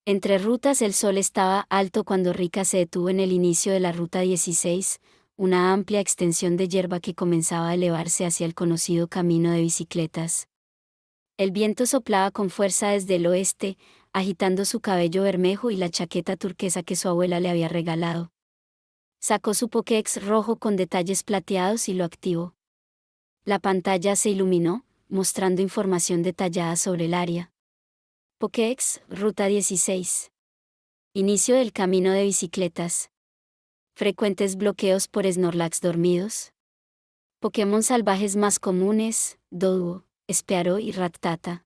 Entre rutas el sol estaba alto cuando Rika se detuvo en el inicio de la ruta 16, una amplia extensión de hierba que comenzaba a elevarse hacia el conocido camino de bicicletas. El viento soplaba con fuerza desde el oeste, agitando su cabello bermejo y la chaqueta turquesa que su abuela le había regalado. Sacó su Pokédex rojo con detalles plateados y lo activó. La pantalla se iluminó, mostrando información detallada sobre el área. Pokédex, Ruta 16. Inicio del camino de bicicletas. Frecuentes bloqueos por Snorlax dormidos. Pokémon salvajes más comunes, Doduo, Spearow y Rattata.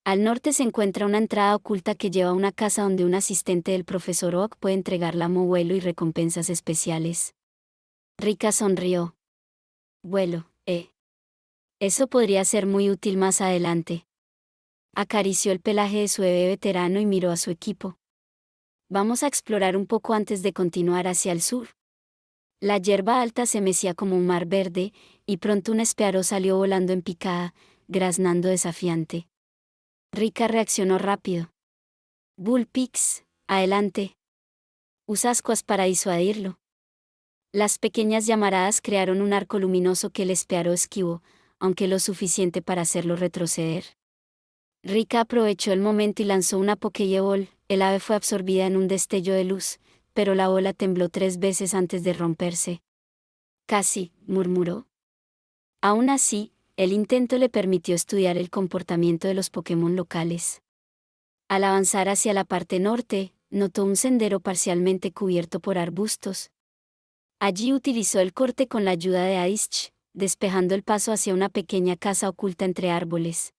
Al norte se encuentra una entrada oculta que lleva a una casa donde un asistente del profesor Oak puede entregar lamo vuelo y recompensas especiales. Rika sonrió. Vuelo, Eso podría ser muy útil más adelante. Acarició el pelaje de su bebé veterano y miró a su equipo. Vamos a explorar un poco antes de continuar hacia el sur. La hierba alta se mecía como un mar verde, y pronto un Spearow salió volando en picada, graznando desafiante. Rika reaccionó rápido. Bullpix, adelante. Usa ascuas para disuadirlo. Las pequeñas llamaradas crearon un arco luminoso que el Spearow esquivó, aunque lo suficiente para hacerlo retroceder. Rika aprovechó el momento y lanzó una Pokéball. El ave fue absorbida en un destello de luz, pero la bola tembló 3 veces antes de romperse. Casi, murmuró. Aún así, el intento le permitió estudiar el comportamiento de los Pokémon locales. Al avanzar hacia la parte norte, notó un sendero parcialmente cubierto por arbustos. Allí utilizó el corte con la ayuda de Aishch, despejando el paso hacia una pequeña casa oculta entre árboles.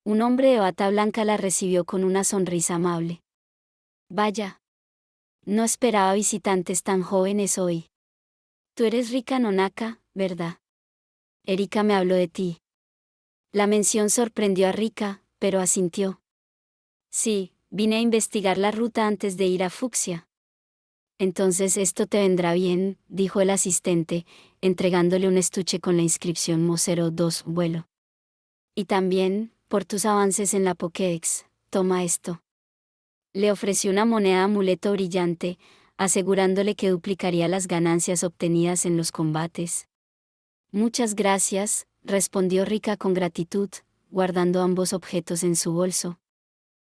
Un hombre de bata blanca la recibió con una sonrisa amable. Vaya. No esperaba visitantes tan jóvenes hoy. Tú eres Rika Nonaka, ¿verdad? Erika me habló de ti. La mención sorprendió a Rika, pero asintió. Sí, vine a investigar la ruta antes de ir a Fucsia. Entonces esto te vendrá bien, dijo el asistente, entregándole un estuche con la inscripción Mocero 2 vuelo. Y también, por tus avances en la Pokédex, toma esto. Le ofreció una moneda amuleto brillante, asegurándole que duplicaría las ganancias obtenidas en los combates. Muchas gracias, respondió Rika con gratitud, guardando ambos objetos en su bolso.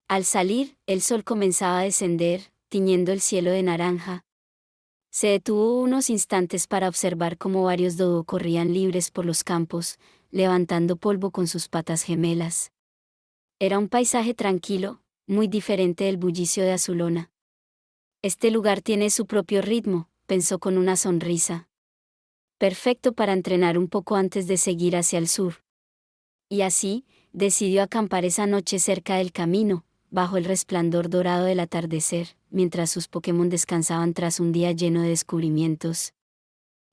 Al salir, el sol comenzaba a descender, tiñendo el cielo de naranja. Se detuvo unos instantes para observar cómo varios dodo corrían libres por los campos, levantando polvo con sus patas gemelas. Era un paisaje tranquilo, muy diferente del bullicio de Azulona. Este lugar tiene su propio ritmo, pensó con una sonrisa. Perfecto para entrenar un poco antes de seguir hacia el sur. Y así, decidió acampar esa noche cerca del camino, bajo el resplandor dorado del atardecer, mientras sus Pokémon descansaban tras un día lleno de descubrimientos.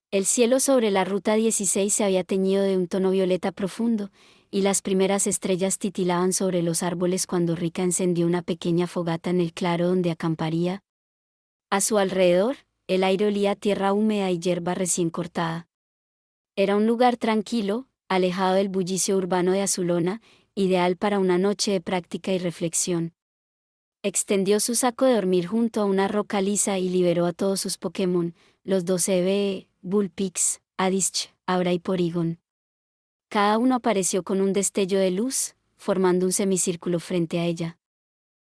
El cielo sobre la Ruta 16 se había teñido de un tono violeta profundo, y las primeras estrellas titilaban sobre los árboles cuando Rika encendió una pequeña fogata en el claro donde acamparía. A su alrededor, el aire olía a tierra húmeda y hierba recién cortada. Era un lugar tranquilo, alejado del bullicio urbano de Azulona, ideal para una noche de práctica y reflexión. Extendió su saco de dormir junto a una roca lisa y liberó a todos sus Pokémon, los 12 EVE, Bullpix, Aishch, Abra y Porygon. Cada uno apareció con un destello de luz, formando un semicírculo frente a ella.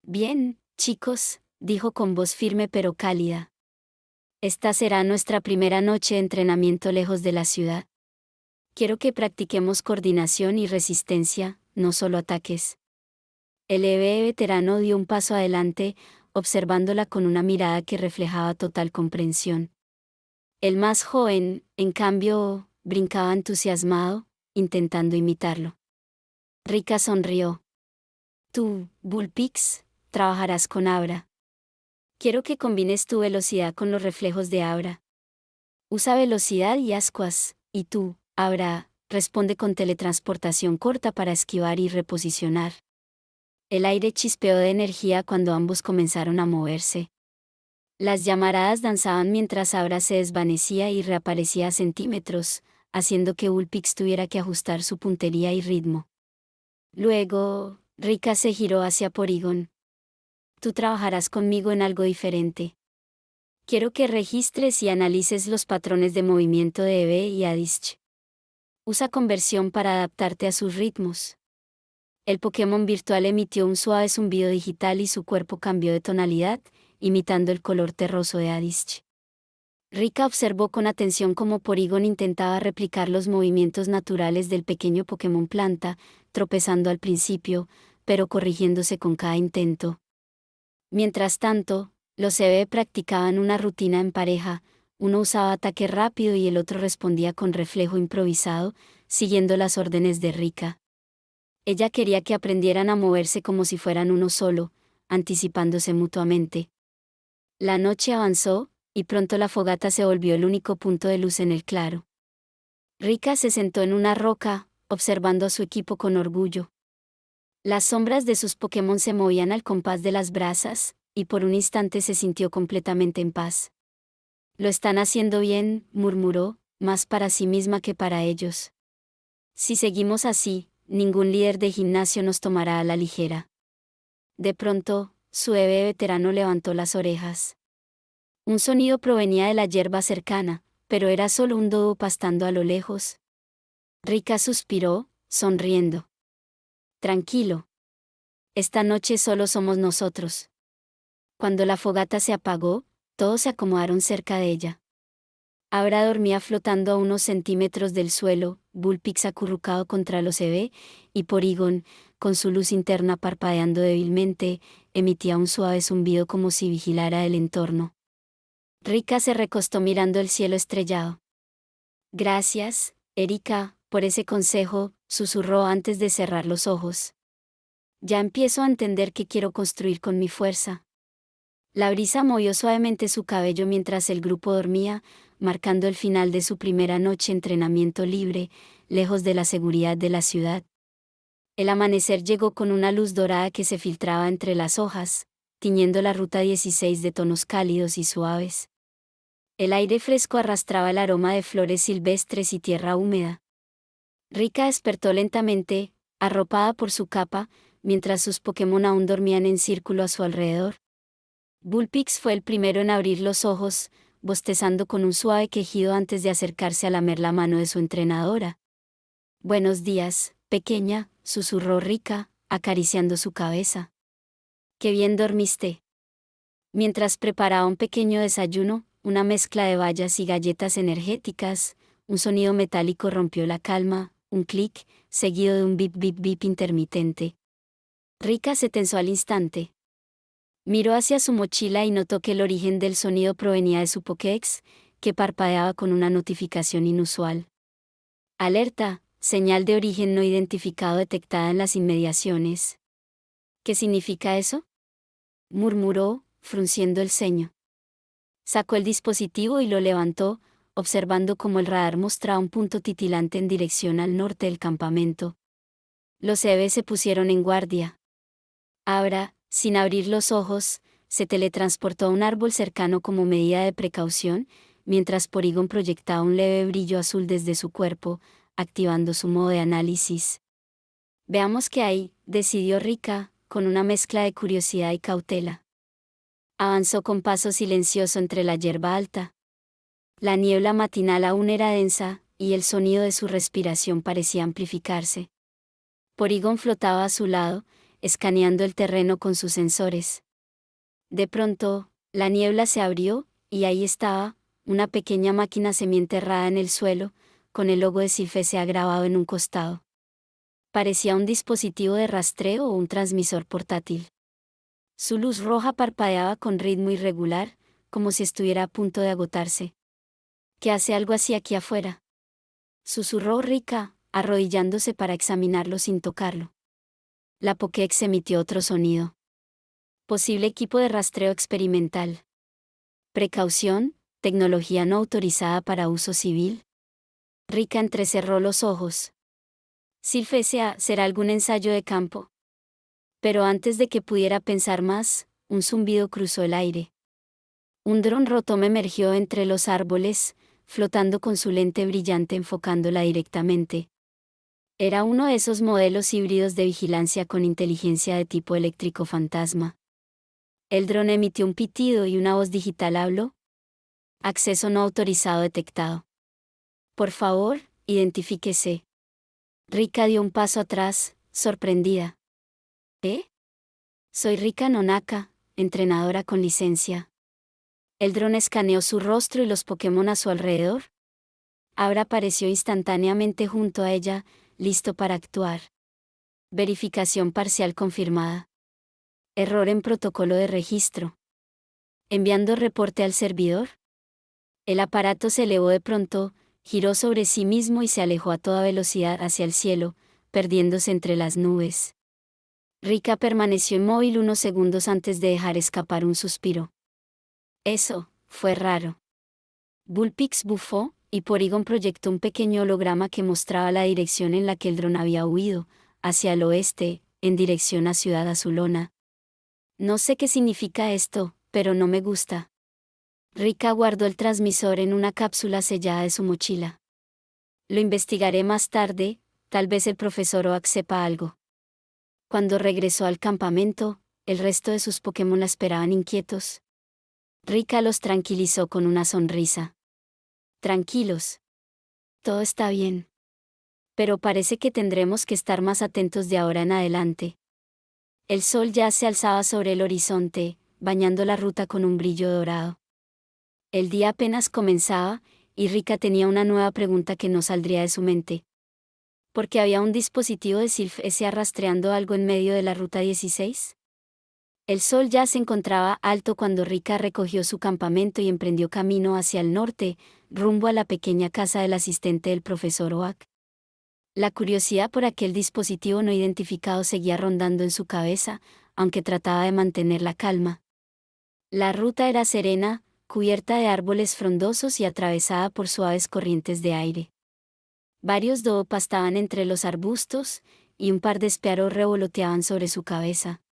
Bien, chicos, dijo con voz firme pero cálida. Esta será nuestra primera noche de entrenamiento lejos de la ciudad. Quiero que practiquemos coordinación y resistencia, no solo ataques. El EVE veterano dio un paso adelante, observándola con una mirada que reflejaba total comprensión. El más joven, en cambio, brincaba entusiasmado, intentando imitarlo. Rika sonrió. Tú, Bullpix, trabajarás con Abra. Quiero que combines tu velocidad con los reflejos de Abra. Usa velocidad y ascuas, y tú, Abra, responde con teletransportación corta para esquivar y reposicionar. El aire chispeó de energía cuando ambos comenzaron a moverse. Las llamaradas danzaban mientras Abra se desvanecía y reaparecía a centímetros, haciendo que Bullpix tuviera que ajustar su puntería y ritmo. Luego, Rika se giró hacia Porygon. tú trabajarás conmigo en algo diferente. Quiero que registres y analices los patrones de movimiento de Eve y Adish. Usa conversión para adaptarte a sus ritmos. El Pokémon virtual emitió un suave zumbido digital y su cuerpo cambió de tonalidad, imitando el color terroso de Adish. Rika observó con atención cómo Porygon intentaba replicar los movimientos naturales del pequeño Pokémon planta, tropezando al principio, pero corrigiéndose con cada intento. Mientras tanto, los EV practicaban una rutina en pareja, uno usaba ataque rápido y el otro respondía con reflejo improvisado, siguiendo las órdenes de Rika. Ella quería que aprendieran a moverse como si fueran uno solo, anticipándose mutuamente. La noche avanzó, y pronto la fogata se volvió el único punto de luz en el claro. Rika se sentó en una roca, observando a su equipo con orgullo. Las sombras de sus Pokémon se movían al compás de las brasas, y por un instante se sintió completamente en paz. Lo están haciendo bien, murmuró, más para sí misma que para ellos. Si seguimos así, ningún líder de gimnasio nos tomará a la ligera. De pronto, su EV veterano levantó las orejas. Un sonido provenía de la hierba cercana, pero era solo un dodo pastando a lo lejos. Rika suspiró, sonriendo. Tranquilo. Esta noche solo somos nosotros. Cuando la fogata se apagó, todos se acomodaron cerca de ella. Abra dormía flotando a unos centímetros del suelo, Bullpix acurrucado contra los EV, y Porygon, con su luz interna parpadeando débilmente, emitía un suave zumbido como si vigilara el entorno. Rika se recostó mirando el cielo estrellado. Gracias, Erika, por ese consejo, susurró antes de cerrar los ojos. Ya empiezo a entender qué quiero construir con mi fuerza. La brisa movió suavemente su cabello mientras el grupo dormía, marcando el final de su primera noche de entrenamiento libre, lejos de la seguridad de la ciudad. El amanecer llegó con una luz dorada que se filtraba entre las hojas, tiñendo la ruta 16 de tonos cálidos y suaves. El aire fresco arrastraba el aroma de flores silvestres y tierra húmeda. Rika despertó lentamente, arropada por su capa, mientras sus Pokémon aún dormían en círculo a su alrededor. Bullpix fue el primero en abrir los ojos, bostezando con un suave quejido antes de acercarse a lamer la mano de su entrenadora. Buenos días, pequeña, susurró Rika, acariciando su cabeza. Qué bien dormiste. Mientras preparaba un pequeño desayuno, una mezcla de bayas y galletas energéticas, un sonido metálico rompió la calma, un clic, seguido de un bip bip bip intermitente. Rika se tensó al instante. Miró hacia su mochila y notó que el origen del sonido provenía de su Pokédex, que parpadeaba con una notificación inusual. Alerta, señal de origen no identificado detectada en las inmediaciones. ¿Qué significa eso?, murmuró, frunciendo el ceño. Sacó el dispositivo y lo levantó, observando cómo el radar mostraba un punto titilante en dirección al norte del campamento. Los EV se pusieron en guardia. Abra, sin abrir los ojos, se teletransportó a un árbol cercano como medida de precaución, mientras Porygon proyectaba un leve brillo azul desde su cuerpo, activando su modo de análisis. Veamos qué hay, decidió Rika, con una mezcla de curiosidad y cautela. Avanzó con paso silencioso entre la hierba alta. La niebla matinal aún era densa, y el sonido de su respiración parecía amplificarse. Porygon flotaba a su lado, escaneando el terreno con sus sensores. De pronto, la niebla se abrió, y ahí estaba, una pequeña máquina semienterrada en el suelo, con el logo de Silphesea grabado en un costado. Parecía un dispositivo de rastreo o un transmisor portátil. Su luz roja parpadeaba con ritmo irregular, como si estuviera a punto de agotarse. ¿Qué hace algo así aquí afuera?, susurró Rika, arrodillándose para examinarlo sin tocarlo. La Pokédex emitió otro sonido. Posible equipo de rastreo experimental. Precaución, tecnología no autorizada para uso civil. Rika entrecerró los ojos. Silphesea, ¿será algún ensayo de campo? Pero antes de que pudiera pensar más, un zumbido cruzó el aire. Un dron Rotom emergió entre los árboles, flotando con su lente brillante enfocándola directamente. Era uno de esos modelos híbridos de vigilancia con inteligencia de tipo eléctrico fantasma. El dron emitió un pitido y una voz digital habló. Acceso no autorizado detectado. Por favor, identifíquese. Rika dio un paso atrás, sorprendida. ¿Eh? Soy Rika Nonaka, entrenadora con licencia. El dron escaneó su rostro y los Pokémon a su alrededor. Abra apareció instantáneamente junto a ella, listo para actuar. Verificación parcial confirmada. Error en protocolo de registro. Enviando reporte al servidor. El aparato se elevó de pronto, giró sobre sí mismo y se alejó a toda velocidad hacia el cielo, perdiéndose entre las nubes. Rika permaneció inmóvil unos segundos antes de dejar escapar un suspiro. Eso, fue raro. Bullpix bufó, y Porygon proyectó un pequeño holograma que mostraba la dirección en la que el dron había huido, hacia el oeste, en dirección a Ciudad Azulona. No sé qué significa esto, pero no me gusta. Rika guardó el transmisor en una cápsula sellada de su mochila. Lo investigaré más tarde, tal vez el profesor Oak sepa algo. Cuando regresó al campamento, el resto de sus Pokémon la esperaban inquietos. Rika los tranquilizó con una sonrisa. Tranquilos. Todo está bien. Pero parece que tendremos que estar más atentos de ahora en adelante. El sol ya se alzaba sobre el horizonte, bañando la ruta con un brillo dorado. El día apenas comenzaba, y Rika tenía una nueva pregunta que no saldría de su mente. ¿Por qué había un dispositivo de Silphesia rastreando algo en medio de la ruta 16? El sol ya se encontraba alto cuando Rika recogió su campamento y emprendió camino hacia el norte, rumbo a la pequeña casa del asistente del profesor Oak. La curiosidad por aquel dispositivo no identificado seguía rondando en su cabeza, aunque trataba de mantener la calma. La ruta era serena, cubierta de árboles frondosos y atravesada por suaves corrientes de aire. Varios doe pastaban entre los arbustos, y un par de espíaros revoloteaban sobre su cabeza.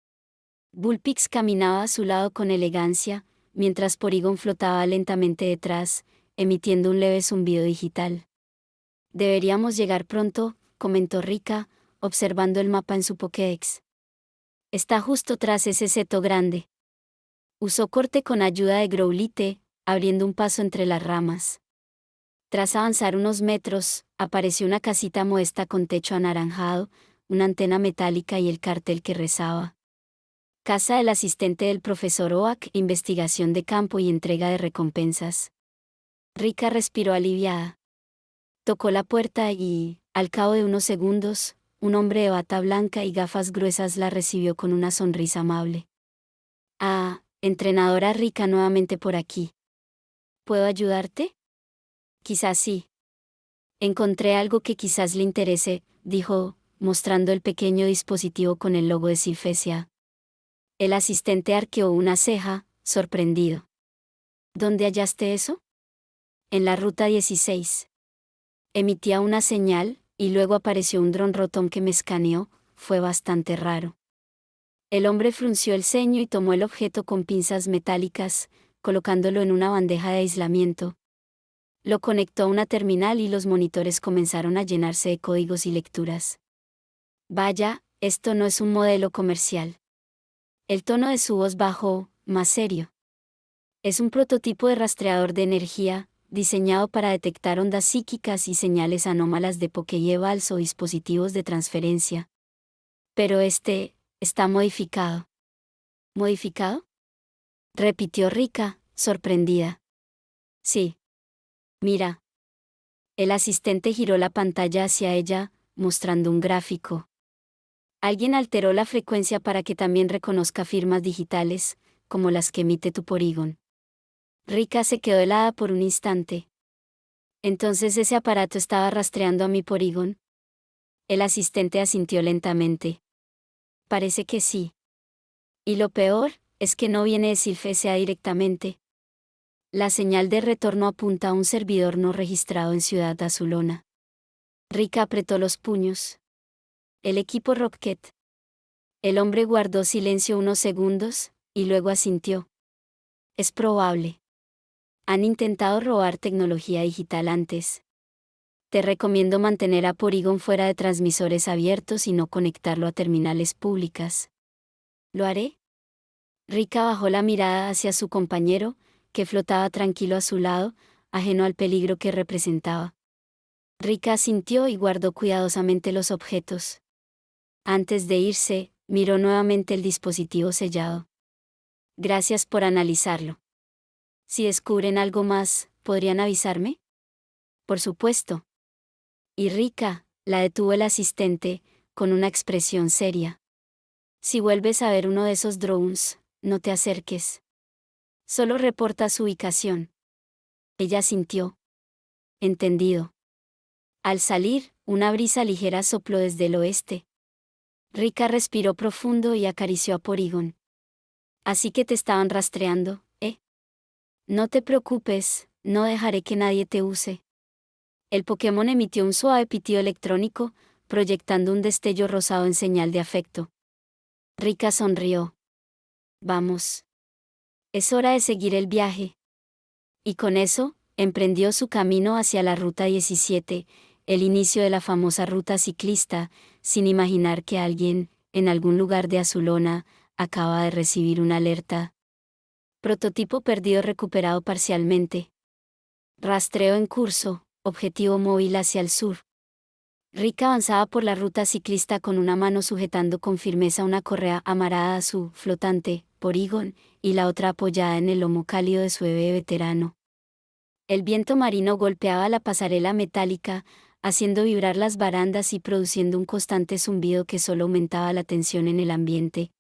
Bullpix caminaba a su lado con elegancia, mientras Porygon flotaba lentamente detrás, emitiendo un leve zumbido digital. Deberíamos llegar pronto, comentó Rika, observando el mapa en su Pokédex. Está justo tras ese seto grande. Usó corte con ayuda de Growlithe, abriendo un paso entre las ramas. Tras avanzar unos metros, apareció una casita modesta con techo anaranjado, una antena metálica y el cartel que rezaba: Casa del asistente del profesor Oak, investigación de campo y entrega de recompensas. Rika respiró aliviada. Tocó la puerta y, al cabo de unos segundos, un hombre de bata blanca y gafas gruesas la recibió con una sonrisa amable. Ah, entrenadora Rika nuevamente por aquí. ¿Puedo ayudarte? Quizás sí. Encontré algo que quizás le interese, dijo, mostrando el pequeño dispositivo con el logo de Silphesia. El asistente arqueó una ceja, sorprendido. ¿Dónde hallaste eso? En la ruta 16. Emitía una señal, y luego apareció un dron Rotom que me escaneó. Fue bastante raro. El hombre frunció el ceño y tomó el objeto con pinzas metálicas, colocándolo en una bandeja de aislamiento. Lo conectó a una terminal y los monitores comenzaron a llenarse de códigos y lecturas. Vaya, esto no es un modelo comercial. El tono de su voz bajó, más serio. Es un prototipo de rastreador de energía, diseñado para detectar ondas psíquicas y señales anómalas de Pokéballs o dispositivos de transferencia. Pero está modificado. ¿Modificado? Repitió Rika, sorprendida. Sí. Mira. El asistente giró la pantalla hacia ella, mostrando un gráfico. Alguien alteró la frecuencia para que también reconozca firmas digitales, como las que emite tu Porygon. Rika se quedó helada por un instante. Entonces ese aparato estaba rastreando a mi Porygon. El asistente asintió lentamente. Parece que sí. Y lo peor, es que no viene de Silphesia directamente. La señal de retorno apunta a un servidor no registrado en Ciudad Azulona. Rika apretó los puños. El equipo Rocket. El hombre guardó silencio unos segundos, y luego asintió. Es probable. Han intentado robar tecnología digital antes. Te recomiendo mantener a Porygon fuera de transmisores abiertos y no conectarlo a terminales públicas. ¿Lo haré? Rika bajó la mirada hacia su compañero, que flotaba tranquilo a su lado, ajeno al peligro que representaba. Rika asintió y guardó cuidadosamente los objetos. Antes de irse, miró nuevamente el dispositivo sellado. Gracias por analizarlo. Si descubren algo más, ¿podrían avisarme? Por supuesto. Y Rika, la detuvo el asistente, con una expresión seria. Si vuelves a ver uno de esos drones, no te acerques. Solo reporta su ubicación. Ella sintió. Entendido. Al salir, una brisa ligera sopló desde el oeste. Rika respiró profundo y acarició a Porygon. Así que te estaban rastreando, ¿eh? No te preocupes, no dejaré que nadie te use. El Pokémon emitió un suave pitido electrónico, proyectando un destello rosado en señal de afecto. Rika sonrió. Vamos. Es hora de seguir el viaje. Y con eso, emprendió su camino hacia la Ruta 17, el inicio de la famosa ruta ciclista, sin imaginar que alguien, en algún lugar de Azulona, acaba de recibir una alerta. Prototipo perdido recuperado parcialmente. Rastreo en curso, objetivo móvil hacia el sur. Rika avanzaba por la ruta ciclista con una mano sujetando con firmeza una correa amarrada a su flotante, Porygon, y la otra apoyada en el lomo cálido de su bebé veterano. El viento marino golpeaba la pasarela metálica, haciendo vibrar las barandas y produciendo un constante zumbido que solo aumentaba la tensión en el ambiente.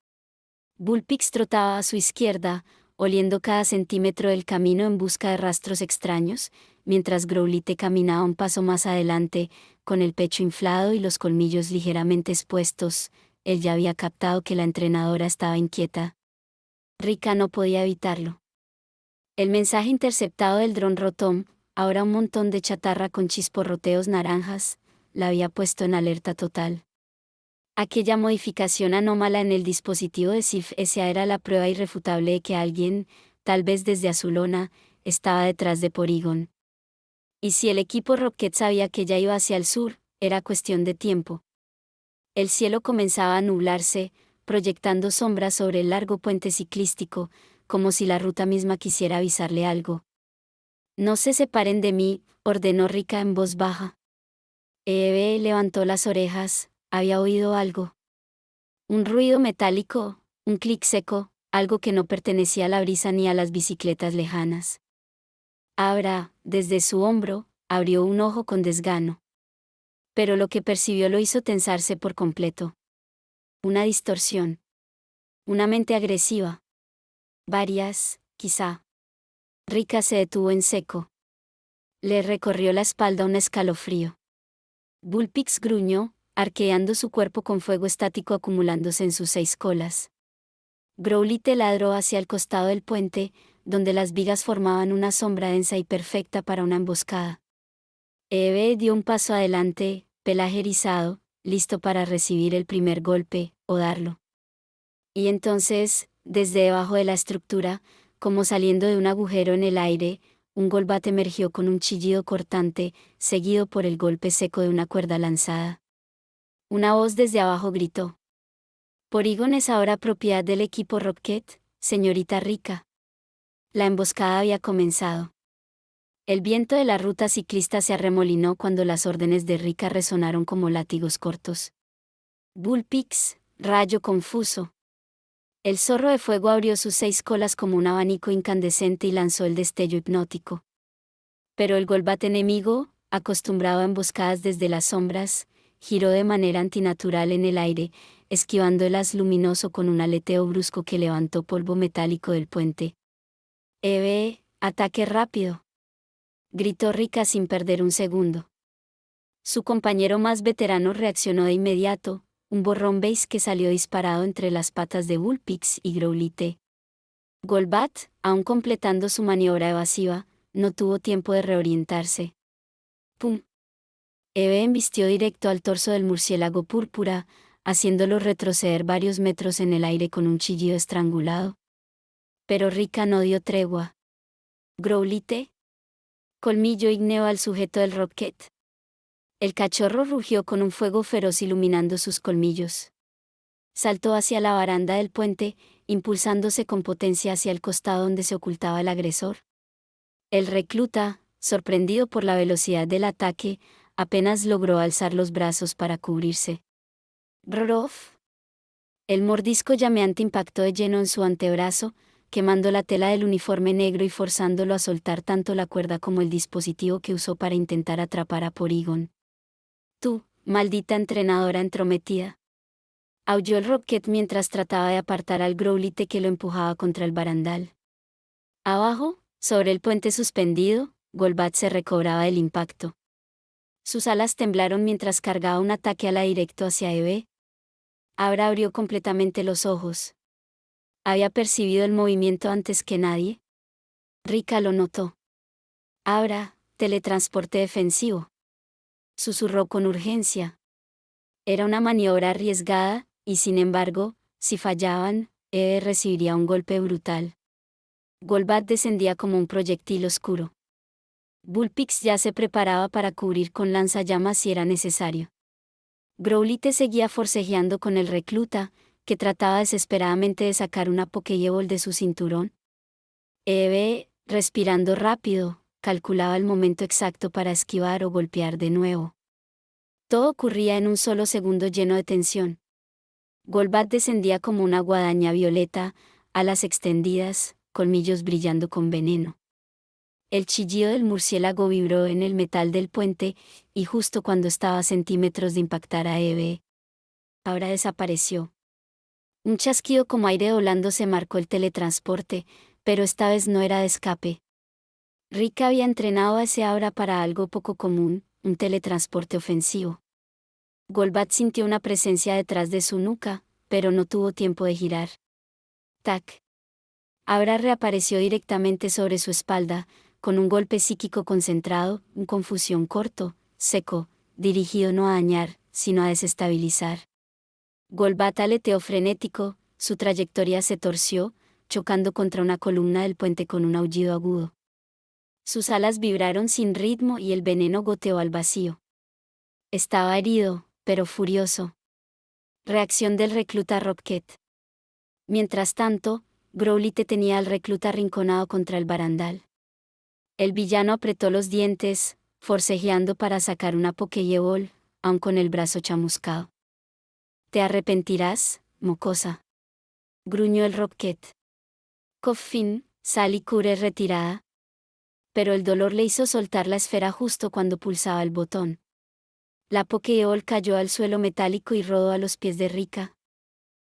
Bullpix trotaba a su izquierda, oliendo cada centímetro del camino en busca de rastros extraños, mientras Growlithe caminaba un paso más adelante, con el pecho inflado y los colmillos ligeramente expuestos. Él ya había captado que la entrenadora estaba inquieta. Rika no podía evitarlo. El mensaje interceptado del dron Rotom, ahora un montón de chatarra con chisporroteos naranjas, la había puesto en alerta total. Aquella modificación anómala en el dispositivo de SIF-SA era la prueba irrefutable de que alguien, tal vez desde Azulona, estaba detrás de Porygon. Y si el equipo Rocket sabía que ya iba hacia el sur, era cuestión de tiempo. El cielo comenzaba a nublarse, proyectando sombras sobre el largo puente ciclístico, como si la ruta misma quisiera avisarle algo. No se separen de mí, ordenó Rika en voz baja. Eeve levantó las orejas, había oído algo. Un ruido metálico, un clic seco, algo que no pertenecía a la brisa ni a las bicicletas lejanas. Abra, desde su hombro, abrió un ojo con desgano. Pero lo que percibió lo hizo tensarse por completo. Una distorsión. Una mente agresiva. Varias, quizá. Rika se detuvo en seco. Le recorrió la espalda un escalofrío. Bullpix gruñó, arqueando su cuerpo con fuego estático acumulándose en sus 6 colas. Growlithe ladró hacia el costado del puente, donde las vigas formaban una sombra densa y perfecta para una emboscada. Eeve dio un paso adelante, pelaje erizado, listo para recibir el primer golpe, o darlo. Y entonces, desde debajo de la estructura, como saliendo de un agujero en el aire, un Golbat emergió con un chillido cortante, seguido por el golpe seco de una cuerda lanzada. Una voz desde abajo gritó. Porygon es ahora propiedad del equipo Rocket, señorita Rika. La emboscada había comenzado. El viento de la ruta ciclista se arremolinó cuando las órdenes de Rika resonaron como látigos cortos. Bullpix, rayo confuso. El zorro de fuego abrió sus 6 colas como un abanico incandescente y lanzó el destello hipnótico. Pero el Golbat enemigo, acostumbrado a emboscadas desde las sombras, giró de manera antinatural en el aire, esquivando el haz luminoso con un aleteo brusco que levantó polvo metálico del puente. «Eeve, ataque rápido», gritó Rika sin perder un segundo. Su compañero más veterano reaccionó de inmediato, un borrón beige que salió disparado entre las patas de Bullpix y Growlithe. Golbat, aún completando su maniobra evasiva, no tuvo tiempo de reorientarse. ¡Pum! Eeve embistió directo al torso del murciélago púrpura, haciéndolo retroceder varios metros en el aire con un chillido estrangulado. Pero Rika no dio tregua. «Growlithe». Colmillo ígneo al sujeto del Rocket. El cachorro rugió con un fuego feroz iluminando sus colmillos. Saltó hacia la baranda del puente, impulsándose con potencia hacia el costado donde se ocultaba el agresor. El recluta, sorprendido por la velocidad del ataque, apenas logró alzar los brazos para cubrirse. ¡Rorof! El mordisco llameante impactó de lleno en su antebrazo, quemando la tela del uniforme negro y forzándolo a soltar tanto la cuerda como el dispositivo que usó para intentar atrapar a Porygon. «Tú, maldita entrenadora entrometida», aulló el Rocket mientras trataba de apartar al Growlithe que lo empujaba contra el barandal. Abajo, sobre el puente suspendido, Golbat se recobraba del impacto. Sus alas temblaron mientras cargaba un ataque ala directo hacia Eve. Abra abrió completamente los ojos. Había percibido el movimiento antes que nadie. Rika lo notó. Abra, teletransporte defensivo. Susurró con urgencia. Era una maniobra arriesgada, y sin embargo, si fallaban, Eve recibiría un golpe brutal. Golbat descendía como un proyectil oscuro. Bullpix ya se preparaba para cubrir con lanzallamas si era necesario. Growlithe seguía forcejeando con el recluta, que trataba desesperadamente de sacar una Pokéball de su cinturón. Eve, respirando rápido, calculaba el momento exacto para esquivar o golpear de nuevo. Todo ocurría en un solo segundo lleno de tensión. Golbat descendía como una guadaña violeta, alas extendidas, colmillos brillando con veneno. El chillido del murciélago vibró en el metal del puente, y justo cuando estaba a centímetros de impactar a Eve, ahora desapareció. Un chasquido como aire volando se marcó el teletransporte, pero esta vez no era de escape. Rika había entrenado a ese Abra para algo poco común, un teletransporte ofensivo. Golbat sintió una presencia detrás de su nuca, pero no tuvo tiempo de girar. ¡Tac! Abra reapareció directamente sobre su espalda, con un golpe psíquico concentrado, un confusión corto, seco, dirigido no a dañar, sino a desestabilizar. Golbat aleteó frenético, su trayectoria se torció, chocando contra una columna del puente con un aullido agudo. Sus alas vibraron sin ritmo y el veneno goteó al vacío. Estaba herido, pero furioso. Reacción del recluta Rocket. Mientras tanto, Growlithe tenía al recluta arrinconado contra el barandal. El villano apretó los dientes, forcejeando para sacar una Pokéball, aun con el brazo chamuscado. «Te arrepentirás, mocosa», gruñó el Rocket. Coffin, Sally Cure retirada. Pero el dolor le hizo soltar la esfera justo cuando pulsaba el botón. La Pokéball cayó al suelo metálico y rodó a los pies de Rika.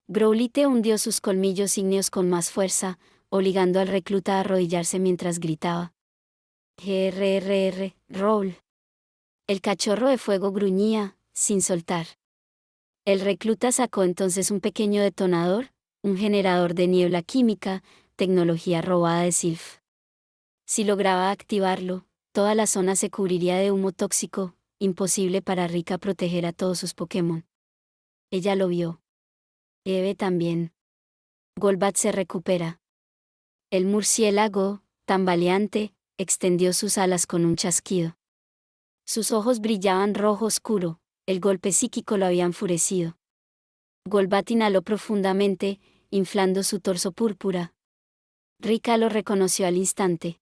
Growlithe hundió sus colmillos ígneos con más fuerza, obligando al recluta a arrodillarse mientras gritaba. «GRRR, roll». El cachorro de fuego gruñía, sin soltar. El recluta sacó entonces un pequeño detonador, un generador de niebla química, tecnología robada de Sylph. Si lograba activarlo, toda la zona se cubriría de humo tóxico, imposible para Rika proteger a todos sus Pokémon. Ella lo vio. Eve también. Golbat se recupera. El murciélago, tambaleante, extendió sus alas con un chasquido. Sus ojos brillaban rojo oscuro, el golpe psíquico lo había enfurecido. Golbat inhaló profundamente, inflando su torso púrpura. Rika lo reconoció al instante.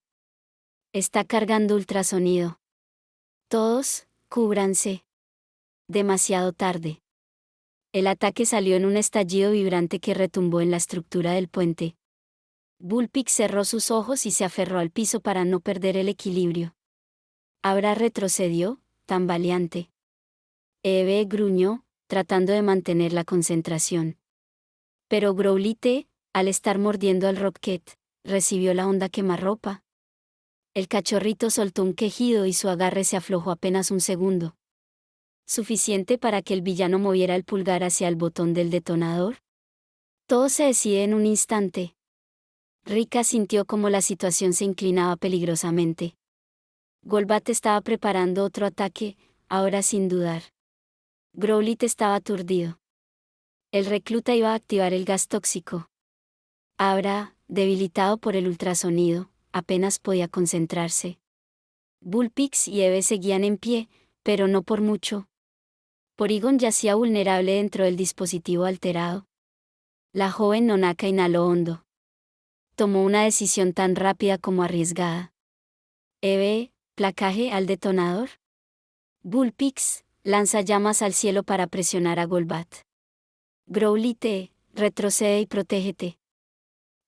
Está cargando ultrasonido. Todos, cúbranse. Demasiado tarde. El ataque salió en un estallido vibrante que retumbó en la estructura del puente. Bullpix cerró sus ojos y se aferró al piso para no perder el equilibrio. Abra retrocedió, tambaleante. Eve gruñó, tratando de mantener la concentración. Pero Growlithe, al estar mordiendo al Rocket, recibió la onda quemarropa. El cachorrito soltó un quejido y su agarre se aflojó apenas un segundo. ¿Suficiente para que el villano moviera el pulgar hacia el botón del detonador? Todo se decide en un instante. Rika sintió como la situación se inclinaba peligrosamente. Golbat estaba preparando otro ataque, ahora sin dudar. Growlithe estaba aturdido. El recluta iba a activar el gas tóxico. Abra, debilitado por el ultrasonido, apenas podía concentrarse. Bullpix y Eve seguían en pie, pero no por mucho. Porygon yacía vulnerable dentro del dispositivo alterado. La joven Nonaka inhaló hondo. Tomó una decisión tan rápida como arriesgada. Placaje al detonador. Bullpix, lanza llamas al cielo para presionar a Golbat. Growlithe, retrocede y protégete.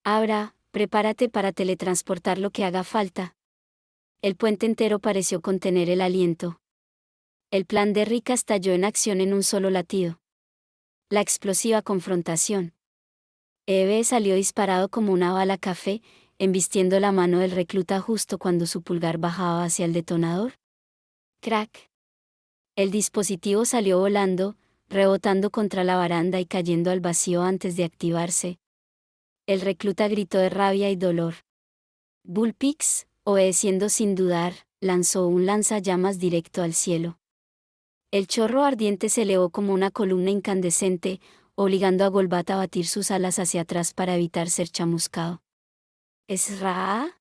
Abra, prepárate para teletransportar lo que haga falta. El puente entero pareció contener el aliento. El plan de Rika estalló en acción en un solo latido. La explosiva confrontación. Eve salió disparado como una bala café, embistiendo la mano del recluta justo cuando su pulgar bajaba hacia el detonador. Crack. El dispositivo salió volando, rebotando contra la baranda y cayendo al vacío antes de activarse. El recluta gritó de rabia y dolor. Bullpix, obedeciendo sin dudar, lanzó un lanzallamas directo al cielo. El chorro ardiente se elevó como una columna incandescente, obligando a Golbat a batir sus alas hacia atrás para evitar ser chamuscado. ¿Es Ra?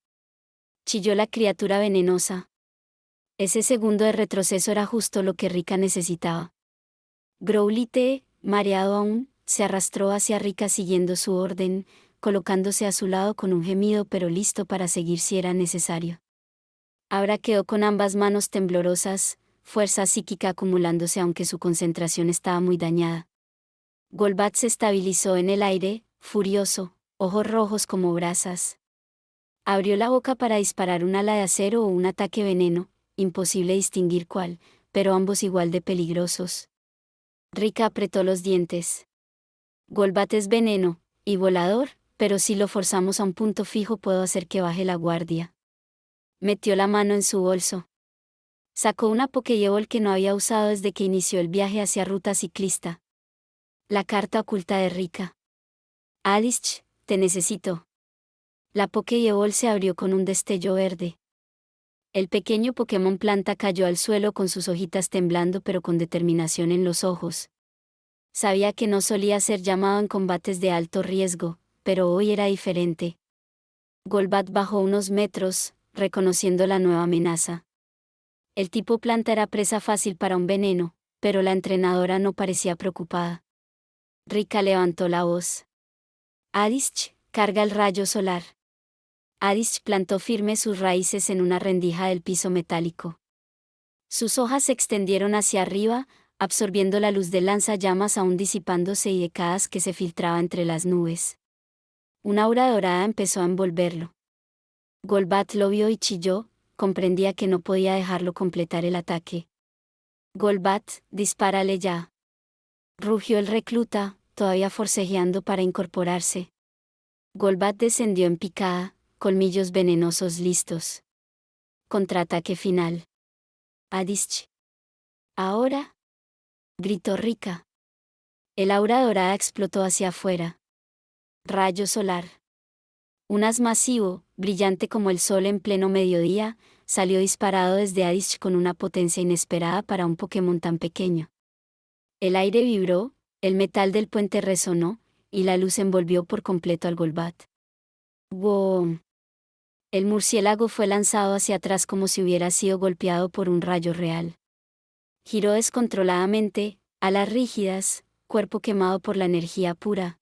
Chilló la criatura venenosa. Ese segundo de retroceso era justo lo que Rika necesitaba. Growlithe, mareado aún, se arrastró hacia Rika siguiendo su orden, colocándose a su lado con un gemido pero listo para seguir si era necesario. Abra quedó con ambas manos temblorosas, fuerza psíquica acumulándose aunque su concentración estaba muy dañada. Golbat se estabilizó en el aire, furioso, ojos rojos como brasas. Abrió la boca para disparar un ala de acero o un ataque veneno, imposible distinguir cuál, pero ambos igual de peligrosos. Rika apretó los dientes. Golbat es veneno, y volador, pero si lo forzamos a un punto fijo puedo hacer que baje la guardia. Metió la mano en su bolso. Sacó una Pokéball que no había usado desde que inició el viaje hacia ruta ciclista. La carta oculta de Rika. Alice, te necesito. La Pokéball se abrió con un destello verde. El pequeño Pokémon planta cayó al suelo con sus hojitas temblando pero con determinación en los ojos. Sabía que no solía ser llamado en combates de alto riesgo, pero hoy era diferente. Golbat bajó unos metros, reconociendo la nueva amenaza. El tipo planta era presa fácil para un veneno, pero la entrenadora no parecía preocupada. Rika levantó la voz. Adish, carga el rayo solar. Adish plantó firme sus raíces en una rendija del piso metálico. Sus hojas se extendieron hacia arriba, absorbiendo la luz del lanzallamas aún disipándose y décadas que se filtraba entre las nubes. Una aura dorada empezó a envolverlo. Golbat lo vio y chilló, comprendía que no podía dejarlo completar el ataque. Golbat, dispárale ya. Rugió el recluta, todavía forcejeando para incorporarse. Golbat descendió en picada, colmillos venenosos listos. Contraataque final. Adish. ¿Ahora? Gritó Rika. El aura dorada explotó hacia afuera. Rayo solar. Un haz masivo, brillante como el sol en pleno mediodía, salió disparado desde Adish con una potencia inesperada para un Pokémon tan pequeño. El aire vibró, el metal del puente resonó, y la luz envolvió por completo al Golbat. ¡Boom! El murciélago fue lanzado hacia atrás como si hubiera sido golpeado por un rayo real. Giró descontroladamente, alas rígidas, cuerpo quemado por la energía pura.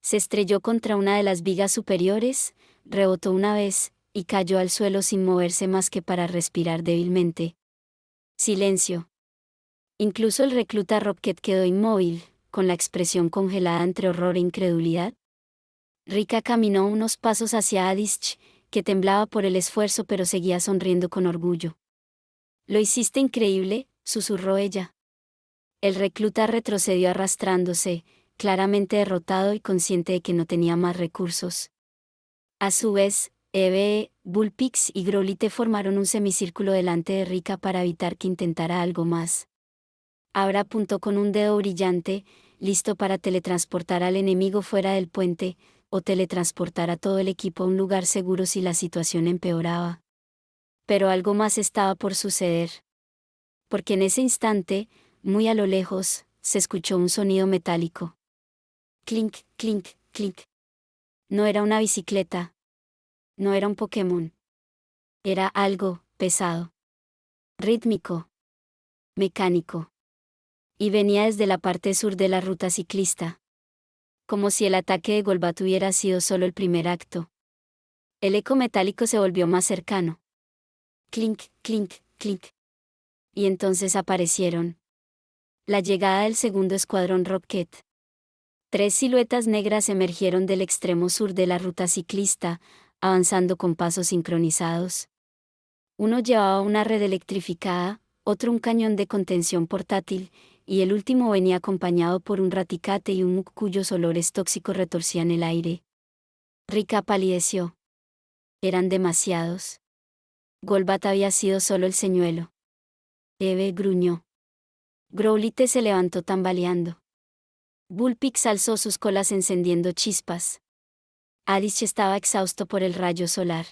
Se estrelló contra una de las vigas superiores, rebotó una vez, y cayó al suelo sin moverse más que para respirar débilmente. Silencio. Incluso el recluta Rocket quedó inmóvil, con la expresión congelada entre horror e incredulidad. Rika caminó unos pasos hacia Adish, que temblaba por el esfuerzo pero seguía sonriendo con orgullo. «Lo hiciste increíble», susurró ella. El recluta retrocedió arrastrándose, claramente derrotado y consciente de que no tenía más recursos. A su vez, Eve, Bullpix y Growlithe formaron un semicírculo delante de Rika para evitar que intentara algo más. Abra apuntó con un dedo brillante, listo para teletransportar al enemigo fuera del puente, o teletransportar a todo el equipo a un lugar seguro si la situación empeoraba. Pero algo más estaba por suceder. Porque en ese instante, muy a lo lejos, se escuchó un sonido metálico. Clink, clink, clink. No era una bicicleta. No era un Pokémon. Era algo pesado. Rítmico. Mecánico. Y venía desde la parte sur de la ruta ciclista. Como si el ataque de Golbat hubiera sido solo el primer acto. El eco metálico se volvió más cercano. Clink, clink, clink. Y entonces aparecieron. La llegada del segundo escuadrón Rocket. 3 siluetas negras emergieron del extremo sur de la ruta ciclista, avanzando con pasos sincronizados. Uno llevaba una red electrificada, otro un cañón de contención portátil, y el último venía acompañado por un raticate y un Muk cuyos olores tóxicos retorcían el aire. Rika palideció. Eran demasiados. Golbat había sido solo el señuelo. Eve gruñó. Growlithe se levantó tambaleando. Bullpix alzó sus colas encendiendo chispas. Alice estaba exhausto por el rayo solar.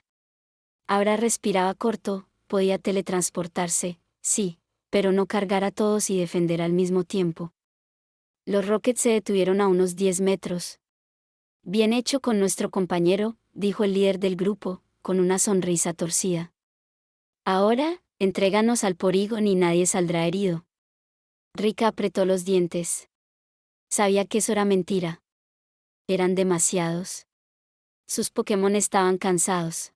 Ahora respiraba corto, podía teletransportarse, sí, pero no cargar a todos y defender al mismo tiempo. Los Rockets se detuvieron a unos 10 metros. Bien hecho con nuestro compañero, dijo el líder del grupo, con una sonrisa torcida. Ahora, entréganos al Porygon y nadie saldrá herido. Rika apretó los dientes. Sabía que eso era mentira. Eran demasiados. Sus Pokémon estaban cansados.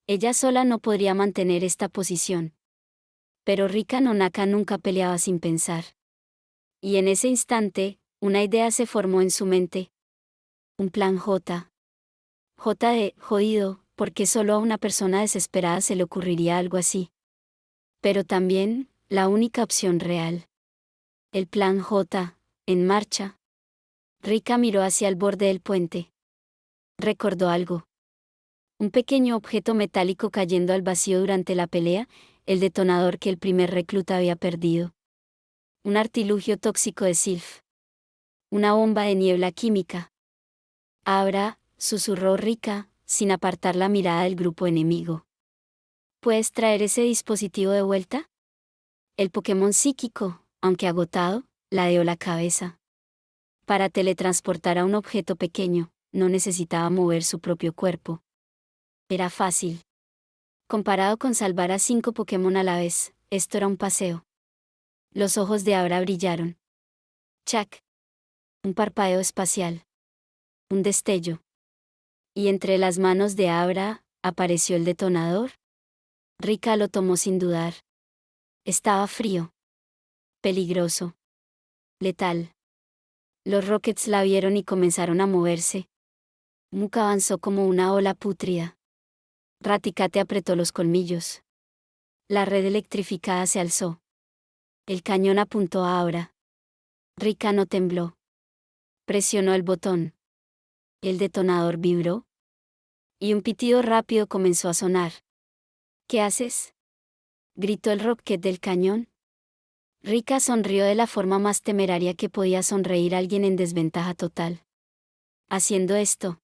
Ella sola no podría mantener esta posición. Pero Rika Nonaka nunca peleaba sin pensar. Y en ese instante, una idea se formó en su mente. Un plan J. J de jodido, porque solo a una persona desesperada se le ocurriría algo así. Pero también, la única opción real. El plan J, en marcha. Rika miró hacia el borde del puente. Recordó algo. Un pequeño objeto metálico cayendo al vacío durante la pelea, el detonador que el primer recluta había perdido. Un artilugio tóxico de Sylph. Una bomba de niebla química. Ahora, susurró Rika, sin apartar la mirada del grupo enemigo. ¿Puedes traer ese dispositivo de vuelta? El Pokémon psíquico, aunque agotado, ladeó la cabeza. Para teletransportar a un objeto pequeño, no necesitaba mover su propio cuerpo. Era fácil. Comparado con salvar a 5 Pokémon a la vez, esto era un paseo. Los ojos de Abra brillaron. ¡Chac! Un parpadeo espacial. Un destello. Y entre las manos de Abra, apareció el detonador. Rika lo tomó sin dudar. Estaba frío. Peligroso. Letal. Los Rockets la vieron y comenzaron a moverse. Muk avanzó como una ola pútrida. Raticate apretó los colmillos. La red electrificada se alzó. El cañón apuntó a Abra. Rika no tembló. Presionó el botón. El detonador vibró. Y un pitido rápido comenzó a sonar. ¿Qué haces?, gritó el Rocket del cañón. Rika sonrió de la forma más temeraria que podía sonreír alguien en desventaja total. Haciendo esto.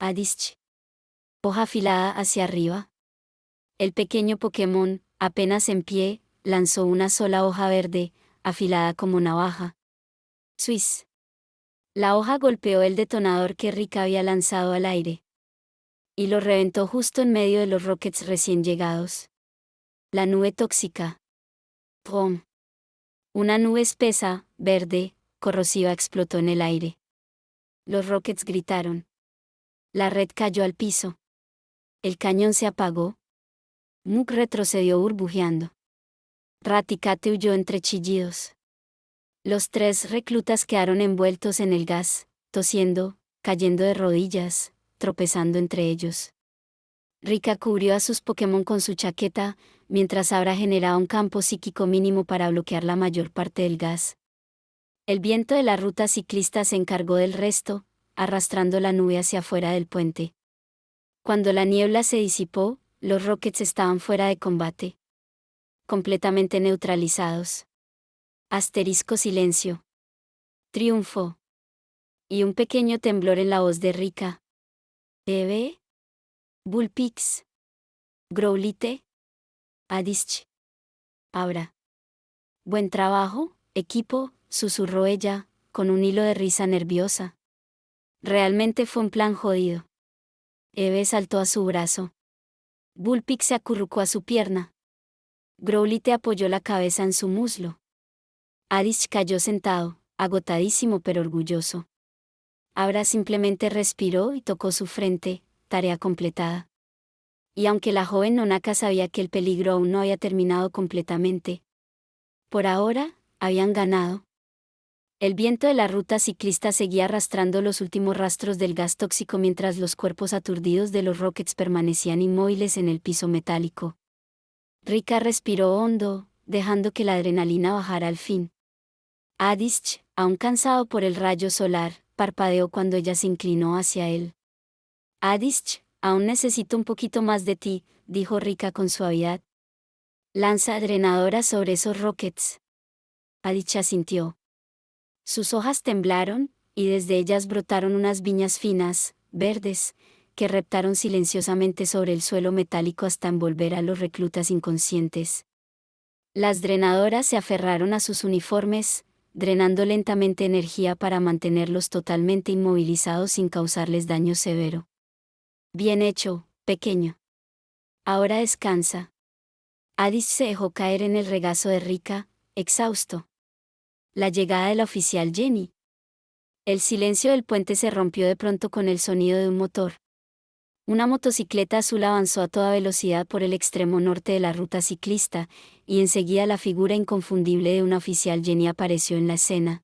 Adish. Hoja afilada hacia arriba. El pequeño Pokémon, apenas en pie, lanzó una sola hoja verde, afilada como navaja. Swiss. La hoja golpeó el detonador que Rika había lanzado al aire. Y lo reventó justo en medio de los Rockets recién llegados. La nube tóxica. ¡Pum! Una nube espesa, verde, corrosiva explotó en el aire. Los Rockets gritaron. La red cayó al piso. El cañón se apagó. Muk retrocedió burbujeando. Raticate huyó entre chillidos. Los 3 reclutas quedaron envueltos en el gas, tosiendo, cayendo de rodillas, tropezando entre ellos. Rika cubrió a sus Pokémon con su chaqueta, mientras Abra generaba un campo psíquico mínimo para bloquear la mayor parte del gas. El viento de la ruta ciclista se encargó del resto, arrastrando la nube hacia afuera del puente. Cuando la niebla se disipó, los Rockets estaban fuera de combate. Completamente neutralizados. Asterisco silencio. Triunfo. Y un pequeño temblor en la voz de Rika. ¿Eve? Bullpix. Growlithe. Adish. Abra. Buen trabajo, equipo, susurró ella, con un hilo de risa nerviosa. Realmente fue un plan jodido. Eve saltó a su brazo. Bullpix se acurrucó a su pierna. Growlithe apoyó la cabeza en su muslo. Adish cayó sentado, agotadísimo pero orgulloso. Abra simplemente respiró y tocó su frente, tarea completada. Y aunque la joven nonaca sabía que el peligro aún no había terminado completamente, por ahora, habían ganado. El viento de la ruta ciclista seguía arrastrando los últimos rastros del gas tóxico mientras los cuerpos aturdidos de los Rockets permanecían inmóviles en el piso metálico. Rika respiró hondo, dejando que la adrenalina bajara al fin. Adish, aún cansado por el rayo solar, parpadeó cuando ella se inclinó hacia él. Adish, aún necesito un poquito más de ti, dijo Rika con suavidad. Lanza drenadora sobre esos Rockets. Adish asintió. Sus hojas temblaron, y desde ellas brotaron unas viñas finas, verdes, que reptaron silenciosamente sobre el suelo metálico hasta envolver a los reclutas inconscientes. Las drenadoras se aferraron a sus uniformes, drenando lentamente energía para mantenerlos totalmente inmovilizados sin causarles daño severo. Bien hecho, pequeño. Ahora descansa. Adish se dejó caer en el regazo de Rika, exhausto. La llegada de la oficial Jenny. El silencio del puente se rompió de pronto con el sonido de un motor. Una motocicleta azul avanzó a toda velocidad por el extremo norte de la ruta ciclista, y enseguida la figura inconfundible de una oficial Jenny apareció en la escena.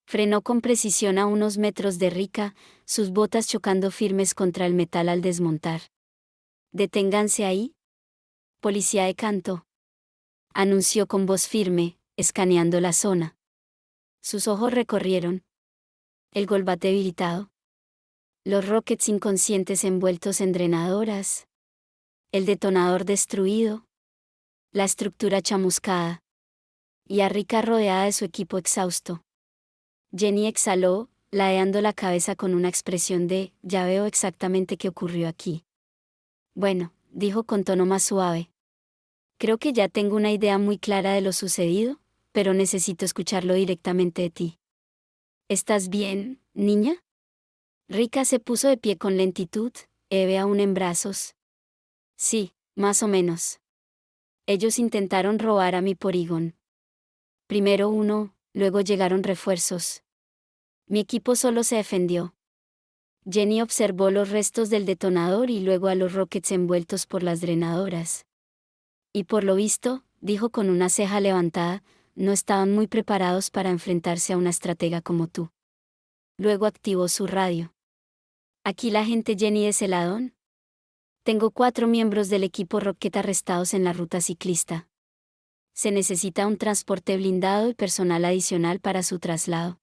Frenó con precisión a unos metros de Rika, sus botas chocando firmes contra el metal al desmontar. «Deténganse ahí. Policía de Canto», anunció con voz firme, escaneando la zona. Sus ojos recorrieron el Golbat debilitado, los Rockets inconscientes envueltos en drenadoras, el detonador destruido, la estructura chamuscada, y a Rika rodeada de su equipo exhausto. Jenny exhaló, ladeando la cabeza con una expresión de, ya veo exactamente qué ocurrió aquí. Bueno, dijo con tono más suave. Creo que ya tengo una idea muy clara de lo sucedido, pero necesito escucharlo directamente de ti. ¿Estás bien, niña? Rika se puso de pie con lentitud, Eve aún en brazos. Sí, más o menos. Ellos intentaron robar a mi Porygon. Primero uno, luego llegaron refuerzos. Mi equipo solo se defendió. Jenny observó los restos del detonador y luego a los Rockets envueltos por las drenadoras. Y por lo visto, dijo con una ceja levantada, no estaban muy preparados para enfrentarse a una estratega como tú. Luego activó su radio. ¿Aquí la gente Jenny de Celadón? Tengo 4 miembros del equipo Rocket arrestados en la ruta ciclista. Se necesita un transporte blindado y personal adicional para su traslado.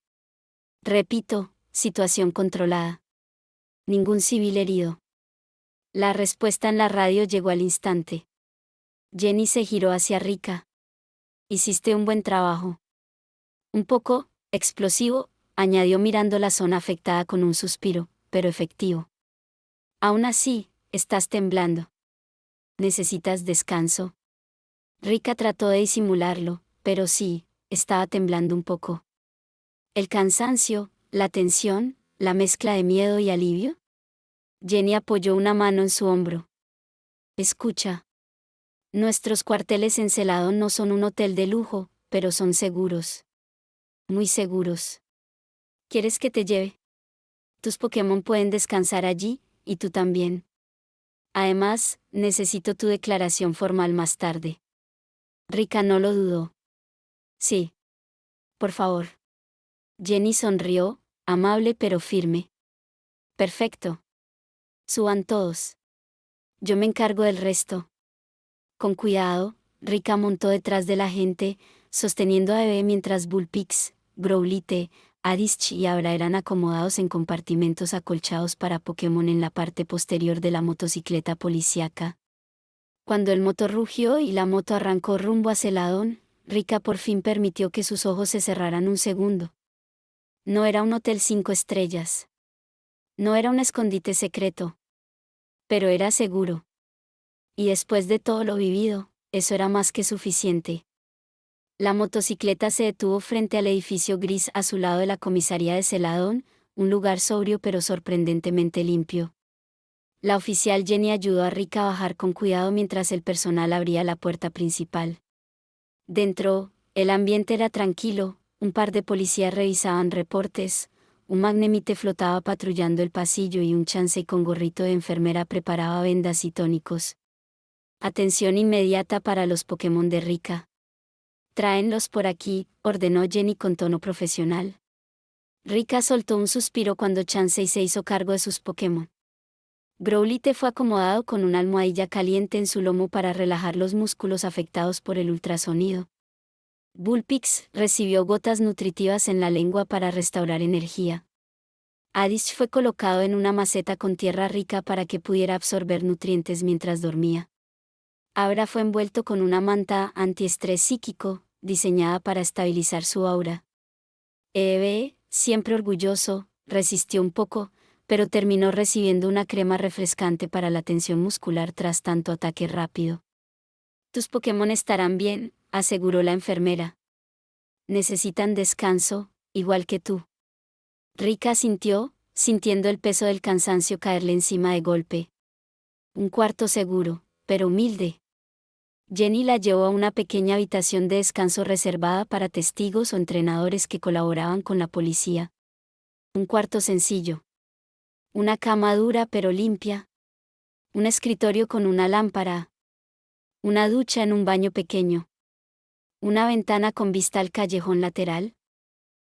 Repito, situación controlada. Ningún civil herido. La respuesta en la radio llegó al instante. Jenny se giró hacia Rika. Hiciste un buen trabajo. Un poco explosivo, añadió mirando la zona afectada con un suspiro, pero efectivo. Aún así, estás temblando. ¿Necesitas descanso? Rika trató de disimularlo, pero sí, estaba temblando un poco. ¿El cansancio, la tensión, la mezcla de miedo y alivio? Jenny apoyó una mano en su hombro. Escucha. Nuestros cuarteles en Celadón no son un hotel de lujo, pero son seguros. Muy seguros. ¿Quieres que te lleve? Tus Pokémon pueden descansar allí, y tú también. Además, necesito tu declaración formal más tarde. Rika no lo dudó. Sí. Por favor. Jenny sonrió, amable pero firme. Perfecto. Suban todos. Yo me encargo del resto. Con cuidado, Rika montó detrás de la gente, sosteniendo a Bebé mientras Bullpix, Growlithe, Adish y Abra eran acomodados en compartimentos acolchados para Pokémon en la parte posterior de la motocicleta policíaca. Cuando el motor rugió y la moto arrancó rumbo a Celadón, Rika por fin permitió que sus ojos se cerraran un segundo. No era un hotel 5 estrellas. No era un escondite secreto. Pero era seguro. Y después de todo lo vivido, eso era más que suficiente. La motocicleta se detuvo frente al edificio gris azulado de la comisaría de Celadón, un lugar sobrio pero sorprendentemente limpio. La oficial Jenny ayudó a Rika a bajar con cuidado mientras el personal abría la puerta principal. Dentro, el ambiente era tranquilo, un par de policías revisaban reportes, un magnemite flotaba patrullando el pasillo y un Chansey con gorrito de enfermera preparaba vendas y tónicos. Atención inmediata para los Pokémon de Rika. Tráenlos por aquí, ordenó Jenny con tono profesional. Rika soltó un suspiro cuando Chansey se hizo cargo de sus Pokémon. Growlithe fue acomodado con una almohadilla caliente en su lomo para relajar los músculos afectados por el ultrasonido. Bullpix recibió gotas nutritivas en la lengua para restaurar energía. Adish fue colocado en una maceta con tierra rica para que pudiera absorber nutrientes mientras dormía. Abra fue envuelto con una manta antiestrés psíquico, diseñada para estabilizar su aura. Eve, siempre orgulloso, resistió un poco, pero terminó recibiendo una crema refrescante para la tensión muscular tras tanto ataque rápido. Tus Pokémon estarán bien, aseguró la enfermera. Necesitan descanso, igual que tú. Rika asintió, sintiendo el peso del cansancio caerle encima de golpe. Un cuarto seguro, pero humilde. Jenny la llevó a una pequeña habitación de descanso reservada para testigos o entrenadores que colaboraban con la policía. Un cuarto sencillo. Una cama dura pero limpia. Un escritorio con una lámpara. Una ducha en un baño pequeño. Una ventana con vista al callejón lateral.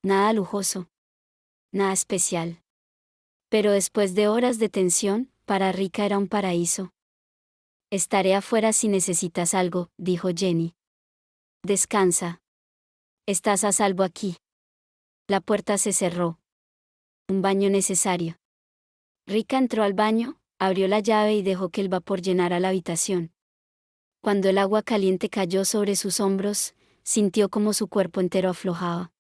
Nada lujoso. Nada especial. Pero después de horas de tensión, para Rika era un paraíso. Estaré afuera si necesitas algo, dijo Jenny. Descansa. Estás a salvo aquí. La puerta se cerró. Un baño necesario. Rika entró al baño, abrió la llave y dejó que el vapor llenara la habitación. Cuando el agua caliente cayó sobre sus hombros, sintió como su cuerpo entero aflojaba.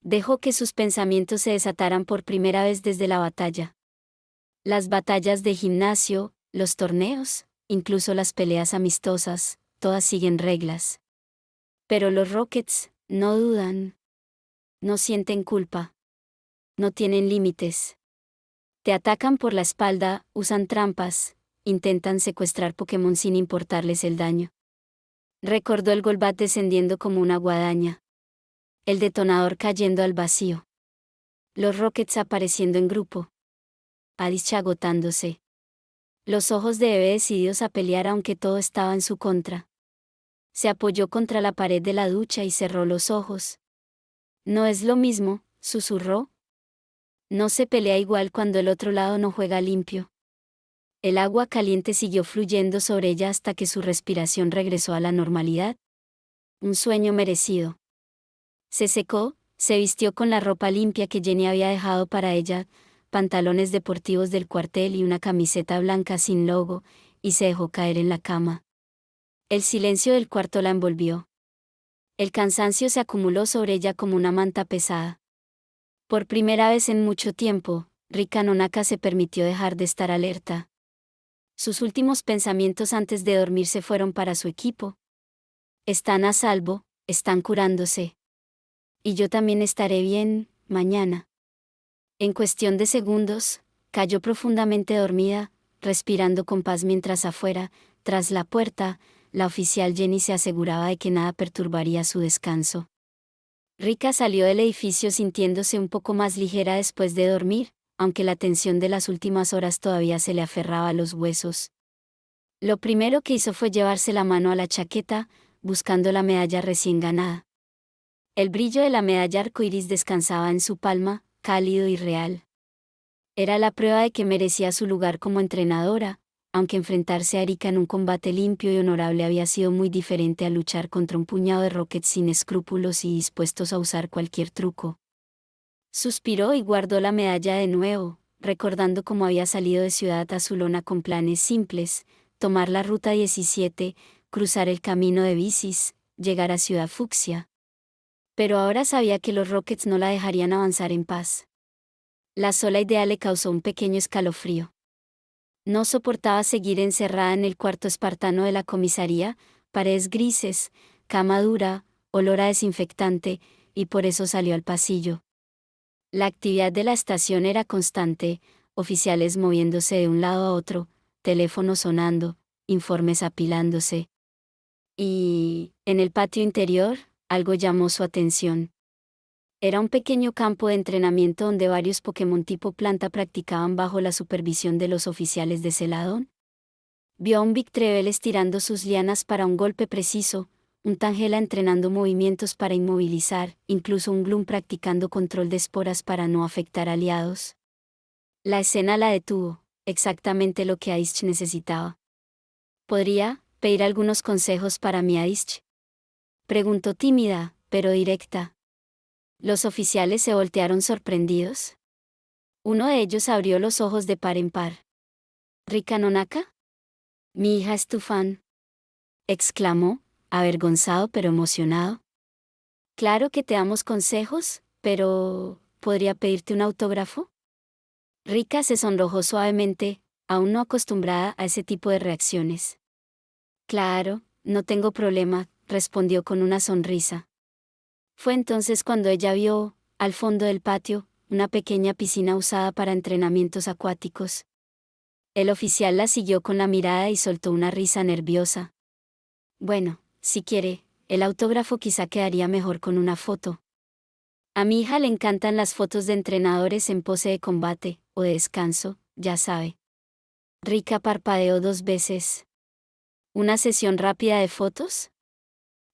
Dejó que sus pensamientos se desataran por primera vez desde la batalla. Las batallas de gimnasio, los torneos, incluso las peleas amistosas, todas siguen reglas. Pero los Rockets, no dudan. No sienten culpa. No tienen límites. Te atacan por la espalda, usan trampas, intentan secuestrar Pokémon sin importarles el daño. Recordó el Golbat descendiendo como una guadaña. El detonador cayendo al vacío. Los Rockets apareciendo en grupo. Adish agotándose. Los ojos de Eve decididos a pelear aunque todo estaba en su contra. Se apoyó contra la pared de la ducha y cerró los ojos. No es lo mismo, susurró. No se pelea igual cuando el otro lado no juega limpio. El agua caliente siguió fluyendo sobre ella hasta que su respiración regresó a la normalidad. Un sueño merecido. Se secó, se vistió con la ropa limpia que Jenny había dejado para ella, pantalones deportivos del cuartel y una camiseta blanca sin logo, y se dejó caer en la cama. El silencio del cuarto la envolvió. El cansancio se acumuló sobre ella como una manta pesada. Por primera vez en mucho tiempo, Rika Nonaka se permitió dejar de estar alerta. Sus últimos pensamientos antes de dormirse fueron para su equipo. Están a salvo, están curándose. Y yo también estaré bien, mañana. En cuestión de segundos, cayó profundamente dormida, respirando con paz mientras afuera, tras la puerta, la oficial Jenny se aseguraba de que nada perturbaría su descanso. Rika salió del edificio sintiéndose un poco más ligera después de dormir, aunque la tensión de las últimas horas todavía se le aferraba a los huesos. Lo primero que hizo fue llevarse la mano a la chaqueta, buscando la medalla recién ganada. El brillo de la medalla arcoíris descansaba en su palma, cálido y real. Era la prueba de que merecía su lugar como entrenadora, aunque enfrentarse a Erika en un combate limpio y honorable había sido muy diferente a luchar contra un puñado de Rockets sin escrúpulos y dispuestos a usar cualquier truco. Suspiró y guardó la medalla de nuevo, recordando cómo había salido de Ciudad Azulona con planes simples: tomar la Ruta 17, cruzar el camino de bicis, llegar a Ciudad Fucsia. Pero ahora sabía que los Rockets no la dejarían avanzar en paz. La sola idea le causó un pequeño escalofrío. No soportaba seguir encerrada en el cuarto espartano de la comisaría, paredes grises, cama dura, olor a desinfectante, y por eso salió al pasillo. La actividad de la estación era constante, oficiales moviéndose de un lado a otro, teléfonos sonando, informes apilándose. Y, en el patio interior, algo llamó su atención. Era un pequeño campo de entrenamiento donde varios Pokémon tipo planta practicaban bajo la supervisión de los oficiales de Celadon. Vio a un Victrevel estirando sus lianas para un golpe preciso, un Tangela entrenando movimientos para inmovilizar, incluso un Gloom practicando control de esporas para no afectar aliados. La escena la detuvo, exactamente lo que Aishch necesitaba. ¿Podría pedir algunos consejos para mi Aishch?, preguntó tímida, pero directa. Los oficiales se voltearon sorprendidos. Uno de ellos abrió los ojos de par en par. ¿Rika Nonaka? Mi hija es tu fan, exclamó, avergonzado pero emocionado. Claro que te damos consejos, pero ¿podría pedirte un autógrafo? Rika se sonrojó suavemente, aún no acostumbrada a ese tipo de reacciones. Claro, no tengo problema, respondió con una sonrisa. Fue entonces cuando ella vio, al fondo del patio, una pequeña piscina usada para entrenamientos acuáticos. El oficial la siguió con la mirada y soltó una risa nerviosa. Bueno, si quiere, el autógrafo quizá quedaría mejor con una foto. A mi hija le encantan las fotos de entrenadores en pose de combate, o de descanso, ya sabe. Rika parpadeó 2 veces. ¿Una sesión rápida de fotos?,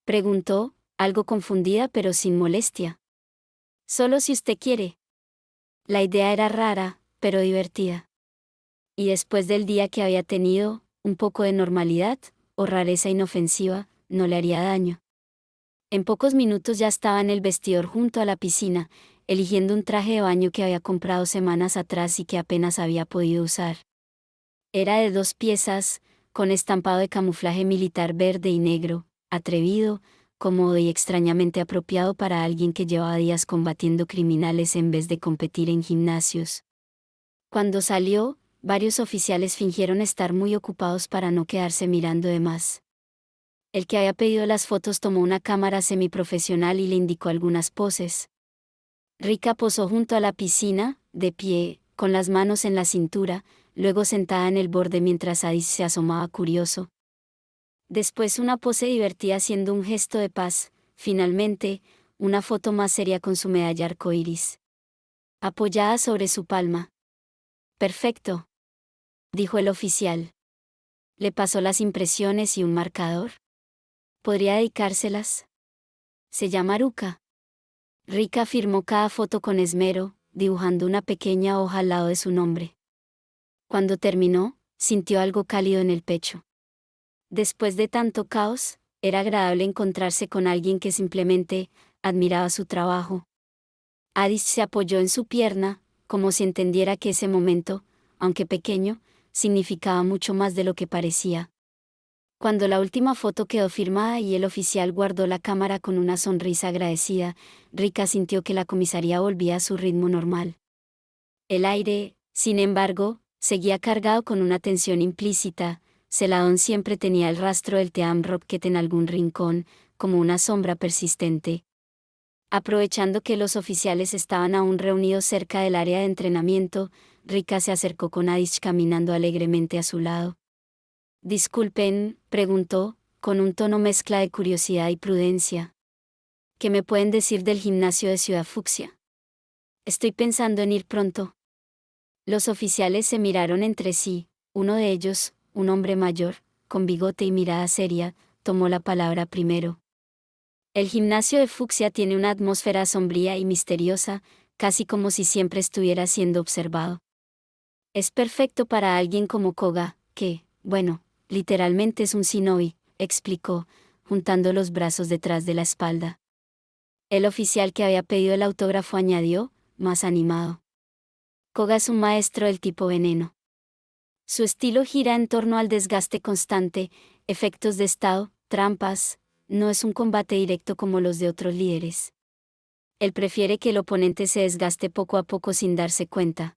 preguntó, algo confundida pero sin molestia. Solo si usted quiere. La idea era rara, pero divertida. Y después del día que había tenido, un poco de normalidad, o rareza inofensiva, no le haría daño. En pocos minutos ya estaba en el vestidor junto a la piscina, eligiendo un traje de baño que había comprado semanas atrás y que apenas había podido usar. Era de 2 piezas, con estampado de camuflaje militar verde y negro, atrevido, cómodo y extrañamente apropiado para alguien que llevaba días combatiendo criminales en vez de competir en gimnasios. Cuando salió, varios oficiales fingieron estar muy ocupados para no quedarse mirando de más. El que había pedido las fotos tomó una cámara semiprofesional y le indicó algunas poses. Rika posó junto a la piscina, de pie, con las manos en la cintura, luego sentada en el borde mientras Aishch se asomaba curioso. Después una pose divertida haciendo un gesto de paz, finalmente, una foto más seria con su medalla arcoíris apoyada sobre su palma. Perfecto, dijo el oficial. Le pasó las impresiones y un marcador. ¿Podría dedicárselas? Se llama Ruka. Rika firmó cada foto con esmero, dibujando una pequeña hoja al lado de su nombre. Cuando terminó, sintió algo cálido en el pecho. Después de tanto caos, era agradable encontrarse con alguien que simplemente admiraba su trabajo. Aishch se apoyó en su pierna, como si entendiera que ese momento, aunque pequeño, significaba mucho más de lo que parecía. Cuando la última foto quedó firmada y el oficial guardó la cámara con una sonrisa agradecida, Rika sintió que la comisaría volvía a su ritmo normal. El aire, sin embargo, seguía cargado con una tensión implícita. Celadon siempre tenía el rastro del Team Rocket en algún rincón, como una sombra persistente. Aprovechando que los oficiales estaban aún reunidos cerca del área de entrenamiento, Rika se acercó con Aishch caminando alegremente a su lado. Disculpen, preguntó, con un tono mezcla de curiosidad y prudencia. ¿Qué me pueden decir del gimnasio de Ciudad Fucsia? Estoy pensando en ir pronto. Los oficiales se miraron entre sí. Uno de ellos, un hombre mayor, con bigote y mirada seria, tomó la palabra primero. El gimnasio de Fucsia tiene una atmósfera sombría y misteriosa, casi como si siempre estuviera siendo observado. Es perfecto para alguien como Koga, que, bueno, literalmente es un shinobi, explicó, juntando los brazos detrás de la espalda. El oficial que había pedido el autógrafo añadió, más animado. Koga es un maestro del tipo veneno. Su estilo gira en torno al desgaste constante, efectos de estado, trampas. No es un combate directo como los de otros líderes. Él prefiere que el oponente se desgaste poco a poco sin darse cuenta.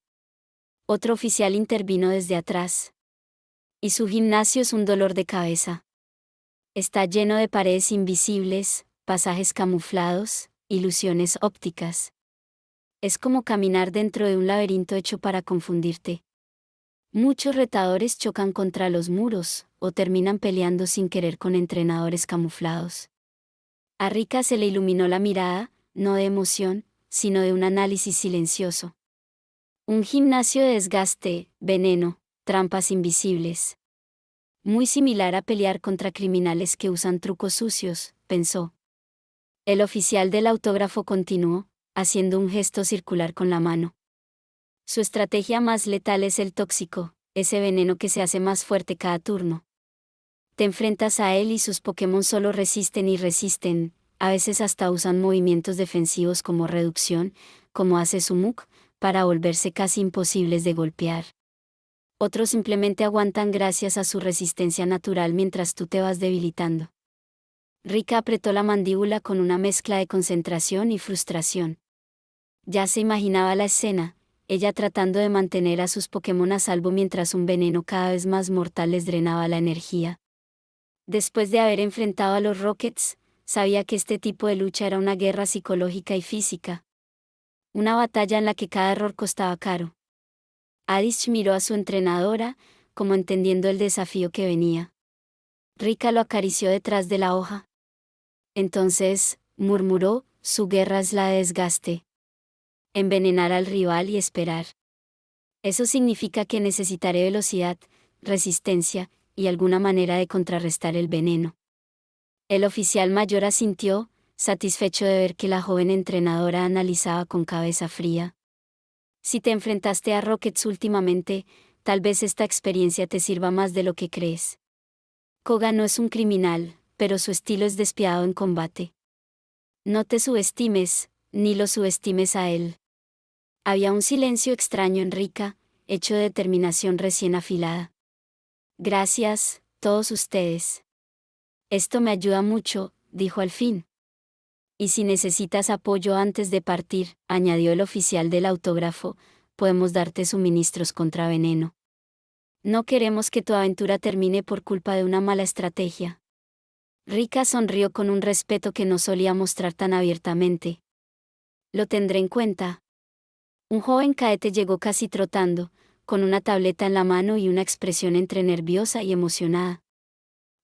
Otro oficial intervino desde atrás. Y su gimnasio es un dolor de cabeza. Está lleno de paredes invisibles, pasajes camuflados, ilusiones ópticas. Es como caminar dentro de un laberinto hecho para confundirte. Muchos retadores chocan contra los muros, o terminan peleando sin querer con entrenadores camuflados. A Rika se le iluminó la mirada, no de emoción, sino de un análisis silencioso. Un gimnasio de desgaste, veneno, trampas invisibles. Muy similar a pelear contra criminales que usan trucos sucios, pensó. El oficial del autógrafo continuó, haciendo un gesto circular con la mano. Su estrategia más letal es el tóxico, ese veneno que se hace más fuerte cada turno. Te enfrentas a él y sus Pokémon solo resisten y resisten, a veces hasta usan movimientos defensivos como reducción, como hace su Muk, para volverse casi imposibles de golpear. Otros simplemente aguantan gracias a su resistencia natural mientras tú te vas debilitando. Rika apretó la mandíbula con una mezcla de concentración y frustración. Ya se imaginaba la escena, ella tratando de mantener a sus Pokémon a salvo mientras un veneno cada vez más mortal les drenaba la energía. Después de haber enfrentado a los Rockets, sabía que este tipo de lucha era una guerra psicológica y física. Una batalla en la que cada error costaba caro. Adish miró a su entrenadora, como entendiendo el desafío que venía. Rika lo acarició detrás de la hoja. Entonces, murmuró, su guerra es la de desgaste. Envenenar al rival y esperar. Eso significa que necesitaré velocidad, resistencia, y alguna manera de contrarrestar el veneno. El oficial mayor asintió, satisfecho de ver que la joven entrenadora analizaba con cabeza fría. Si te enfrentaste a Rockets últimamente, tal vez esta experiencia te sirva más de lo que crees. Koga no es un criminal, pero su estilo es despiadado en combate. No te subestimes, ni lo subestimes a él. Había un silencio extraño en Rika, hecho de determinación recién afilada. Gracias, todos ustedes. Esto me ayuda mucho, dijo al fin. Y si necesitas apoyo antes de partir, añadió el oficial del autógrafo, podemos darte suministros contra veneno. No queremos que tu aventura termine por culpa de una mala estrategia. Rika sonrió con un respeto que no solía mostrar tan abiertamente. Lo tendré en cuenta. Un joven caete llegó casi trotando, con una tableta en la mano y una expresión entre nerviosa y emocionada.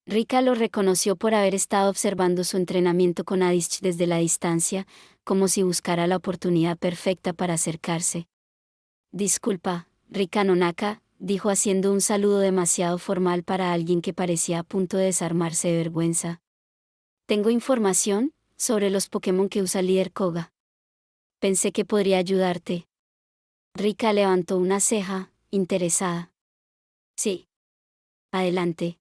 Rika lo reconoció por haber estado observando su entrenamiento con Adish desde la distancia, como si buscara la oportunidad perfecta para acercarse. Disculpa, Rika Nonaka, dijo haciendo un saludo demasiado formal para alguien que parecía a punto de desarmarse de vergüenza. Tengo información sobre los Pokémon que usa el líder Koga. Pensé que podría ayudarte. Rika levantó una ceja, interesada. Sí. Adelante.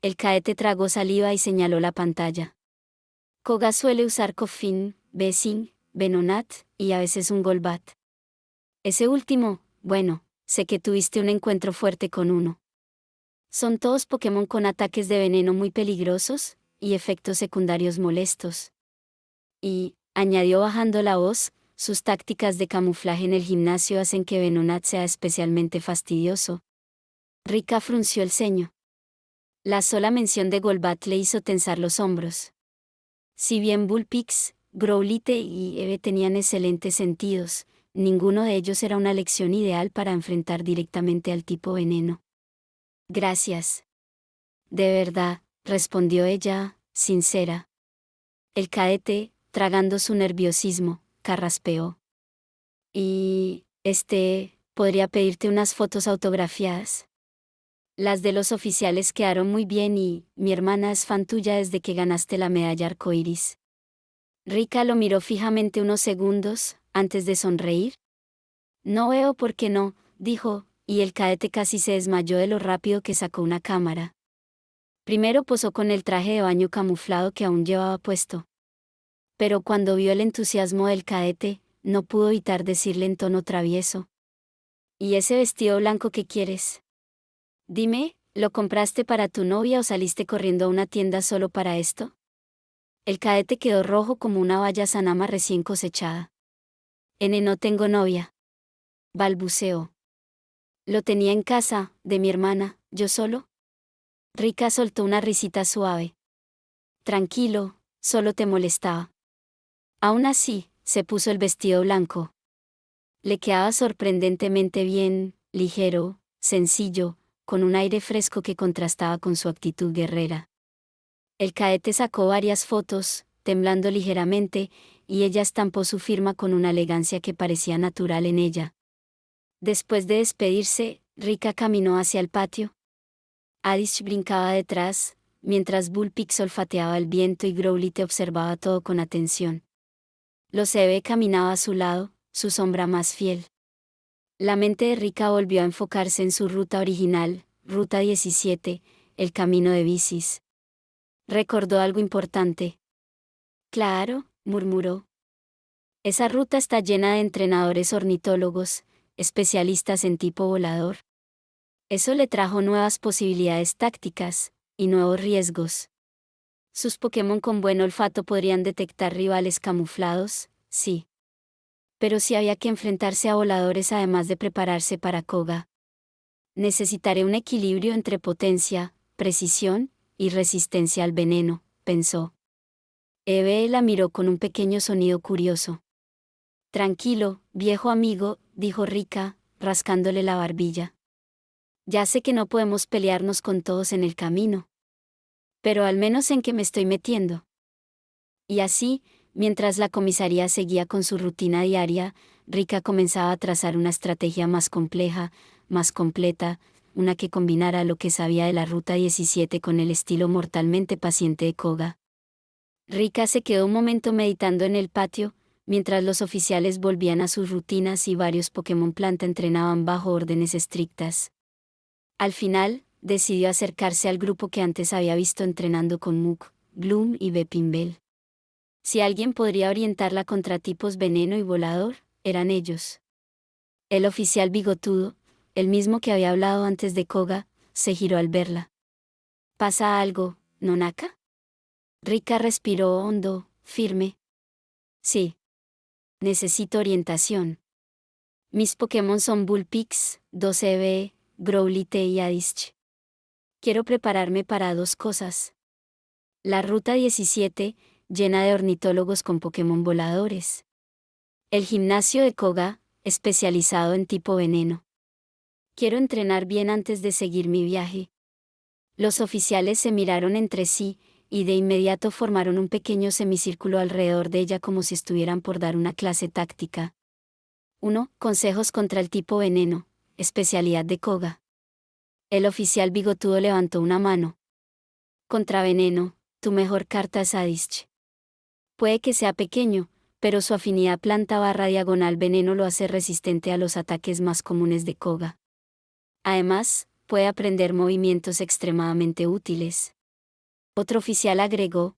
El caete tragó saliva y señaló la pantalla. Koga suele usar Koffing, Bessing, Venonat, y a veces un Golbat. Ese último, bueno, sé que tuviste un encuentro fuerte con uno. Son todos Pokémon con ataques de veneno muy peligrosos, y efectos secundarios molestos. Y, añadió bajando la voz, sus tácticas de camuflaje en el gimnasio hacen que Venonat sea especialmente fastidioso. Rika frunció el ceño. La sola mención de Golbat le hizo tensar los hombros. Si bien Bullpix, Growlithe y Eve tenían excelentes sentidos, ninguno de ellos era una elección ideal para enfrentar directamente al tipo veneno. Gracias. De verdad, respondió ella, sincera. El caete, tragando su nerviosismo, carraspeó. Y, podría pedirte unas fotos autografiadas. Las de los oficiales quedaron muy bien y, mi hermana es fan tuya desde que ganaste la medalla arcoíris. Rika lo miró fijamente unos segundos, antes de sonreír. No veo por qué no, dijo, y el caete casi se desmayó de lo rápido que sacó una cámara. Primero posó con el traje de baño camuflado que aún llevaba puesto. Pero cuando vio el entusiasmo del caete, no pudo evitar decirle en tono travieso. ¿Y ese vestido blanco que quieres? Dime, ¿lo compraste para tu novia o saliste corriendo a una tienda solo para esto? El caete quedó rojo como una baya sanama recién cosechada. No tengo novia. Balbuceó. Lo tenía en casa, de mi hermana, ¿yo solo? Rika soltó una risita suave. Tranquilo, solo te molestaba. Aún así, se puso el vestido blanco. Le quedaba sorprendentemente bien, ligero, sencillo, con un aire fresco que contrastaba con su actitud guerrera. El caete sacó varias fotos, temblando ligeramente, y ella estampó su firma con una elegancia que parecía natural en ella. Después de despedirse, Rika caminó hacia el patio. Adish brincaba detrás, mientras Bullpix olfateaba el viento y Growlithe observaba todo con atención. Los Eve caminaba a su lado, su sombra más fiel. La mente de Rika volvió a enfocarse en su ruta original, Ruta 17, el camino de bicis. Recordó algo importante. Claro, murmuró. Esa ruta está llena de entrenadores ornitólogos, especialistas en tipo volador. Eso le trajo nuevas posibilidades tácticas, y nuevos riesgos. Sus Pokémon con buen olfato podrían detectar rivales camuflados, sí. Pero si había que enfrentarse a voladores además de prepararse para Koga. Necesitaré un equilibrio entre potencia, precisión, y resistencia al veneno, pensó. Eve la miró con un pequeño sonido curioso. Tranquilo, viejo amigo, dijo Rika, rascándole la barbilla. Ya sé que no podemos pelearnos con todos en el camino. Pero al menos en qué me estoy metiendo. Y así, mientras la comisaría seguía con su rutina diaria, Rika comenzaba a trazar una estrategia más compleja, más completa, una que combinara lo que sabía de la Ruta 17 con el estilo mortalmente paciente de Koga. Rika se quedó un momento meditando en el patio, mientras los oficiales volvían a sus rutinas y varios Pokémon Planta entrenaban bajo órdenes estrictas. Al final, decidió acercarse al grupo que antes había visto entrenando con Muk, Gloom y Bepinbel. Si alguien podría orientarla contra tipos veneno y volador, eran ellos. El oficial bigotudo, el mismo que había hablado antes de Koga, se giró al verla. ¿Pasa algo, Nonaka? Rika respiró hondo, firme. Sí. Necesito orientación. Mis Pokémon son Bullpix, 12B, Growlithe y Adish. Quiero prepararme para dos cosas. La Ruta 17, llena de ornitólogos con Pokémon voladores. El gimnasio de Koga, especializado en tipo veneno. Quiero entrenar bien antes de seguir mi viaje. Los oficiales se miraron entre sí, y de inmediato formaron un pequeño semicírculo alrededor de ella como si estuvieran por dar una clase táctica. 1. Consejos contra el tipo veneno, especialidad de Koga. El oficial bigotudo levantó una mano. Contra veneno, tu mejor carta es Adish. Puede que sea pequeño, pero su afinidad planta/diagonal veneno lo hace resistente a los ataques más comunes de Koga. Además, puede aprender movimientos extremadamente útiles. Otro oficial agregó.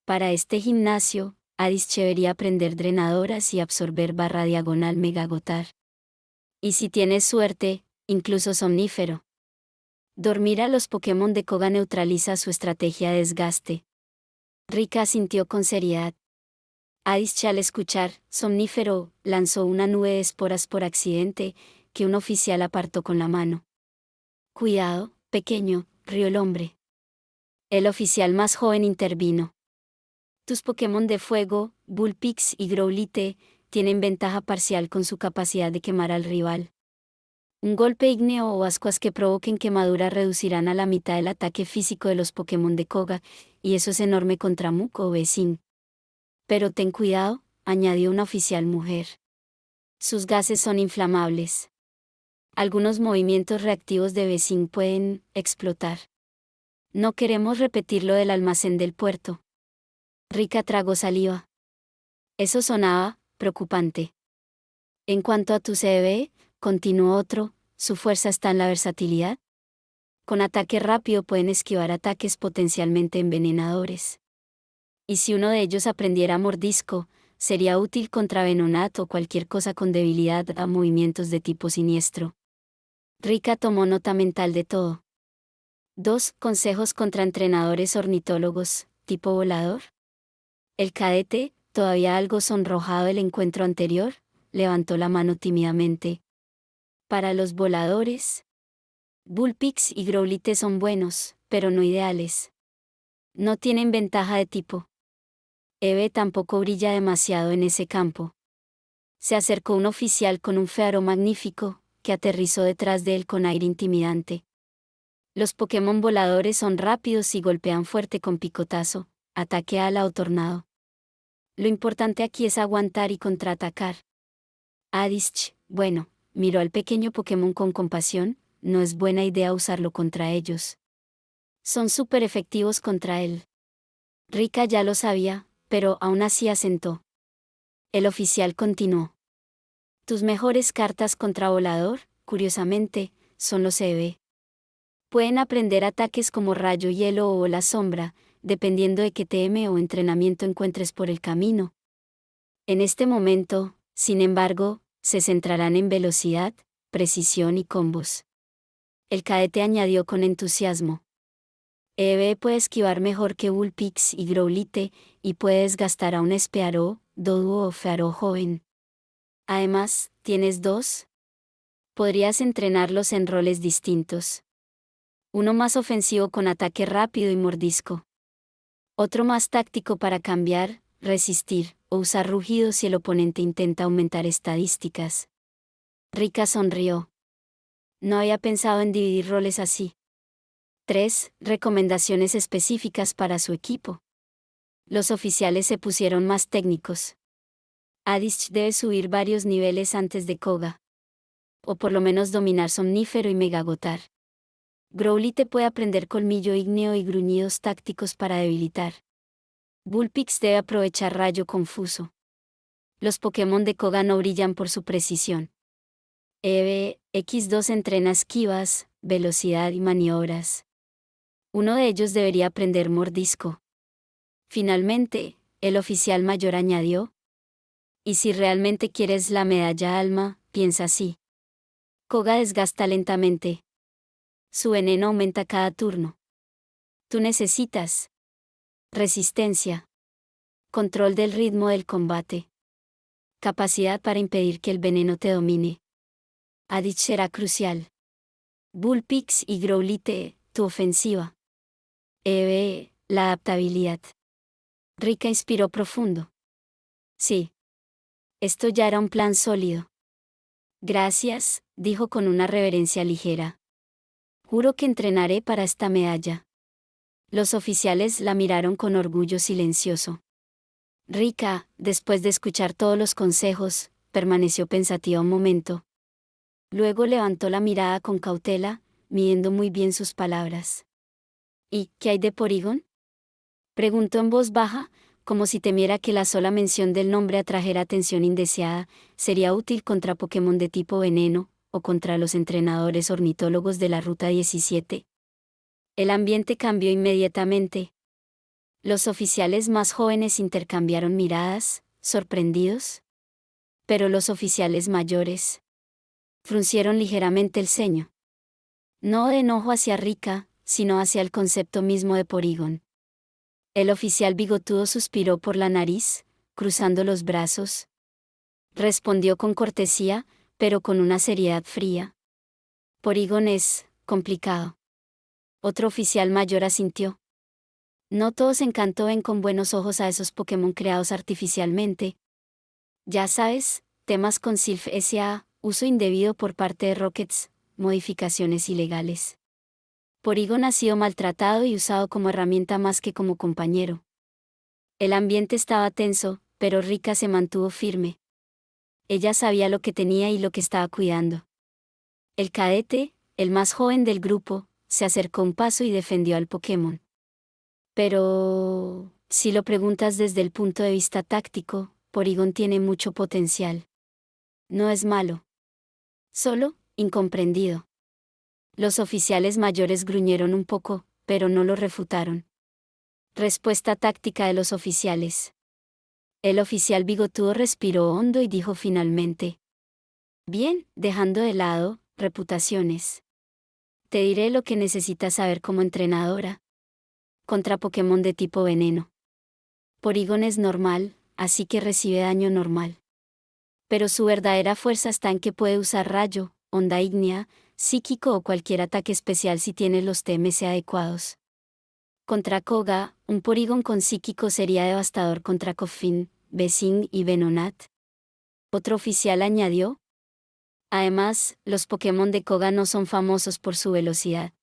Para este gimnasio, Adish debería aprender drenadoras y absorber/diagonal megagotar. Y si tienes suerte, incluso somnífero. Dormir a los Pokémon de Koga neutraliza su estrategia de desgaste. Rika asintió con seriedad. Adish al escuchar, somnífero, lanzó una nube de esporas por accidente, que un oficial apartó con la mano. Cuidado, pequeño, rió el hombre. El oficial más joven intervino. Tus Pokémon de fuego, Bullpix y Growlithe, tienen ventaja parcial con su capacidad de quemar al rival. Un golpe ígneo o ascuas que provoquen quemaduras reducirán a la mitad el ataque físico de los Pokémon de Koga, y eso es enorme contra Muk o Vesin. Pero ten cuidado, añadió una oficial mujer. Sus gases son inflamables. Algunos movimientos reactivos de Vesin pueden explotar. No queremos repetir lo del almacén del puerto. Rika tragó saliva. Eso sonaba preocupante. En cuanto a tu CB, continuó otro, su fuerza está en la versatilidad. Con ataque rápido pueden esquivar ataques potencialmente envenenadores. Y si uno de ellos aprendiera mordisco, sería útil contra Venonat o cualquier cosa con debilidad a movimientos de tipo siniestro. Rika tomó nota mental de todo. 2. Consejos contra entrenadores ornitólogos, tipo volador. El cadete, todavía algo sonrojado del encuentro anterior, levantó la mano tímidamente. Para los voladores, Bullpix y Growlithe son buenos, pero no ideales. No tienen ventaja de tipo. Eve tampoco brilla demasiado en ese campo. Se acercó un oficial con un faro magnífico, que aterrizó detrás de él con aire intimidante. Los Pokémon voladores son rápidos y golpean fuerte con picotazo, ataque ala o tornado. Lo importante aquí es aguantar y contraatacar. Adishch, bueno, miró al pequeño Pokémon con compasión, no es buena idea usarlo contra ellos. Son súper efectivos contra él. Rika ya lo sabía, pero aún así asentó. El oficial continuó. Tus mejores cartas contra volador, curiosamente, son los EV. Pueden aprender ataques como rayo hielo o la sombra, dependiendo de qué TM o entrenamiento encuentres por el camino. En este momento, sin embargo, se centrarán en velocidad, precisión y combos. El cadete añadió con entusiasmo. EV puede esquivar mejor que Vulpix y Growlithe, y puedes gastar a un Spearow, Doduo o Fearow joven. Además, ¿tienes dos? Podrías entrenarlos en roles distintos. Uno más ofensivo con ataque rápido y mordisco. Otro más táctico para cambiar, resistir, o usar rugidos si el oponente intenta aumentar estadísticas. Rika sonrió. No había pensado en dividir roles así. 3. Recomendaciones específicas para su equipo. Los oficiales se pusieron más técnicos. Adishch debe subir varios niveles antes de Koga. O por lo menos dominar Somnífero y Megagotar. Growlithe puede aprender Colmillo Ígneo y gruñidos tácticos para debilitar. Vulpix debe aprovechar Rayo Confuso. Los Pokémon de Koga no brillan por su precisión. X2 entrena esquivas, velocidad y maniobras. Uno de ellos debería aprender Mordisco. Finalmente, el oficial mayor añadió. Y si realmente quieres la medalla alma, piensa así. Koga desgasta lentamente. Su veneno aumenta cada turno. Tú necesitas resistencia, control del ritmo del combate, capacidad para impedir que el veneno te domine. Adishch será crucial. Vulpix y Growlithe, tu ofensiva. La adaptabilidad. Rika inspiró profundo. Sí. Esto ya era un plan sólido. Gracias, dijo con una reverencia ligera. Juro que entrenaré para esta medalla. Los oficiales la miraron con orgullo silencioso. Rika, después de escuchar todos los consejos, permaneció pensativa un momento. Luego levantó la mirada con cautela, midiendo muy bien sus palabras. ¿Y qué hay de Porygon? Preguntó en voz baja, como si temiera que la sola mención del nombre atrajera atención indeseada. Sería útil contra Pokémon de tipo veneno, o contra los entrenadores ornitólogos de la Ruta 17. El ambiente cambió inmediatamente. Los oficiales más jóvenes intercambiaron miradas, sorprendidos. Pero los oficiales mayores fruncieron ligeramente el ceño. No de enojo hacia Rika, sino hacia el concepto mismo de Porygon. El oficial bigotudo suspiró por la nariz, cruzando los brazos. Respondió con cortesía, pero con una seriedad fría. Porygon es complicado. Otro oficial mayor asintió. No todos en Kanto ven con buenos ojos a esos Pokémon creados artificialmente. Ya sabes, temas con Silph S.A., uso indebido por parte de Rockets, modificaciones ilegales. Porygon ha sido maltratado y usado como herramienta más que como compañero. El ambiente estaba tenso, pero Rika se mantuvo firme. Ella sabía lo que tenía y lo que estaba cuidando. El cadete, el más joven del grupo, se acercó un paso y defendió al Pokémon. Pero, si lo preguntas desde el punto de vista táctico, Porygon tiene mucho potencial. No es malo. Solo, incomprendido. Los oficiales mayores gruñeron un poco, pero no lo refutaron. Respuesta táctica de los oficiales. El oficial bigotudo respiró hondo y dijo finalmente. Bien, dejando de lado reputaciones. Te diré lo que necesitas saber como entrenadora. Contra Pokémon de tipo veneno. Porygon es normal, así que recibe daño normal. Pero su verdadera fuerza está en que puede usar rayo, onda ígnea, psíquico o cualquier ataque especial si tiene los TMC adecuados. Contra Koga, un Porygon con psíquico sería devastador contra Koffing, Vesing y Venonat. Otro oficial añadió. Además, los Pokémon de Koga no son famosos por su velocidad.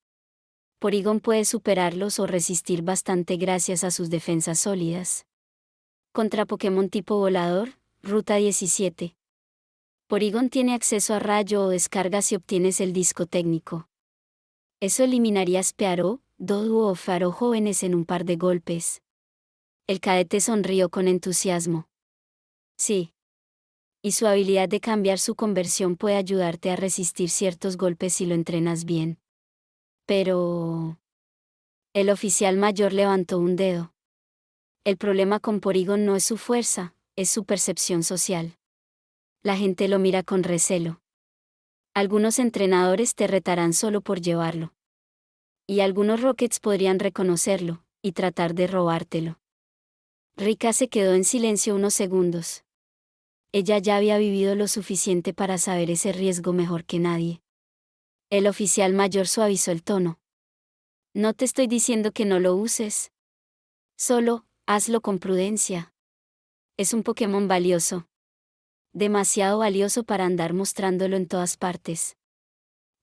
Porygon puede superarlos o resistir bastante gracias a sus defensas sólidas. Contra Pokémon tipo volador, Ruta 17. Porygon tiene acceso a rayo o descarga si obtienes el disco técnico. Eso eliminaría Spearow, Doduo o Faro jóvenes en un par de golpes. El cadete sonrió con entusiasmo. Sí. Y su habilidad de cambiar su conversión puede ayudarte a resistir ciertos golpes si lo entrenas bien. Pero... El oficial mayor levantó un dedo. El problema con Porygon no es su fuerza, es su percepción social. La gente lo mira con recelo. Algunos entrenadores te retarán solo por llevarlo. Y algunos Rockets podrían reconocerlo, y tratar de robártelo. Rika se quedó en silencio unos segundos. Ella ya había vivido lo suficiente para saber ese riesgo mejor que nadie. El oficial mayor suavizó el tono. No te estoy diciendo que no lo uses. Solo, hazlo con prudencia. Es un Pokémon valioso. Demasiado valioso para andar mostrándolo en todas partes.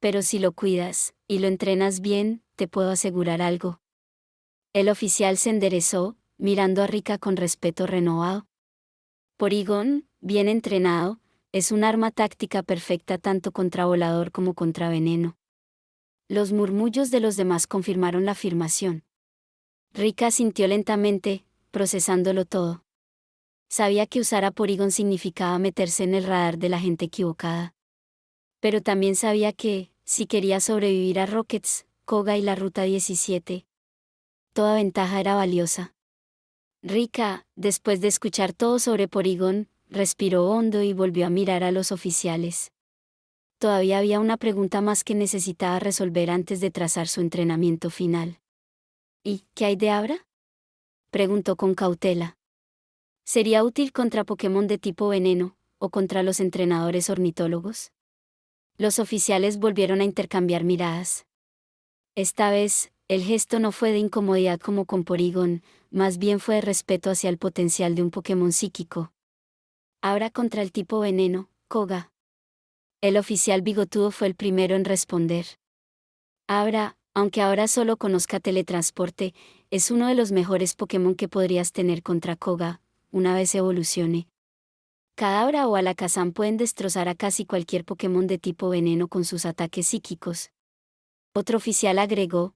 Pero si lo cuidas, y lo entrenas bien, te puedo asegurar algo. El oficial se enderezó, mirando a Rika con respeto renovado. Porygon, bien entrenado, es un arma táctica perfecta tanto contra volador como contra veneno. Los murmullos de los demás confirmaron la afirmación. Rika sintió lentamente, procesándolo todo. Sabía que usar a Porygon significaba meterse en el radar de la gente equivocada. Pero también sabía que, si quería sobrevivir a Rockets, Koga y la Ruta 17, toda ventaja era valiosa. Rika, después de escuchar todo sobre Porygon, respiró hondo y volvió a mirar a los oficiales. Todavía había una pregunta más que necesitaba resolver antes de trazar su entrenamiento final. ¿Y qué hay de Abra?, preguntó con cautela. ¿Sería útil contra Pokémon de tipo veneno, o contra los entrenadores ornitólogos? Los oficiales volvieron a intercambiar miradas. Esta vez, el gesto no fue de incomodidad como con Porygon, más bien fue de respeto hacia el potencial de un Pokémon psíquico. Ahora contra el tipo veneno, Koga. El oficial bigotudo fue el primero en responder. Abra, aunque ahora solo conozca teletransporte, es uno de los mejores Pokémon que podrías tener contra Koga, una vez evolucione. Kadabra o Alakazam pueden destrozar a casi cualquier Pokémon de tipo veneno con sus ataques psíquicos. Otro oficial agregó.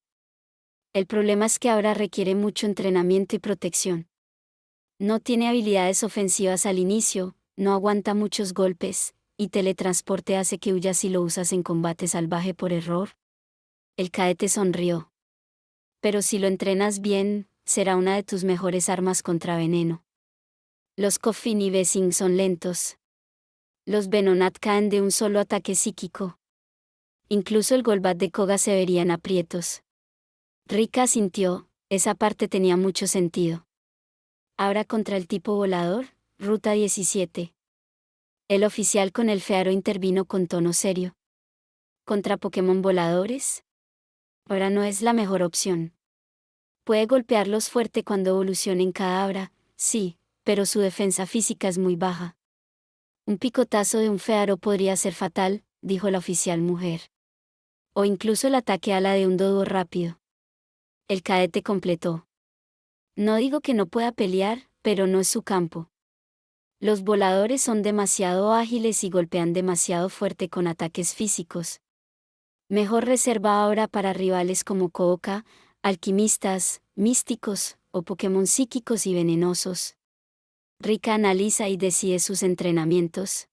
El problema es que ahora requiere mucho entrenamiento y protección. No tiene habilidades ofensivas al inicio, no aguanta muchos golpes, y teletransporte hace que huyas si lo usas en combate salvaje por error. El cadete sonrió. Pero si lo entrenas bien, será una de tus mejores armas contra veneno. Los Koffing y Bessing son lentos. Los Venonat caen de un solo ataque psíquico. Incluso el Golbat de Koga se vería en aprietos. Rika sintió, esa parte tenía mucho sentido. Ahora contra el tipo volador, Ruta 17. El oficial con el Fearo intervino con tono serio. ¿Contra Pokémon voladores? Ahora no es la mejor opción. Puede golpearlos fuerte cuando evolucionen Kadabra, sí, pero su defensa física es muy baja. Un picotazo de un Fearo podría ser fatal, dijo la oficial mujer. O incluso el ataque ala de un Doduo rápido. El cadete completó. No digo que no pueda pelear, pero no es su campo. Los voladores son demasiado ágiles y golpean demasiado fuerte con ataques físicos. Mejor reserva ahora para rivales como Kooka, alquimistas, místicos, o Pokémon psíquicos y venenosos. Rika analiza y decide sus entrenamientos.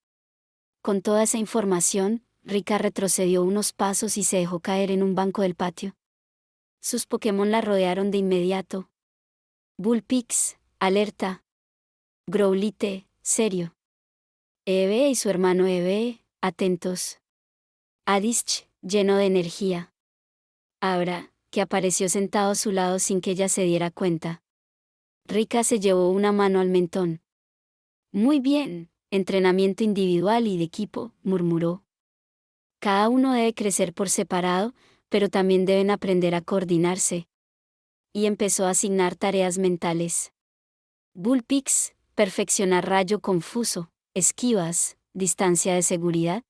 Con toda esa información, Rika retrocedió unos pasos y se dejó caer en un banco del patio. Sus Pokémon la rodearon de inmediato. Bullpix, alerta. Growlithe, serio. Eevee y su hermano Eevee, atentos. Adizch, lleno de energía. Abra, que apareció sentado a su lado sin que ella se diera cuenta. Rika se llevó una mano al mentón. Muy bien, entrenamiento individual y de equipo, murmuró. Cada uno debe crecer por separado, pero también deben aprender a coordinarse. Y empezó a asignar tareas mentales. Bullpix, perfeccionar rayo confuso, esquivas, distancia de seguridad.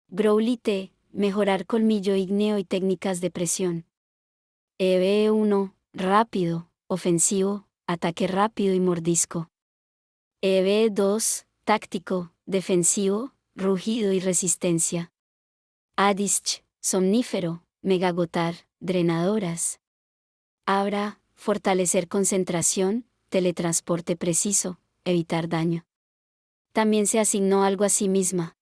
Growlithe, mejorar colmillo ígneo y técnicas de presión. EV1, rápido, ofensivo, ataque rápido y mordisco. EB2, táctico, defensivo, rugido y resistencia. Adisch, somnífero, megagotar, drenadoras. Abra, fortalecer concentración, teletransporte preciso, evitar daño. También se asignó algo a sí misma.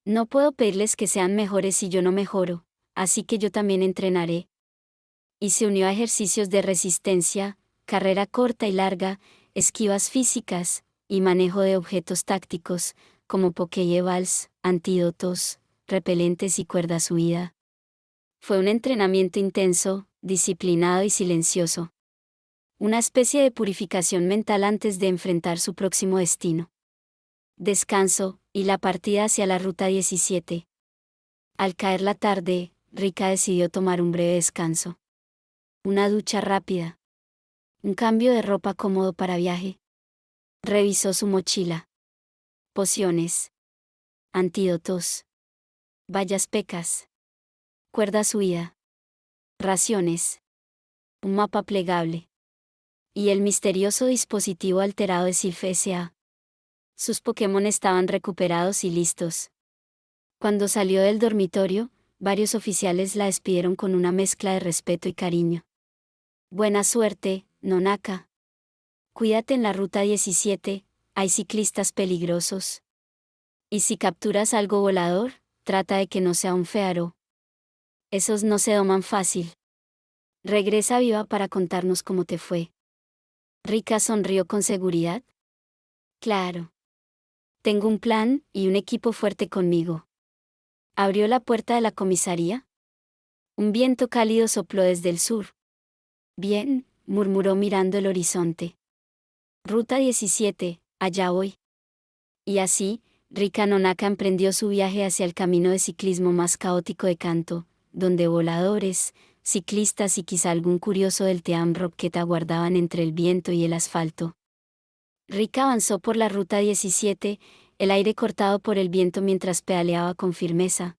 No puedo pedirles que sean mejores si yo no mejoro, así que yo también entrenaré. Y se unió a ejercicios de resistencia, carrera corta y larga, esquivas físicas, y manejo de objetos tácticos, como pokéball, antídotos, repelentes y cuerdas huida. Fue un entrenamiento intenso, disciplinado y silencioso. Una especie de purificación mental antes de enfrentar su próximo destino. Descanso, y la partida hacia la ruta 17. Al caer la tarde, Rika decidió tomar un breve descanso. Una ducha rápida. Un cambio de ropa cómodo para viaje. Revisó su mochila. Pociones. Antídotos. Vallas pecas. Cuerdas huida. Raciones. Un mapa plegable. Y el misterioso dispositivo alterado de Sylph S.A. Sus Pokémon estaban recuperados y listos. Cuando salió del dormitorio, varios oficiales la despidieron con una mezcla de respeto y cariño. Buena suerte, Nonaka. Cuídate en la ruta 17, hay ciclistas peligrosos. Y si capturas algo volador, trata de que no sea un fearo. Esos no se doman fácil. Regresa viva para contarnos cómo te fue. Rika sonrió con seguridad. Claro. Tengo un plan y un equipo fuerte conmigo. Abrió la puerta de la comisaría. Un viento cálido sopló desde el sur. Bien, murmuró mirando el horizonte. Ruta 17, allá voy. Y así, Rika Nonaka emprendió su viaje hacia el camino de ciclismo más caótico de Kanto, donde voladores, ciclistas y quizá algún curioso del Team Rocket aguardaban entre el viento y el asfalto. Rika avanzó por la ruta 17, el aire cortado por el viento mientras pedaleaba con firmeza.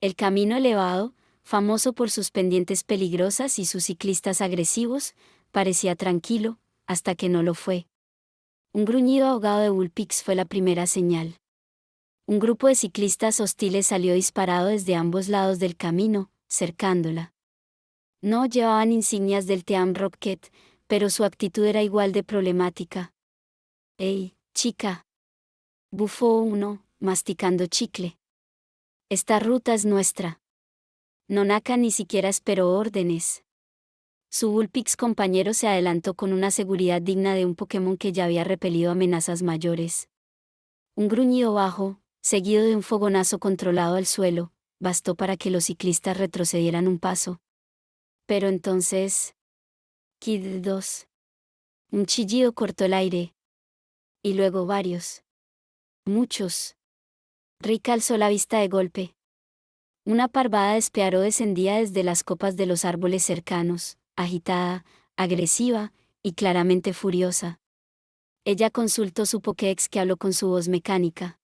El camino elevado, famoso por sus pendientes peligrosas y sus ciclistas agresivos, parecía tranquilo, hasta que no lo fue. Un gruñido ahogado de Vulpix fue la primera señal. Un grupo de ciclistas hostiles salió disparado desde ambos lados del camino, cercándola. No llevaban insignias del Team Rocket, pero su actitud era igual de problemática. «¡Ey, chica!», bufó uno, masticando chicle. «Esta ruta es nuestra». Nonaka ni siquiera esperó órdenes. Su Vulpix compañero se adelantó con una seguridad digna de un Pokémon que ya había repelido amenazas mayores. Un gruñido bajo, seguido de un fogonazo controlado al suelo, bastó para que los ciclistas retrocedieran un paso. Pero entonces... Kid 2. Un chillido cortó el aire. Y luego varios. Muchos. Rika alzó la vista de golpe. Una parvada de Spearow descendía desde las copas de los árboles cercanos, agitada, agresiva y claramente furiosa. Ella consultó su Pokédex que habló con su voz mecánica.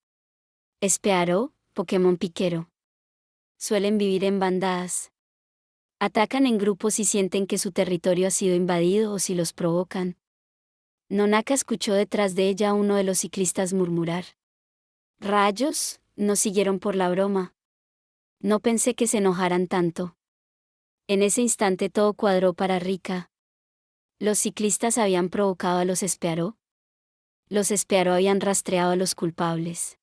Spearow, Pokémon piquero. Suelen vivir en bandadas. Atacan en grupos si sienten que su territorio ha sido invadido o si los provocan. Nonaka escuchó detrás de ella a uno de los ciclistas murmurar. «Rayos, no siguieron por la broma. No pensé que se enojaran tanto». En ese instante todo cuadró para Rika. Los ciclistas habían provocado a los Spearow. Los Spearow habían rastreado a los culpables.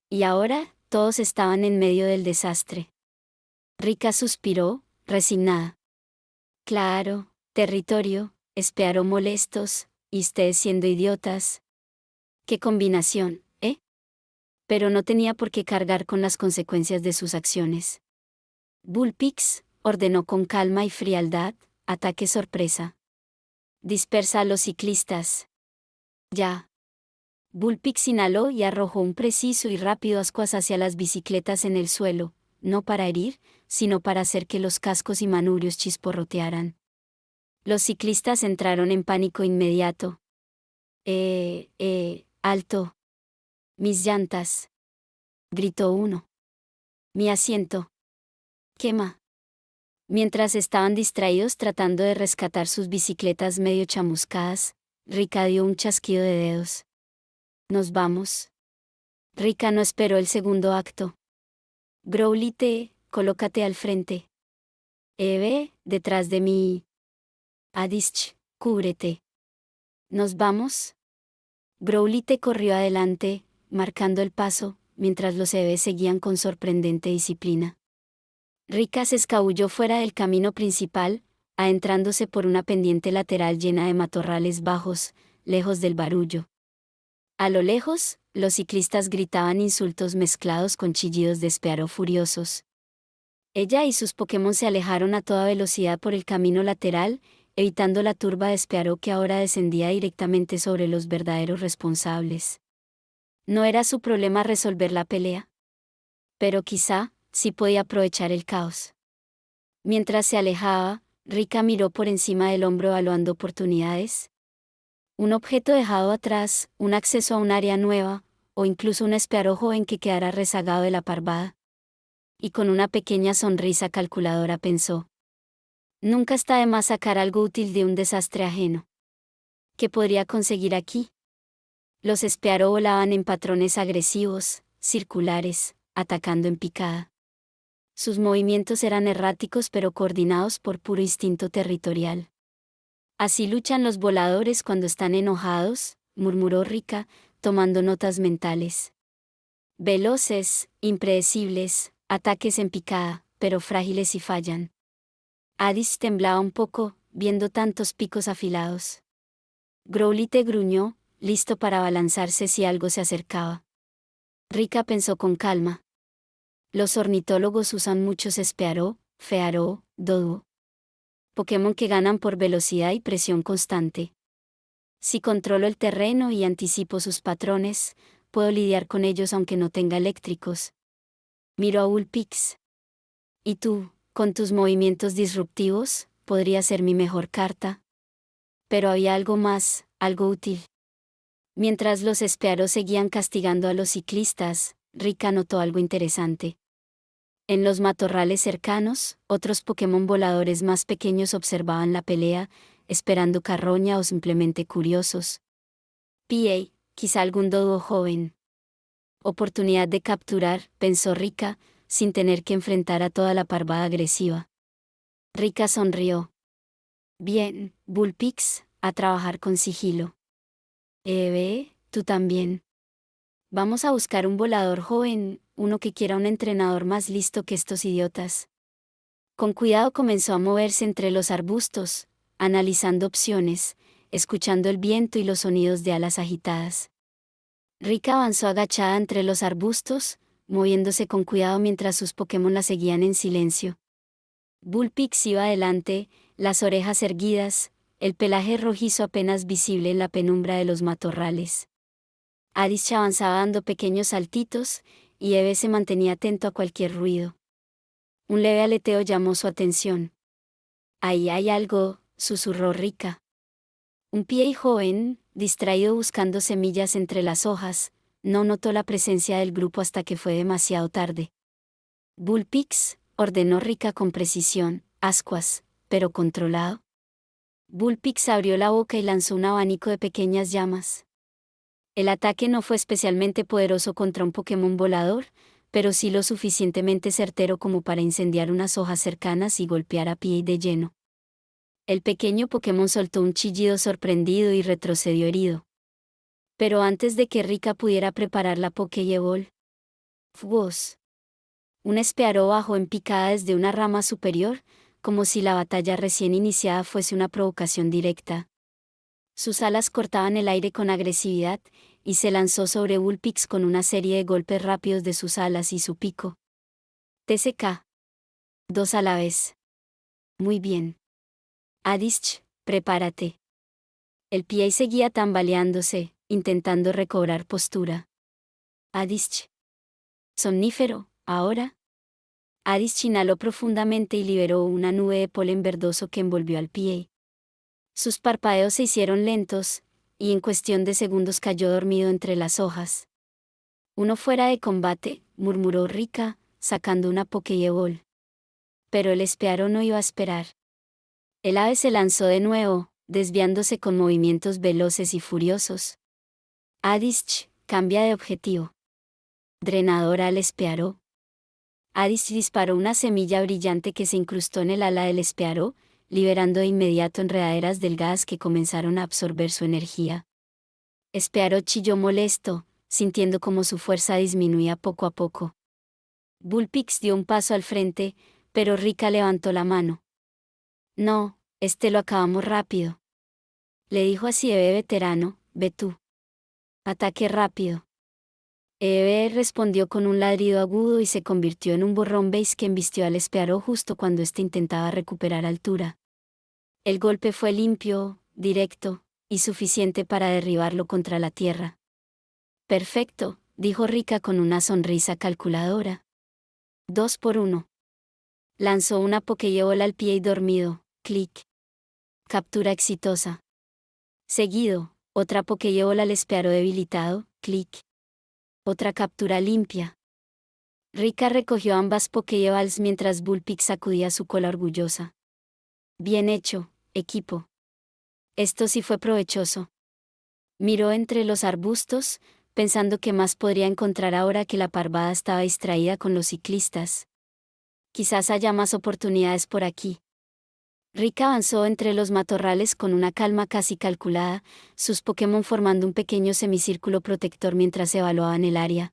Y ahora, todos estaban en medio del desastre. Rika suspiró, resignada. Claro, territorio, Spearow molestos, y ustedes siendo idiotas. ¡Qué combinación, eh! Pero no tenía por qué cargar con las consecuencias de sus acciones. Vulpix, ordenó con calma y frialdad, ataque sorpresa. Dispersa a los ciclistas. Ya. Vulpix inhaló y arrojó un preciso y rápido ascuas hacia las bicicletas en el suelo, no para herir, sino para hacer que los cascos y manubrios chisporrotearan. Los ciclistas entraron en pánico inmediato. Alto. Mis llantas. Gritó uno. Mi asiento. Quema. Mientras estaban distraídos tratando de rescatar sus bicicletas medio chamuscadas, Rika dio un chasquido de dedos. Nos vamos. Rika no esperó el segundo acto. Growlite, colócate al frente. Eve, detrás de mí. Adish, cúbrete. ¿Nos vamos? Growlite corrió adelante, marcando el paso, mientras los Eve seguían con sorprendente disciplina. Rika se escabulló fuera del camino principal, adentrándose por una pendiente lateral llena de matorrales bajos, lejos del barullo. A lo lejos, los ciclistas gritaban insultos mezclados con chillidos de Spearow furiosos. Ella y sus Pokémon se alejaron a toda velocidad por el camino lateral, evitando la turba de Spearow que ahora descendía directamente sobre los verdaderos responsables. No era su problema resolver la pelea. Pero quizá, sí podía aprovechar el caos. Mientras se alejaba, Rika miró por encima del hombro evaluando oportunidades. Un objeto dejado atrás, un acceso a un área nueva, o incluso un Spearow joven que quedara rezagado de la parvada. Y con una pequeña sonrisa calculadora pensó: nunca está de más sacar algo útil de un desastre ajeno. ¿Qué podría conseguir aquí? Los Spearow volaban en patrones agresivos, circulares, atacando en picada. Sus movimientos eran erráticos pero coordinados por puro instinto territorial. Así luchan los voladores cuando están enojados, murmuró Rika, tomando notas mentales. Veloces, impredecibles, ataques en picada, pero frágiles y fallan. Adish temblaba un poco, viendo tantos picos afilados. Growlite gruñó, listo para abalanzarse si algo se acercaba. Rika pensó con calma. Los ornitólogos usan muchos Spearow, Fearow, Doduo. Pokémon que ganan por velocidad y presión constante. Si controlo el terreno y anticipo sus patrones, puedo lidiar con ellos aunque no tenga eléctricos. Miró a Vulpix. ¿Y tú, con tus movimientos disruptivos, podrías ser mi mejor carta? Pero había algo más, algo útil. Mientras los Spearow seguían castigando a los ciclistas, Rika notó algo interesante. En los matorrales cercanos, otros Pokémon voladores más pequeños observaban la pelea, esperando carroña o simplemente curiosos. PA, quizá algún Doduo joven. Oportunidad de capturar, pensó Rika, sin tener que enfrentar a toda la parvada agresiva. Rika sonrió. Bien, Vulpix, a trabajar con sigilo. Eve, tú también. Vamos a buscar un volador joven, uno que quiera un entrenador más listo que estos idiotas. Con cuidado comenzó a moverse entre los arbustos, analizando opciones, escuchando el viento y los sonidos de alas agitadas. Rika avanzó agachada entre los arbustos, moviéndose con cuidado mientras sus Pokémon la seguían en silencio. Vulpix iba adelante, las orejas erguidas, el pelaje rojizo apenas visible en la penumbra de los matorrales. Adish avanzaba dando pequeños saltitos, y Eve se mantenía atento a cualquier ruido. Un leve aleteo llamó su atención. Ahí hay algo, susurró Rika. Un pie joven, distraído buscando semillas entre las hojas, no notó la presencia del grupo hasta que fue demasiado tarde. Vulpix, ordenó Rika con precisión, ascuas, pero controlado. Vulpix abrió la boca y lanzó un abanico de pequeñas llamas. El ataque no fue especialmente poderoso contra un Pokémon volador, pero sí lo suficientemente certero como para incendiar unas hojas cercanas y golpear a pie de lleno. El pequeño Pokémon soltó un chillido sorprendido y retrocedió herido. Pero antes de que Rika pudiera preparar la Pokéball, ¡fugos! Un Spearow bajó en picada desde una rama superior, como si la batalla recién iniciada fuese una provocación directa. Sus alas cortaban el aire con agresividad, y se lanzó sobre Vulpix con una serie de golpes rápidos de sus alas y su pico. TCK. 2 a la vez. Muy bien. Adish, prepárate. El pie seguía tambaleándose, intentando recobrar postura. Adish. Somnífero, ahora. Adish inhaló profundamente y liberó una nube de polen verdoso que envolvió al pie. Sus parpadeos se hicieron lentos, y en cuestión de segundos cayó dormido entre las hojas. Uno fuera de combate, murmuró Rika, sacando una Pokéball. Pero el Spearow no iba a esperar. El ave se lanzó de nuevo, desviándose con movimientos veloces y furiosos. Adish, Cambia de objetivo. Drenador al Spearó. Addis disparó una semilla brillante que se incrustó en el ala del Spearó, liberando de inmediato enredaderas delgadas que comenzaron a absorber su energía. Spearó chilló molesto, sintiendo como su fuerza disminuía poco a poco. Bullpix dio un paso al frente, pero Rika levantó la mano. No, lo acabamos rápido. Le dijo así Eve veterano, ve tú. Ataque rápido. Eve respondió con un ladrido agudo y se convirtió en un borrón beige que embistió al Spearó justo cuando éste intentaba recuperar altura. El golpe fue limpio, directo, y suficiente para derribarlo contra la tierra. Perfecto, dijo Rika con una sonrisa calculadora. 2 por 1. Lanzó una pokebola al pie y dormido, clic. Captura exitosa. Seguido, otra pokebola al Spearó debilitado, clic. Otra captura limpia. Rika recogió ambas pokeballs mientras Bullpix sacudía su cola orgullosa. Bien hecho, equipo. Esto sí fue provechoso. Miró entre los arbustos, pensando que más podría encontrar ahora que la parvada estaba distraída con los ciclistas. Quizás haya más oportunidades por aquí. Rika avanzó entre los matorrales con una calma casi calculada, sus Pokémon formando un pequeño semicírculo protector mientras evaluaban el área.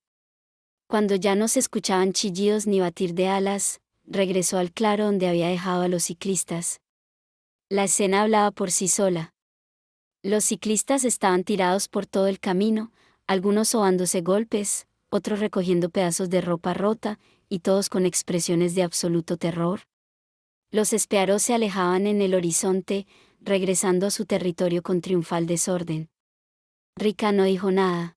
Cuando ya no se escuchaban chillidos ni batir de alas, regresó al claro donde había dejado a los ciclistas. La escena hablaba por sí sola. Los ciclistas estaban tirados por todo el camino, algunos sobándose golpes, otros recogiendo pedazos de ropa rota, y todos con expresiones de absoluto terror. Los Spearó se alejaban en el horizonte, regresando a su territorio con triunfal desorden. Rika no dijo nada.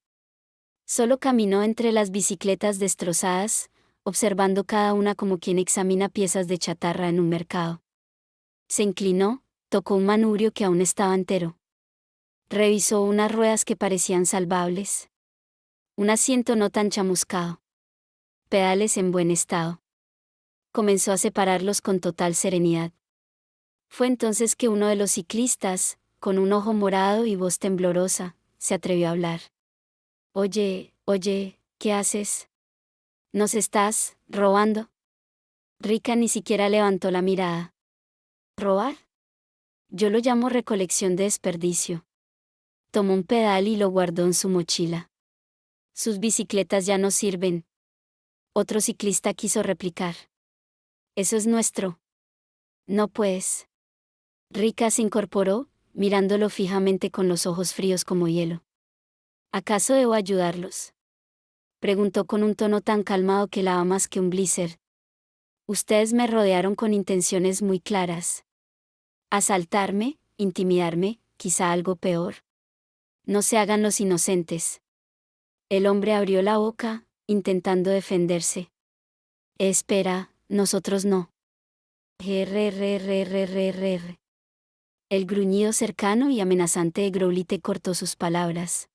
Solo caminó entre las bicicletas destrozadas, observando cada una como quien examina piezas de chatarra en un mercado. Se inclinó, tocó un manubrio que aún estaba entero. Revisó unas ruedas que parecían salvables. Un asiento no tan chamuscado. Pedales en buen estado. Comenzó a separarlos con total serenidad. Fue entonces que uno de los ciclistas, con un ojo morado y voz temblorosa, se atrevió a hablar. Oye, ¿qué haces? ¿Nos estás robando? Rika ni siquiera levantó la mirada. ¿Robar? Yo lo llamo recolección de desperdicio. Tomó un pedal y lo guardó en su mochila. Sus bicicletas ya no sirven. Otro ciclista quiso replicar. Eso es nuestro. No pues. Rika se incorporó, mirándolo fijamente con los ojos fríos como hielo. ¿Acaso debo ayudarlos? Preguntó con un tono tan calmado que helaba más que un blizzard. Ustedes me rodearon con intenciones muy claras. Asaltarme, intimidarme, quizá algo peor. No se hagan los inocentes. El hombre abrió la boca, intentando defenderse. Espera, nosotros no. RRRRRR. El gruñido cercano y amenazante de Growlithe cortó sus palabras.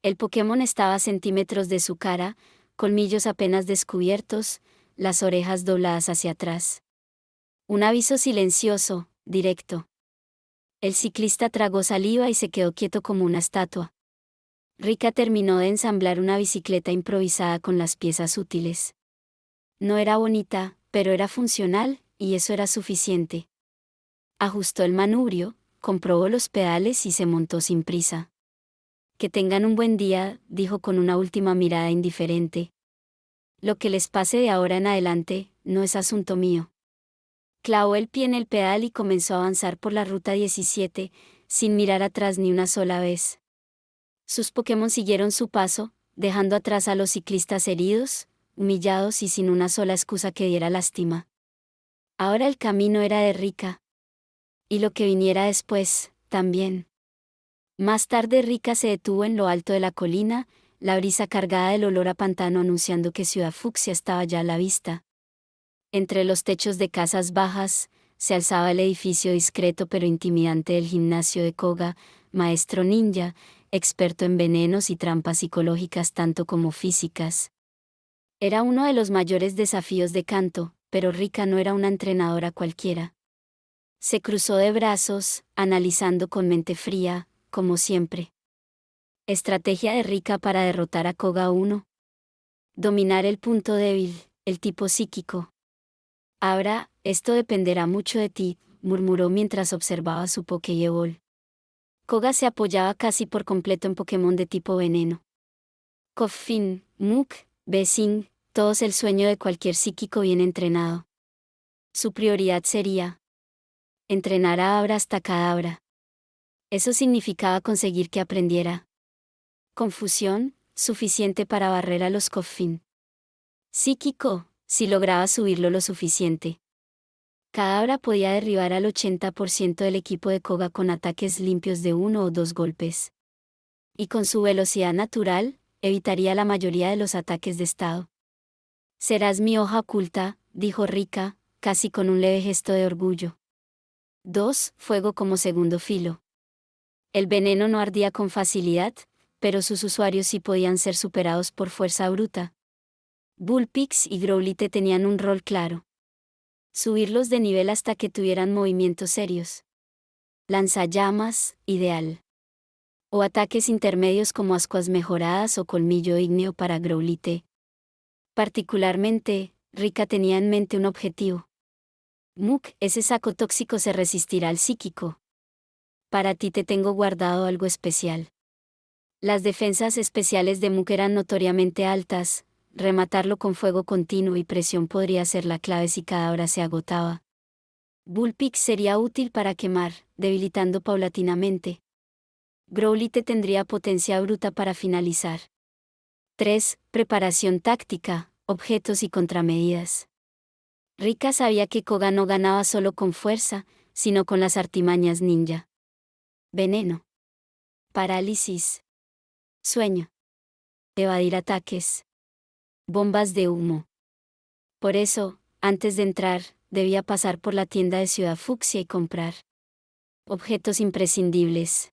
El Pokémon estaba a centímetros de su cara, colmillos apenas descubiertos, las orejas dobladas hacia atrás. Un aviso silencioso, directo. El ciclista tragó saliva y se quedó quieto como una estatua. Rika terminó de ensamblar una bicicleta improvisada con las piezas útiles. No era bonita, pero era funcional, y eso era suficiente. Ajustó el manubrio, comprobó los pedales y se montó sin prisa. Que tengan un buen día, dijo con una última mirada indiferente. Lo que les pase de ahora en adelante, no es asunto mío. Clavó el pie en el pedal y comenzó a avanzar por la ruta 17, sin mirar atrás ni una sola vez. Sus Pokémon siguieron su paso, dejando atrás a los ciclistas heridos, humillados y sin una sola excusa que diera lástima. Ahora el camino era de Rika. Y lo que viniera después, también. Más tarde Rika se detuvo en lo alto de la colina, la brisa cargada del olor a pantano anunciando que Ciudad Fucsia estaba ya a la vista. Entre los techos de casas bajas, se alzaba el edificio discreto pero intimidante del gimnasio de Koga, maestro ninja, experto en venenos y trampas psicológicas tanto como físicas. Era uno de los mayores desafíos de Kanto, pero Rika no era una entrenadora cualquiera. Se cruzó de brazos, analizando con mente fría, como siempre. Estrategia de Rika para derrotar a Koga 1. Dominar el punto débil, el tipo psíquico. Ahora, esto dependerá mucho de ti, murmuró mientras observaba su Pokéball. Koga se apoyaba casi por completo en Pokémon de tipo veneno. Koffin, Muk, Besing, todos el sueño de cualquier psíquico bien entrenado. Su prioridad sería entrenar a Abra hasta Kadabra. Eso significaba conseguir que aprendiera confusión, suficiente para barrer a los Koffin. Psíquico, si lograba subirlo lo suficiente. Kadabra podía derribar al 80% del equipo de Koga con ataques limpios de 1 o 2 golpes. Y con su velocidad natural, evitaría la mayoría de los ataques de estado. Serás mi hoja oculta, dijo Rika, casi con un leve gesto de orgullo. 2. Fuego como segundo filo. El veneno no ardía con facilidad, pero sus usuarios sí podían ser superados por fuerza bruta. Bullpix y Growlithe tenían un rol claro. Subirlos de nivel hasta que tuvieran movimientos serios. Lanzallamas, ideal. O ataques intermedios como ascuas mejoradas o colmillo ígneo para Growlithe. Particularmente, Rika tenía en mente un objetivo. Muk, ese saco tóxico se resistirá al psíquico. Para ti te tengo guardado algo especial. Las defensas especiales de Muk eran notoriamente altas, rematarlo con fuego continuo y presión podría ser la clave si Kadabra se agotaba. Bullpix sería útil para quemar, debilitando paulatinamente. Growlithe tendría potencia bruta para finalizar. 3. Preparación táctica, objetos y contramedidas. Rika sabía que Koga no ganaba solo con fuerza, sino con las artimañas ninja. Veneno. Parálisis. Sueño. Evadir ataques. Bombas de humo. Por eso, antes de entrar, debía pasar por la tienda de Ciudad Fucsia y comprar objetos imprescindibles.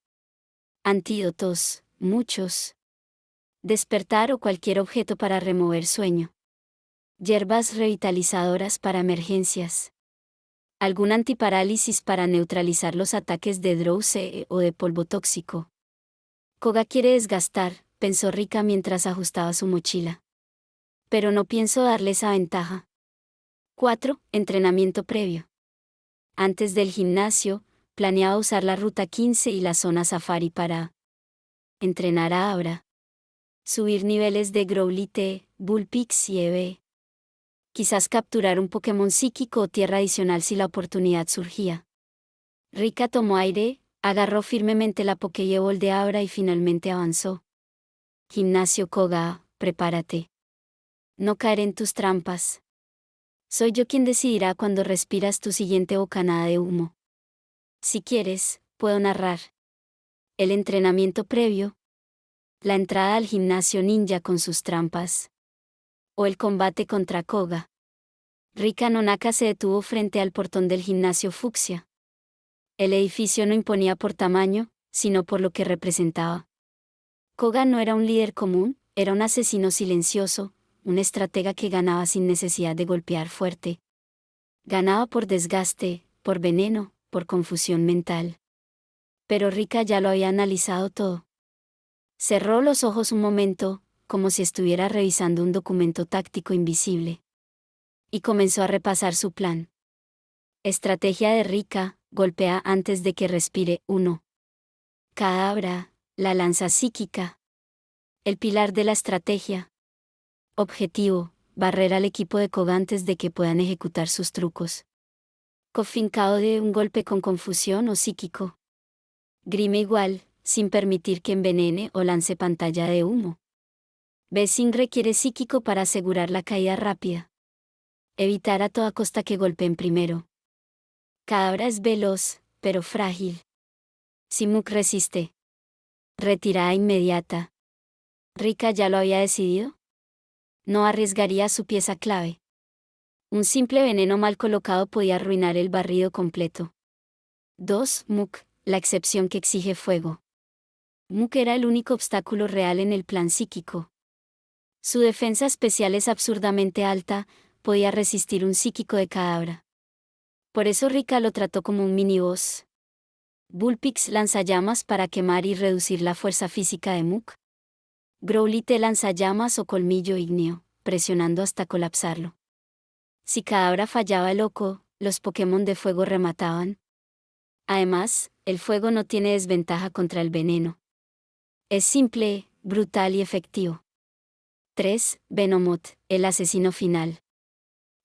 Antídotos, muchos. Despertar o cualquier objeto para remover sueño. Hierbas revitalizadoras para emergencias. Algún antiparálisis para neutralizar los ataques de Drowse o de polvo tóxico. Koga quiere desgastar, pensó Rika mientras ajustaba su mochila. Pero no pienso darle esa ventaja. 4. Entrenamiento previo. Antes del gimnasio, planeaba usar la Ruta 15 y la zona Safari para entrenar a Abra. Subir niveles de Growlithe, Bullpix y EV. Quizás capturar un Pokémon psíquico o tierra adicional si la oportunidad surgía. Rika tomó aire, agarró firmemente la Pokéball de Abra y finalmente avanzó. Gimnasio Koga, prepárate. No caeré en tus trampas. Soy yo quien decidirá cuando respiras tu siguiente bocanada de humo. Si quieres, puedo narrar. El entrenamiento previo. La entrada al gimnasio ninja con sus trampas. O el combate contra Koga. Rika Nonaka se detuvo frente al portón del gimnasio Fucsia. El edificio no imponía por tamaño, sino por lo que representaba. Koga no era un líder común, era un asesino silencioso, un estratega que ganaba sin necesidad de golpear fuerte. Ganaba por desgaste, por veneno, por confusión mental. Pero Rika ya lo había analizado todo. Cerró los ojos un momento, como si estuviera revisando un documento táctico invisible. Y comenzó a repasar su plan. Estrategia de Rika, golpea antes de que respire. 1. Kadabra, la lanza psíquica. El pilar de la estrategia. Objetivo, barrer al equipo de Koga antes de que puedan ejecutar sus trucos. Kofincao de un golpe con confusión o psíquico. Grime igual, sin permitir que envenene o lance pantalla de humo. Besing requiere psíquico para asegurar la caída rápida. Evitar a toda costa que golpeen primero. Kadabra es veloz, pero frágil. Si Muk resiste. Retirada inmediata. ¿Rika ya lo había decidido? No arriesgaría su pieza clave. Un simple veneno mal colocado podía arruinar el barrido completo. 2. Muk, la excepción que exige fuego. Muk era el único obstáculo real en el plan psíquico. Su defensa especial es absurdamente alta, podía resistir un psíquico de Kadabra. Por eso Rika lo trató como un mini-boss. Bullpix lanzallamas para quemar y reducir la fuerza física de Muk. Growlithe lanzallamas o colmillo ígneo, presionando hasta colapsarlo. Si Kadabra fallaba el oco, los Pokémon de fuego remataban. Además, el fuego no tiene desventaja contra el veneno. Es simple, brutal y efectivo. 3. Venomoth, el asesino final.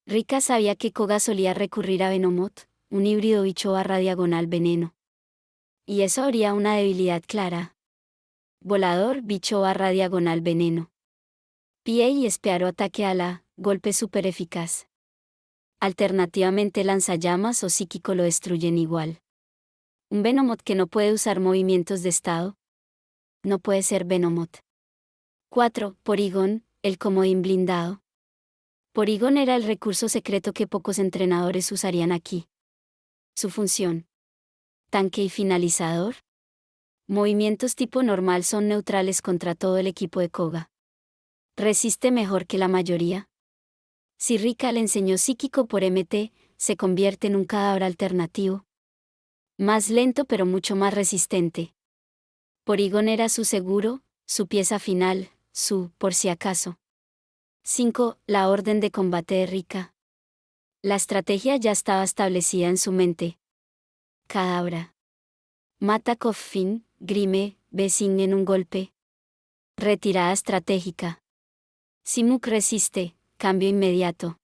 Rika sabía que Koga solía recurrir a Venomoth, un híbrido bicho/diagonal veneno. Y eso habría una debilidad clara. Volador bicho/diagonal veneno. Pie y Spearow ataque ala, golpe super eficaz. Alternativamente lanzallamas o psíquico lo destruyen igual. Un Venomoth que no puede usar movimientos de estado. No puede ser Venomoth. 4. Porygon, el comodín blindado. Porygon era el recurso secreto que pocos entrenadores usarían aquí. Su función. Tanque y finalizador. Movimientos tipo normal son neutrales contra todo el equipo de Koga. Resiste mejor que la mayoría. Si Rika le enseñó psíquico por MT, se convierte en un cadáver alternativo. Más lento pero mucho más resistente. Porygon era su seguro, su pieza final, su, por si acaso. 5. La orden de combate de Rika. La estrategia ya estaba establecida en su mente. Kadabra. Mata Koffin, Grime, Besing en un golpe. Retirada estratégica. Si Muk resiste, cambio inmediato.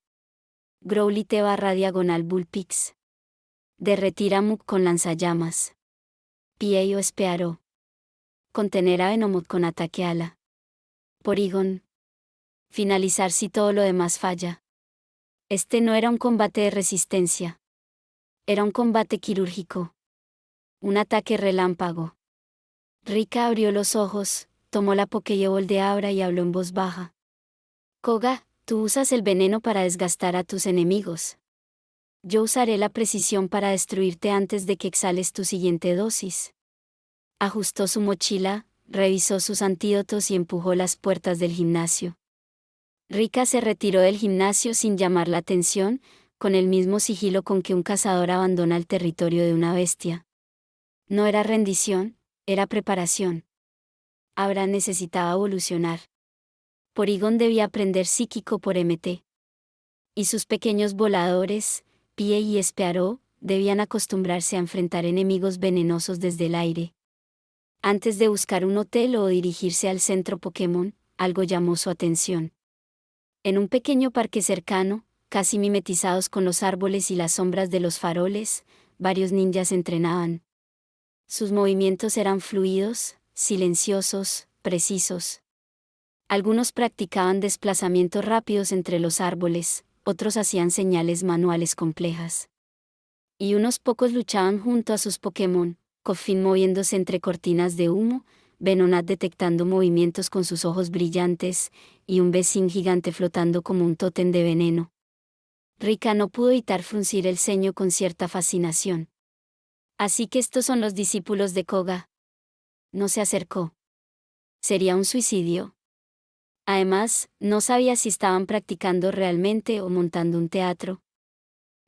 Growlithe/diagonal Bullpix. Derretir a Muk con lanzallamas. Pie o Spearow. Contener a Venomoth con ataque ala. Porygon. Finalizar si todo lo demás falla. Este no era un combate de resistencia. Era un combate quirúrgico. Un ataque relámpago. Rika abrió los ojos, tomó la Pokéball de Abra y habló en voz baja. Koga, tú usas el veneno para desgastar a tus enemigos. Yo usaré la precisión para destruirte antes de que exhales tu siguiente dosis. Ajustó su mochila, revisó sus antídotos y empujó las puertas del gimnasio. Rika se retiró del gimnasio sin llamar la atención, con el mismo sigilo con que un cazador abandona el territorio de una bestia. No era rendición, era preparación. Abra necesitaba evolucionar. Porygon debía aprender psíquico por MT. Y sus pequeños voladores, Pie y Spearow, debían acostumbrarse a enfrentar enemigos venenosos desde el aire. Antes de buscar un hotel o dirigirse al centro Pokémon, algo llamó su atención. En un pequeño parque cercano, casi mimetizados con los árboles y las sombras de los faroles, varios ninjas entrenaban. Sus movimientos eran fluidos, silenciosos, precisos. Algunos practicaban desplazamientos rápidos entre los árboles, otros hacían señales manuales complejas. Y unos pocos luchaban junto a sus Pokémon, Koffin moviéndose entre cortinas de humo, Venonat detectando movimientos con sus ojos brillantes, y un Besing gigante flotando como un tótem de veneno. Rika no pudo evitar fruncir el ceño con cierta fascinación. Así que estos son los discípulos de Koga. No se acercó. ¿Sería un suicidio? Además, no sabía si estaban practicando realmente o montando un teatro.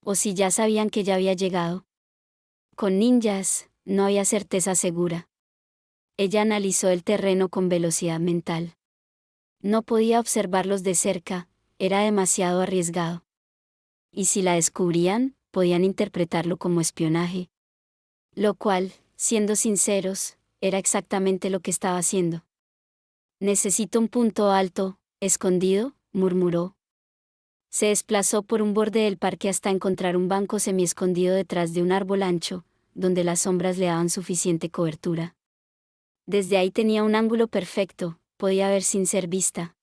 O si ya sabían que ya había llegado. Con ninjas, no había certeza segura. Ella analizó el terreno con velocidad mental. No podía observarlos de cerca, era demasiado arriesgado. Y si la descubrían, podían interpretarlo como espionaje. Lo cual, siendo sinceros, era exactamente lo que estaba haciendo. Necesito un punto alto, escondido, murmuró. Se desplazó por un borde del parque hasta encontrar un banco semiescondido detrás de un árbol ancho, donde las sombras le daban suficiente cobertura. Desde ahí tenía un ángulo perfecto, podía ver sin ser vista.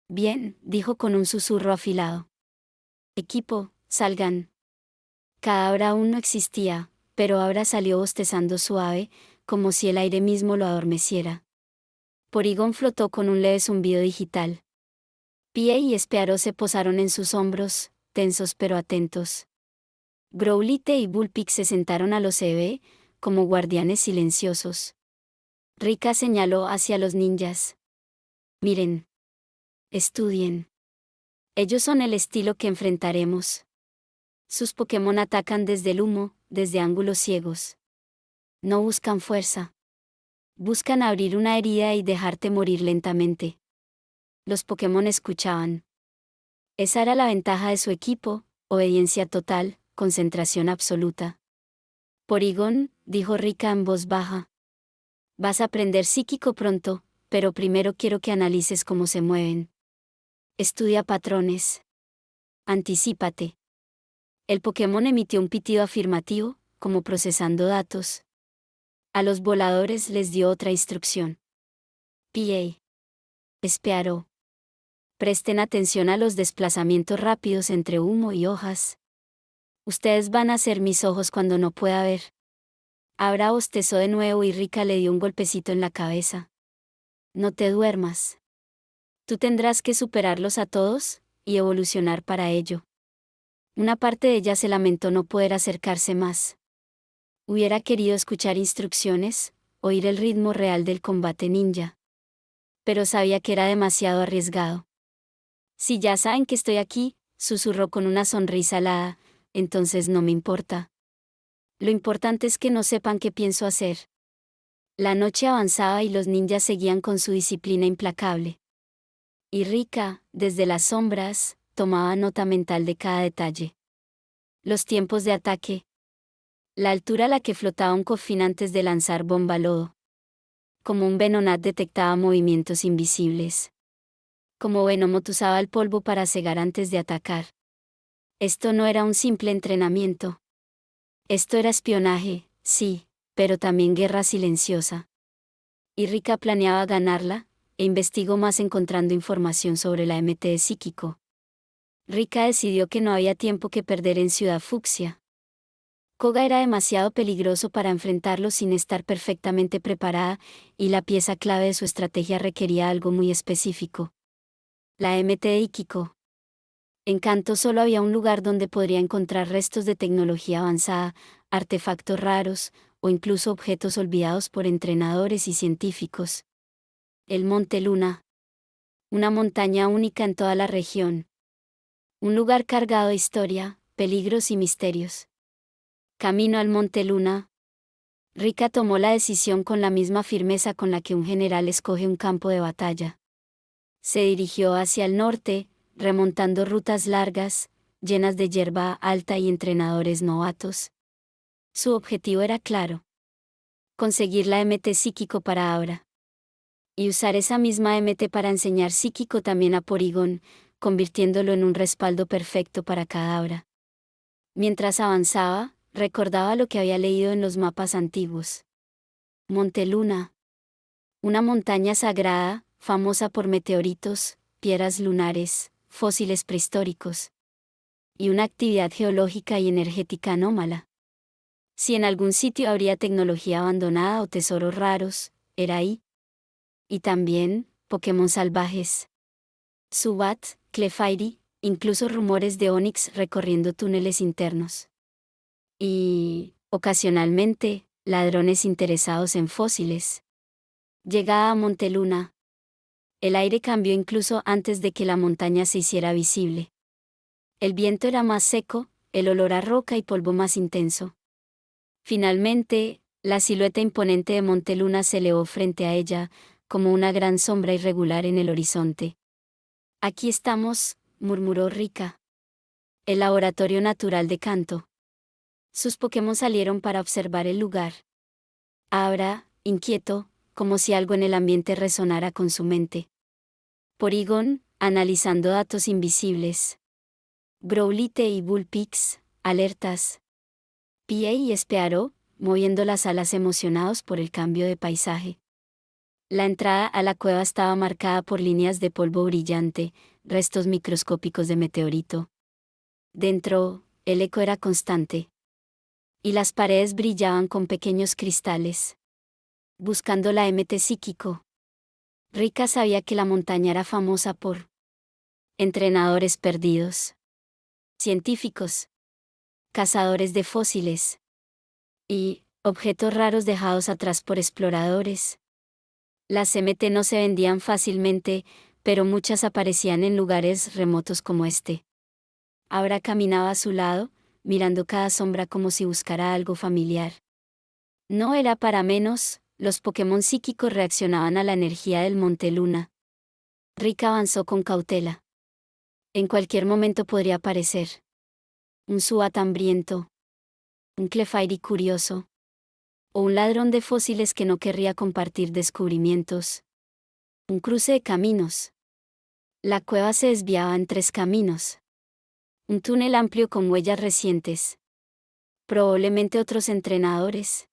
Bien, dijo con un susurro afilado. Equipo, salgan. Kadabra aún no existía, pero ahora salió bostezando suave, como si el aire mismo lo adormeciera. Porygon flotó con un leve zumbido digital. Pie y Spearow se posaron en sus hombros, tensos pero atentos. Growlithe y Bullpix se sentaron a los CB, como guardianes silenciosos. Rika señaló hacia los ninjas. Miren. Estudien. Ellos son el estilo que enfrentaremos. Sus Pokémon atacan desde el humo, desde ángulos ciegos. No buscan fuerza. Buscan abrir una herida y dejarte morir lentamente. Los Pokémon escuchaban. Esa era la ventaja de su equipo: obediencia total, concentración absoluta. Porygon, dijo Rika en voz baja. Vas a aprender psíquico pronto, pero primero quiero que analices cómo se mueven. Estudia patrones. Anticípate. El Pokémon emitió un pitido afirmativo, como procesando datos. A los voladores les dio otra instrucción. PA. Espiaró. Presten atención a los desplazamientos rápidos entre humo y hojas. Ustedes van a ser mis ojos cuando no pueda ver. Abra bostezó de nuevo y Rika le dio un golpecito en la cabeza. No te duermas. Tú tendrás que superarlos a todos, y evolucionar para ello. Una parte de ella se lamentó no poder acercarse más. Hubiera querido escuchar instrucciones, oír el ritmo real del combate ninja. Pero sabía que era demasiado arriesgado. Si ya saben que estoy aquí, susurró con una sonrisa alada, entonces no me importa. Lo importante es que no sepan qué pienso hacer. La noche avanzaba y los ninjas seguían con su disciplina implacable. Y Rika, desde las sombras, tomaba nota mental de cada detalle. Los tiempos de ataque. La altura a la que flotaba un cofín antes de lanzar bomba lodo. Como un Venonat detectaba movimientos invisibles. Como Venomoth usaba el polvo para cegar antes de atacar. Esto no era un simple entrenamiento. Esto era espionaje, sí, pero también guerra silenciosa. Y Rika planeaba ganarla, e investigó más encontrando información sobre la MT psíquico. Rika decidió que no había tiempo que perder en Ciudad Fucsia. Koga era demasiado peligroso para enfrentarlo sin estar perfectamente preparada, y la pieza clave de su estrategia requería algo muy específico. La MT Ikiko. En Kanto solo había un lugar donde podría encontrar restos de tecnología avanzada, artefactos raros, o incluso objetos olvidados por entrenadores y científicos. El Monte Luna. Una montaña única en toda la región. Un lugar cargado de historia, peligros y misterios. Camino al Monte Luna. Rika tomó la decisión con la misma firmeza con la que un general escoge un campo de batalla. Se dirigió hacia el norte, remontando rutas largas, llenas de hierba alta y entrenadores novatos. Su objetivo era claro: conseguir la MT psíquico para Abra. Y usar esa misma MT para enseñar psíquico también a Porygon, convirtiéndolo en un respaldo perfecto para cada Abra. Mientras avanzaba, recordaba lo que había leído en los mapas antiguos. Monte Luna. Una montaña sagrada, famosa por meteoritos, piedras lunares, fósiles prehistóricos. Y una actividad geológica y energética anómala. Si en algún sitio habría tecnología abandonada o tesoros raros, era ahí. Y también, Pokémon salvajes. Zubat, Clefairy, incluso rumores de Onix recorriendo túneles internos. Y, ocasionalmente, ladrones interesados en fósiles. Llegada a Monteluna. El aire cambió incluso antes de que la montaña se hiciera visible. El viento era más seco, el olor a roca y polvo más intenso. Finalmente, la silueta imponente de Monteluna se elevó frente a ella, como una gran sombra irregular en el horizonte. Aquí estamos, murmuró Rika. El laboratorio natural de Kanto. Sus Pokémon salieron para observar el lugar. Abra, inquieto, como si algo en el ambiente resonara con su mente. Porygon, analizando datos invisibles. Growlithe y Bullpix, alertas. PA y Spearow, moviendo las alas emocionados por el cambio de paisaje. La entrada a la cueva estaba marcada por líneas de polvo brillante, restos microscópicos de meteorito. Dentro, el eco era constante. Y las paredes brillaban con pequeños cristales. Buscando la MT psíquico. Rika sabía que la montaña era famosa por entrenadores perdidos, científicos, cazadores de fósiles y objetos raros dejados atrás por exploradores. Las MT no se vendían fácilmente, pero muchas aparecían en lugares remotos como este. Abra caminaba a su lado, mirando cada sombra como si buscara algo familiar. No era para menos, los Pokémon psíquicos reaccionaban a la energía del Monte Luna. Rika avanzó con cautela. En cualquier momento podría aparecer un Zubat hambriento, un Clefairy curioso, o un ladrón de fósiles que no querría compartir descubrimientos. Un cruce de caminos. La cueva se desviaba en 3 caminos. Un túnel amplio con huellas recientes. Probablemente otros entrenadores.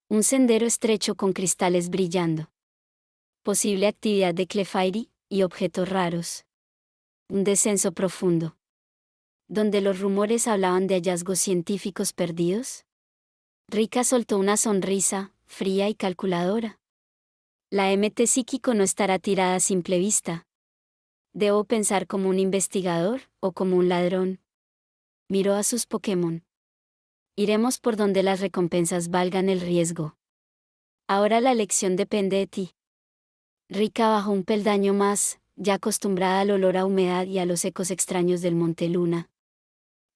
Un sendero estrecho con cristales brillando. Posible actividad de Clefairy y objetos raros. Un descenso profundo. Donde los rumores hablaban de hallazgos científicos perdidos. Rika soltó una sonrisa, fría y calculadora. La MT psíquico no estará tirada a simple vista. ¿Debo pensar como un investigador o como un ladrón? Miró a sus Pokémon. Iremos por donde las recompensas valgan el riesgo. Ahora la elección depende de ti. Rika bajó un peldaño más, ya acostumbrada al olor a humedad y a los ecos extraños del Monte Luna.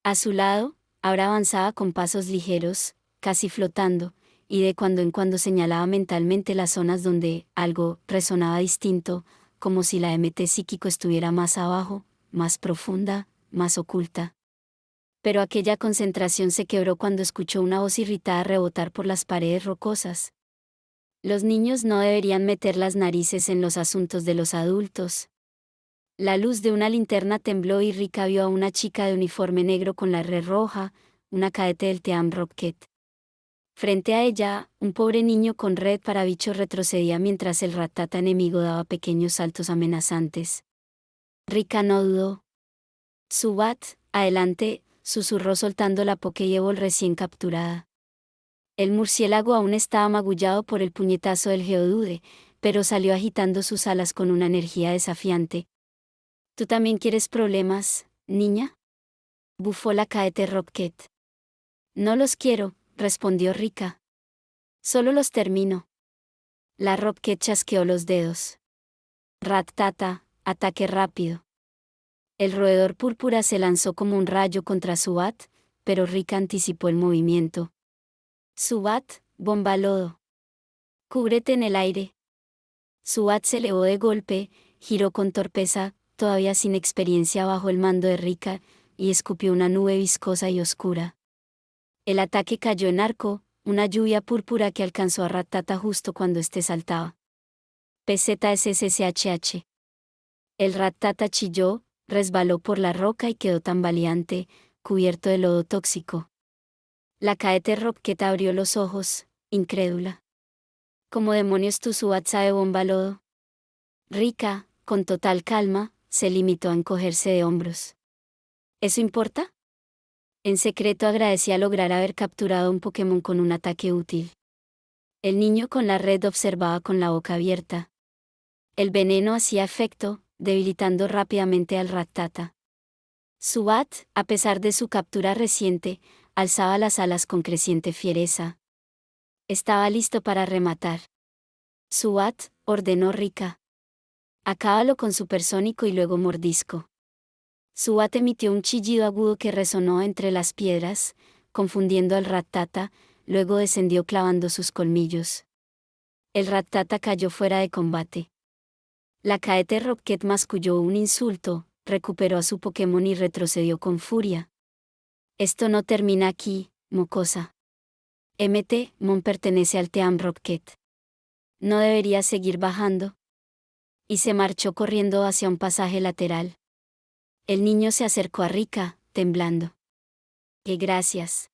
A su lado, ahora avanzaba con pasos ligeros, casi flotando, y de cuando en cuando señalaba mentalmente las zonas donde algo resonaba distinto, como si la MT psíquico estuviera más abajo, más profunda, más oculta. Pero aquella concentración se quebró cuando escuchó una voz irritada rebotar por las paredes rocosas. Los niños no deberían meter las narices en los asuntos de los adultos. La luz de una linterna tembló y Rika vio a una chica de uniforme negro con la red roja, una cadete del Team Rocket. Frente a ella, un pobre niño con red para bichos retrocedía mientras el Rattata enemigo daba pequeños saltos amenazantes. Rika no dudó. Zubat, adelante, susurró soltando la Pokéball recién capturada. El murciélago aún estaba magullado por el puñetazo del Geodude, pero salió agitando sus alas con una energía desafiante. ¿Tú también quieres problemas, niña? Bufó la Cadete Rocket. No los quiero, respondió Rika. Solo los termino. La Rocket chasqueó los dedos. Rattata, ataque rápido. El roedor púrpura se lanzó como un rayo contra Zubat, pero Rika anticipó el movimiento. Zubat, bomba lodo. Cúbrete en el aire. Zubat se elevó de golpe, giró con torpeza, todavía sin experiencia bajo el mando de Rika, y escupió una nube viscosa y oscura. El ataque cayó en arco, una lluvia púrpura que alcanzó a Rattata justo cuando éste saltaba. PZSSHH. El Rattata chilló, resbaló por la roca y quedó tambaleante, cubierto de lodo tóxico. La Cadete Rocket abrió los ojos, incrédula. ¿Cómo demonios tu Zubat sabe bomba lodo? Rika, con total calma, se limitó a encogerse de hombros. ¿Eso importa? En secreto agradecía lograr haber capturado un Pokémon con un ataque útil. El niño con la red observaba con la boca abierta. El veneno hacía efecto, debilitando rápidamente al Rattata. Zubat, a pesar de su captura reciente, alzaba las alas con creciente fiereza. Estaba listo para rematar. Zubat, ordenó Rika. Acábalo con supersónico y luego mordisco. Zubat emitió un chillido agudo que resonó entre las piedras, confundiendo al Rattata, luego descendió clavando sus colmillos. El Rattata cayó fuera de combate. La Cadete Rocket masculló un insulto, recuperó a su Pokémon y retrocedió con furia. Esto no termina aquí, mocosa. Mon pertenece al Team Rocket. ¿No debería seguir bajando? Y se marchó corriendo hacia un pasaje lateral. El niño se acercó a Rika, temblando. ¡Qué gracias!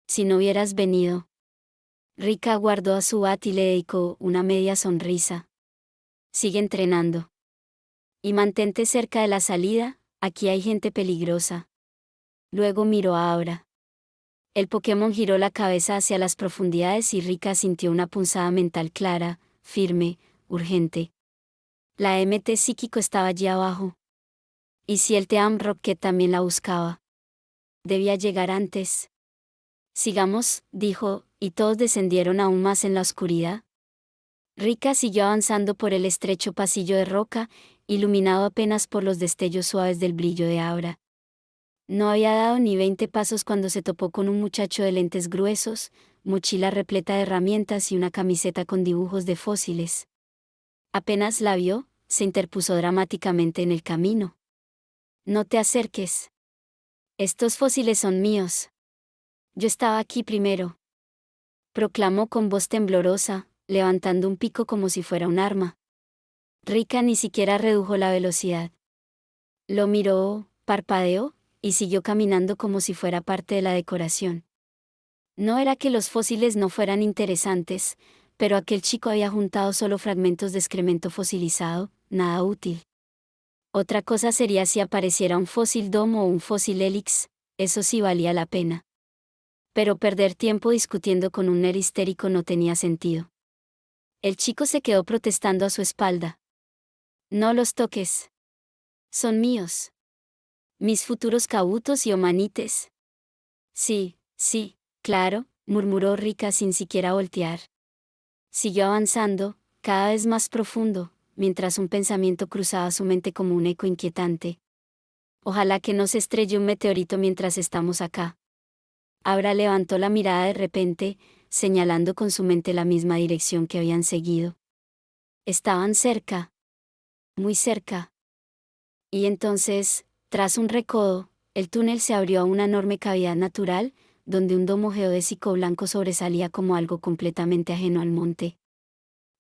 Si no hubieras venido. Rika guardó a Zubat y le dedicó una media sonrisa. Sigue entrenando. Y mantente cerca de la salida, aquí hay gente peligrosa. Luego miró a Aura. El Pokémon giró la cabeza hacia las profundidades y Rika sintió una punzada mental clara, firme, urgente. La MT psíquico estaba allí abajo. ¿Y si el Team Rocket también la buscaba? Debía llegar antes. Sigamos, dijo, y todos descendieron aún más en la oscuridad. Rika siguió avanzando por el estrecho pasillo de roca, iluminado apenas por los destellos suaves del brillo de Aura. No había dado ni 20 pasos cuando se topó con un muchacho de lentes gruesos, mochila repleta de herramientas y una camiseta con dibujos de fósiles. Apenas la vio, se interpuso dramáticamente en el camino. No te acerques. Estos fósiles son míos. Yo estaba aquí primero, proclamó con voz temblorosa, levantando un pico como si fuera un arma. Rika ni siquiera redujo la velocidad. Lo miró, parpadeó, y siguió caminando como si fuera parte de la decoración. No era que los fósiles no fueran interesantes, pero aquel chico había juntado solo fragmentos de excremento fosilizado, nada útil. Otra cosa sería si apareciera un fósil domo o un fósil hélix, eso sí valía la pena. Pero perder tiempo discutiendo con un nerd histérico no tenía sentido. El chico se quedó protestando a su espalda. No los toques. Son míos. Mis futuros cabutos y omanites. Sí, sí, claro, murmuró Rika sin siquiera voltear. Siguió avanzando, cada vez más profundo, mientras un pensamiento cruzaba su mente como un eco inquietante. Ojalá que no se estrelle un meteorito mientras estamos acá. Abra levantó la mirada de repente, señalando con su mente la misma dirección que habían seguido. Estaban cerca. Muy cerca. Y entonces, tras un recodo, el túnel se abrió a una enorme cavidad natural, donde un domo geodésico blanco sobresalía como algo completamente ajeno al monte.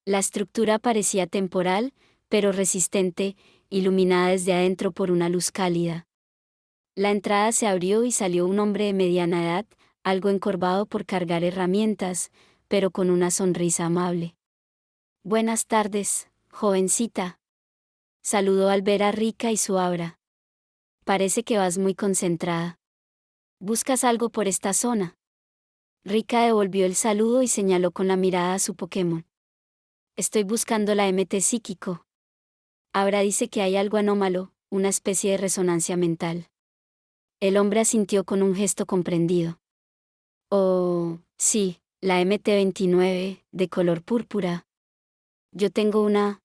La estructura parecía temporal, pero resistente, iluminada desde adentro por una luz cálida. La entrada se abrió y salió un hombre de mediana edad, algo encorvado por cargar herramientas, pero con una sonrisa amable. Buenas tardes, jovencita. Saludó al ver a Rika y su aura. Parece que vas muy concentrada. ¿Buscas algo por esta zona? Rika devolvió el saludo y señaló con la mirada a su Pokémon. Estoy buscando la MT psíquico. Abra dice que hay algo anómalo, una especie de resonancia mental. El hombre asintió con un gesto comprendido. Oh, sí, la MT-29, de color púrpura. Yo tengo una.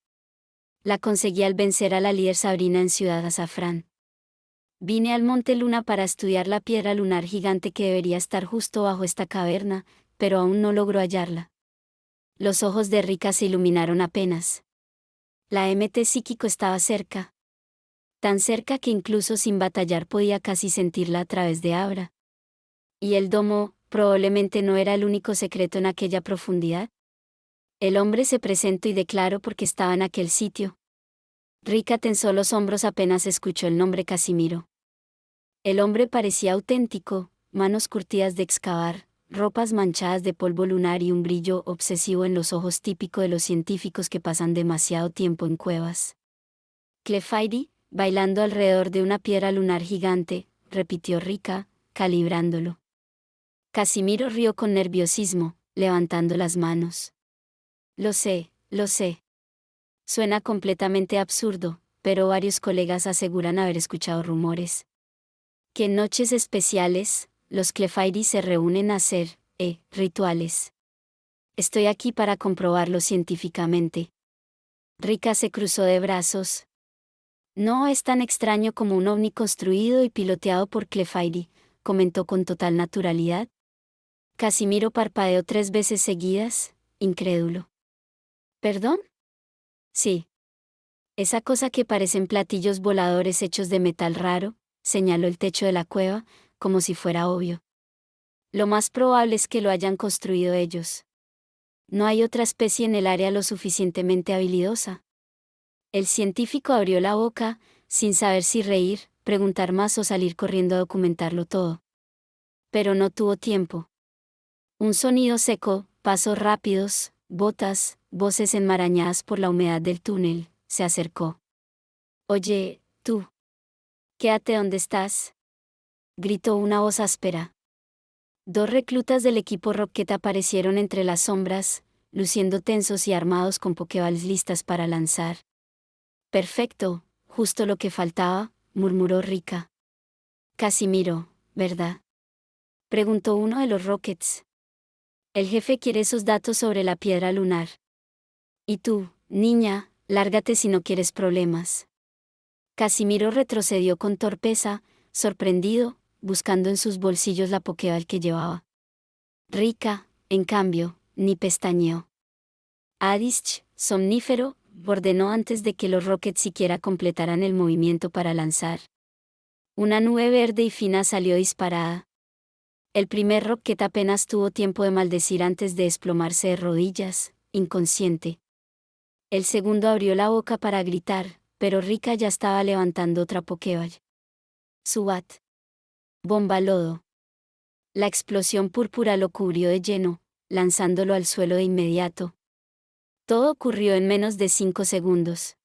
La conseguí al vencer a la líder Sabrina en Ciudad Azafrán. Vine al Monte Luna para estudiar la piedra lunar gigante que debería estar justo bajo esta caverna, pero aún no logro hallarla. Los ojos de Rika se iluminaron apenas. La MT psíquico estaba cerca. Tan cerca que incluso sin batallar podía casi sentirla a través de Abra. ¿Y el domo, probablemente no era el único secreto en aquella profundidad? El hombre se presentó y declaró porque estaba en aquel sitio. Rika tensó los hombros apenas escuchó el nombre Casimiro. El hombre parecía auténtico, manos curtidas de excavar, ropas manchadas de polvo lunar y un brillo obsesivo en los ojos típico de los científicos que pasan demasiado tiempo en cuevas. Clefairy, bailando alrededor de una piedra lunar gigante, repitió Rika, calibrándolo. Casimiro rió con nerviosismo, levantando las manos. Lo sé, lo sé. Suena completamente absurdo, pero varios colegas aseguran haber escuchado rumores. Que en noches especiales, los Clefairy se reúnen a hacer, rituales. Estoy aquí para comprobarlo científicamente. Rika se cruzó de brazos. No es tan extraño como un ovni construido y piloteado por Clefairy, comentó con total naturalidad. Casimiro parpadeó 3 veces seguidas, incrédulo. ¿Perdón? Sí. Esa cosa que parecen platillos voladores hechos de metal raro, señaló el techo de la cueva, como si fuera obvio. Lo más probable es que lo hayan construido ellos. No hay otra especie en el área lo suficientemente habilidosa. El científico abrió la boca, sin saber si reír, preguntar más o salir corriendo a documentarlo todo. Pero no tuvo tiempo. Un sonido seco, pasos rápidos, botas, voces enmarañadas por la humedad del túnel, se acercó. Oye, tú. Quédate donde estás. Gritó una voz áspera. 2 reclutas del equipo Rocket aparecieron entre las sombras, luciendo tensos y armados con pokeballs listas para lanzar. Perfecto, justo lo que faltaba, murmuró Rika. Casimiro, ¿verdad? Preguntó uno de los Rockets. El jefe quiere esos datos sobre la piedra lunar. Y tú, niña, lárgate si no quieres problemas. Casimiro retrocedió con torpeza, sorprendido, buscando en sus bolsillos la pokeball que llevaba. Rika, En cambio, ni pestañeó. Adish, somnífero, ordenó antes de que los Rockets siquiera completaran el movimiento para lanzar. Una nube verde y fina salió disparada. El primer Rocket apenas tuvo tiempo de maldecir antes de desplomarse de rodillas, inconsciente. El segundo abrió la boca para gritar, pero Rika ya estaba levantando otra Pokéball. Subat. Bomba lodo. La explosión púrpura lo cubrió de lleno, lanzándolo al suelo de inmediato. Todo ocurrió en menos de 5 segundos.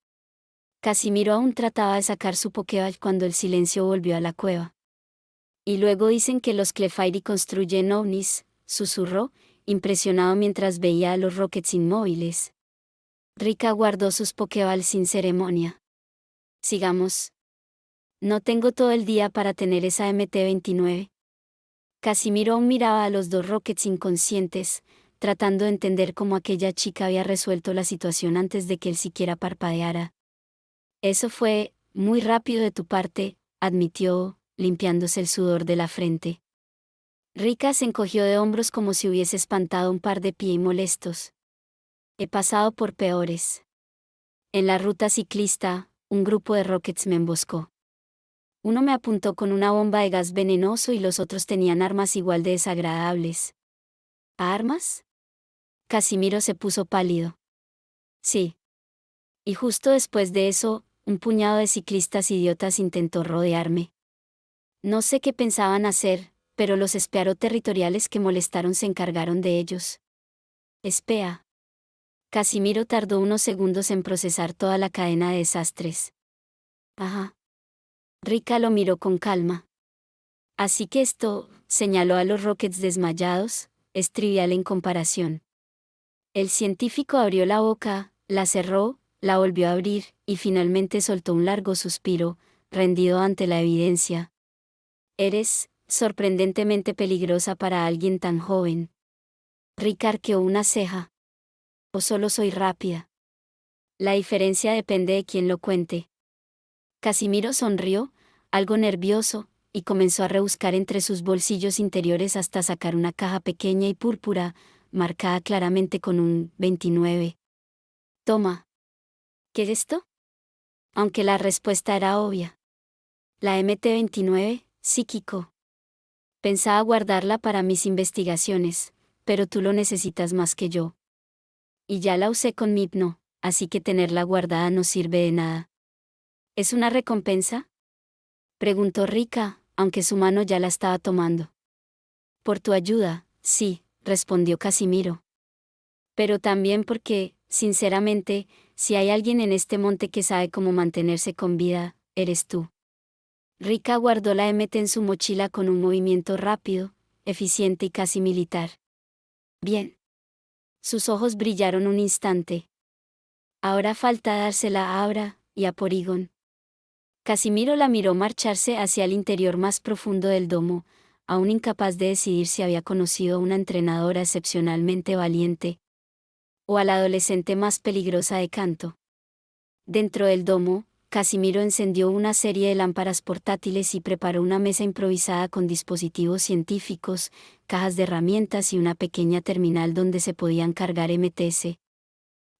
Casimiro aún trataba de sacar su Pokéball cuando el silencio volvió a la cueva. Y luego dicen que los Clefairy construyen ovnis, susurró, impresionado mientras veía a los Rockets inmóviles. Rika guardó sus Pokéball sin ceremonia. Sigamos. No tengo todo el día para tener esa MT-29. Casimiro aún miraba a los dos Rockets inconscientes, tratando de entender cómo aquella chica había resuelto la situación antes de que él siquiera parpadeara. Eso fue muy rápido de tu parte, admitió, limpiándose el sudor de la frente. Rika se encogió de hombros como si hubiese espantado un par de pies molestos. He pasado por peores. En la ruta ciclista, un grupo de Rockets me emboscó. Uno me apuntó con una bomba de gas venenoso y los otros tenían armas igual de desagradables. ¿Armas? Casimiro se puso pálido. Sí. Y justo después de eso, un puñado de ciclistas idiotas intentó rodearme. No sé qué pensaban hacer, pero los espiaro territoriales que molestaron se encargaron de ellos. Espea. Casimiro tardó unos segundos en procesar toda la cadena de desastres. Ajá. Rika lo miró con calma. Así que esto, señaló a los Rockets desmayados, es trivial en comparación. El científico abrió la boca, la cerró, la volvió a abrir, y finalmente soltó un largo suspiro, rendido ante la evidencia. Eres sorprendentemente peligrosa para alguien tan joven. Rika arqueó una ceja. ¿O solo soy rápida? La diferencia depende de quién lo cuente. Casimiro sonrió, algo nervioso, y comenzó a rebuscar entre sus bolsillos interiores hasta sacar una caja pequeña y púrpura, marcada claramente con un 29. Toma. ¿Qué es esto? Aunque la respuesta era obvia. La MT-29, psíquico. Pensaba guardarla para mis investigaciones, pero tú lo necesitas más que yo. Y ya la usé con mi hipno, así que tenerla guardada no sirve de nada. ¿Es una recompensa? Preguntó Rika, aunque su mano ya la estaba tomando. Por tu ayuda, sí, respondió Casimiro. Pero también porque, sinceramente, si hay alguien en este monte que sabe cómo mantenerse con vida, eres tú. Rika guardó la MT en su mochila con un movimiento rápido, eficiente y casi militar. Bien. Sus ojos brillaron un instante. Ahora falta dársela a Abra y a Porygon. Casimiro la miró marcharse hacia el interior más profundo del domo, aún incapaz de decidir si había conocido a una entrenadora excepcionalmente valiente, o a la adolescente más peligrosa de Kanto. Dentro del domo, Casimiro encendió una serie de lámparas portátiles y preparó una mesa improvisada con dispositivos científicos, cajas de herramientas y una pequeña terminal donde se podían cargar MTS.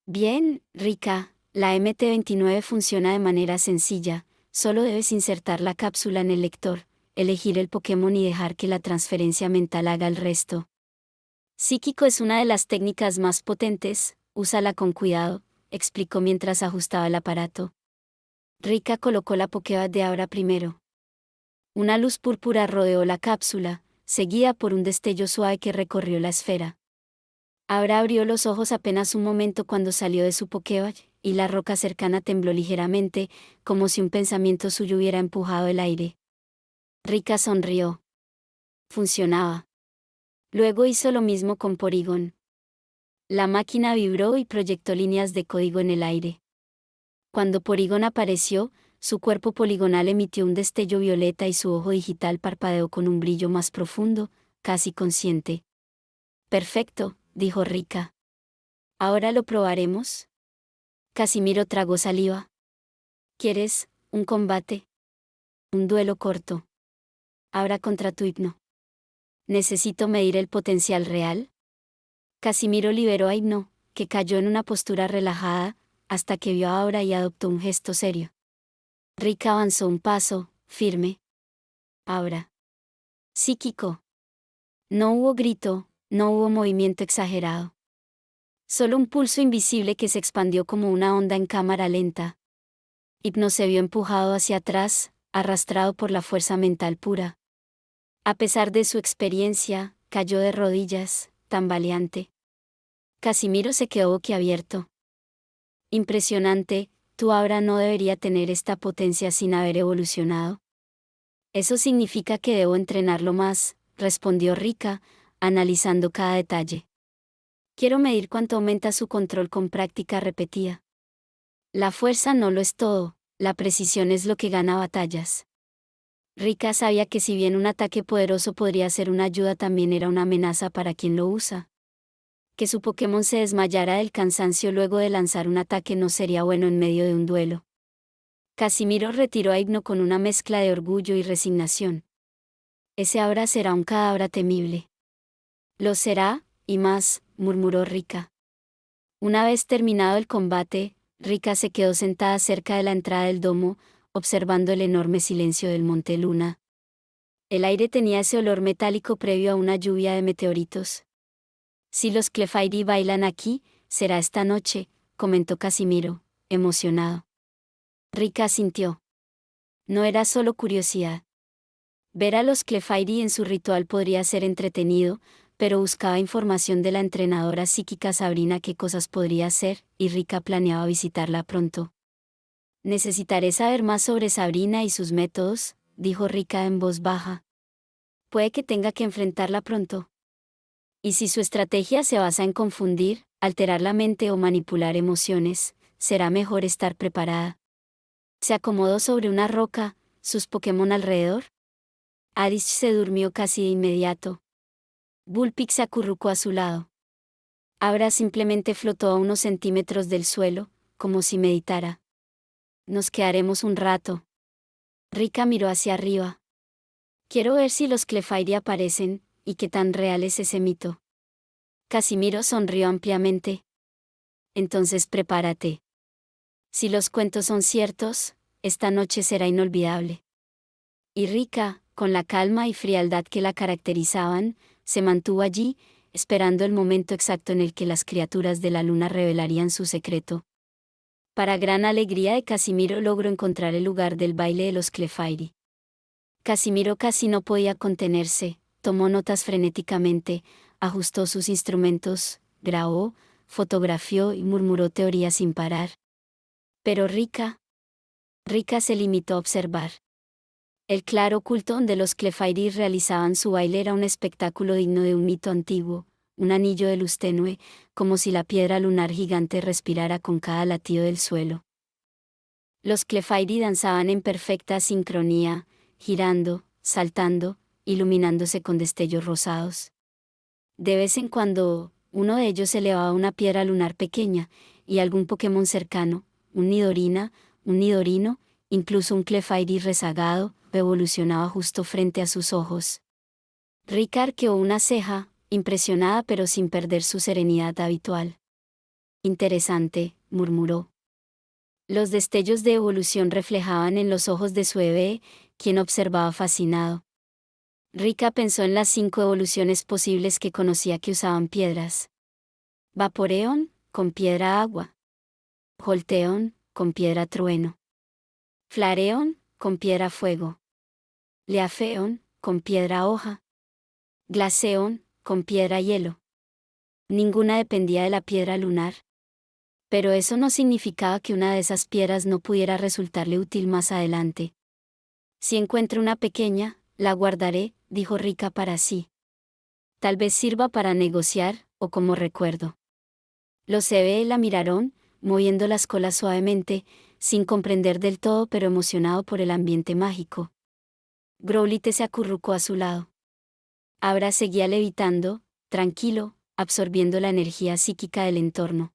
Bien, Rika, la MT-29 funciona de manera sencilla. Solo debes insertar la cápsula en el lector, elegir el Pokémon y dejar que la transferencia mental haga el resto. Psíquico es una de las técnicas más potentes, úsala con cuidado, explicó mientras ajustaba el aparato. Rika colocó la Pokéball de Abra primero. Una luz púrpura rodeó la cápsula, seguida por un destello suave que recorrió la esfera. Abra abrió los ojos apenas un momento cuando salió de su Pokéball, y la roca cercana tembló ligeramente, como si un pensamiento suyo hubiera empujado el aire. Rika sonrió. Funcionaba. Luego hizo lo mismo con Porygon. La máquina vibró y proyectó líneas de código en el aire. Cuando Porygon apareció, su cuerpo poligonal emitió un destello violeta y su ojo digital parpadeó con un brillo más profundo, casi consciente. Perfecto, dijo Rika. ¿Ahora lo probaremos? Casimiro tragó saliva. ¿Quieres un combate? Un duelo corto. Ahora contra tu hipno. ¿Necesito medir el potencial real? Casimiro liberó a Hipno, que cayó en una postura relajada, hasta que vio a Aura y adoptó un gesto serio. Rika avanzó un paso, firme. Aura. Psíquico. No hubo grito, no hubo movimiento exagerado. Solo un pulso invisible que se expandió como una onda en cámara lenta. Hipno se vio empujado hacia atrás, arrastrado por la fuerza mental pura. A pesar de su experiencia, cayó de rodillas, tambaleante. Casimiro se quedó boquiabierto. Impresionante, tu Aura no debería tener esta potencia sin haber evolucionado. Eso significa que debo entrenarlo más, respondió Rika, analizando cada detalle. Quiero medir cuánto aumenta su control con práctica repetida. La fuerza no lo es todo, la precisión es lo que gana batallas. Rika sabía que si bien un ataque poderoso podría ser una ayuda, también era una amenaza para quien lo usa. Que su Pokémon se desmayara del cansancio luego de lanzar un ataque no sería bueno en medio de un duelo. Casimiro retiró a Hipno con una mezcla de orgullo y resignación. Ese ahora será un cadabra temible. Lo será, y más, murmuró Rika. Una vez terminado el combate, Rika se quedó sentada cerca de la entrada del domo, observando el enorme silencio del Monte Luna. El aire tenía ese olor metálico previo a una lluvia de meteoritos. Si los Clefairy bailan aquí, será esta noche, comentó Casimiro, emocionado. Rika asintió. No era solo curiosidad. Ver a los Clefairy en su ritual podría ser entretenido, pero buscaba información de la entrenadora psíquica Sabrina qué cosas podría hacer, y Rika planeaba visitarla pronto. Necesitaré saber más sobre Sabrina y sus métodos, dijo Rika en voz baja. Puede que tenga que enfrentarla pronto. Y si su estrategia se basa en confundir, alterar la mente o manipular emociones, será mejor estar preparada. Se acomodó sobre una roca, sus Pokémon alrededor. Adish se durmió casi de inmediato. Bullpix se acurrucó a su lado. Abra simplemente flotó a unos centímetros del suelo, como si meditara. Nos quedaremos un rato. Rika miró hacia arriba. Quiero ver si los Clefairy aparecen, y qué tan real es ese mito. Casimiro sonrió ampliamente. Entonces prepárate. Si los cuentos son ciertos, esta noche será inolvidable. Y Rika, con la calma y frialdad que la caracterizaban, se mantuvo allí, esperando el momento exacto en el que las criaturas de la luna revelarían su secreto. Para gran alegría de Casimiro logró encontrar el lugar del baile de los Clefairy. Casimiro casi no podía contenerse, tomó notas frenéticamente, ajustó sus instrumentos, grabó, fotografió y murmuró teorías sin parar. Pero Rika se limitó a observar. El claro oculto donde los Clefairy realizaban su baile era un espectáculo digno de un mito antiguo, un anillo de luz tenue, como si la piedra lunar gigante respirara con cada latido del suelo. Los Clefairy danzaban en perfecta sincronía, girando, saltando, iluminándose con destellos rosados. De vez en cuando, uno de ellos elevaba una piedra lunar pequeña, y algún Pokémon cercano, un Nidorino, incluso un Clefairy rezagado, evolucionaba justo frente a sus ojos. Rika arqueó una ceja, impresionada pero sin perder su serenidad habitual. Interesante, murmuró. Los destellos de evolución reflejaban en los ojos de su bebé, quien observaba fascinado. Rika pensó en las 5 evoluciones posibles que conocía que usaban piedras. Vaporeon, con piedra agua. Jolteon, con piedra trueno. Flareon, con piedra fuego. Leafeon, con piedra hoja. Glaceon, con piedra hielo. Ninguna dependía de la piedra lunar. Pero eso no significaba que una de esas piedras no pudiera resultarle útil más adelante. Si encuentro una pequeña, la guardaré, dijo Rika para sí. Tal vez sirva para negociar, o como recuerdo. Los CB la miraron, moviendo las colas suavemente, sin comprender del todo pero emocionado por el ambiente mágico. Growlithe se acurrucó a su lado. Abra seguía levitando, tranquilo, absorbiendo la energía psíquica del entorno.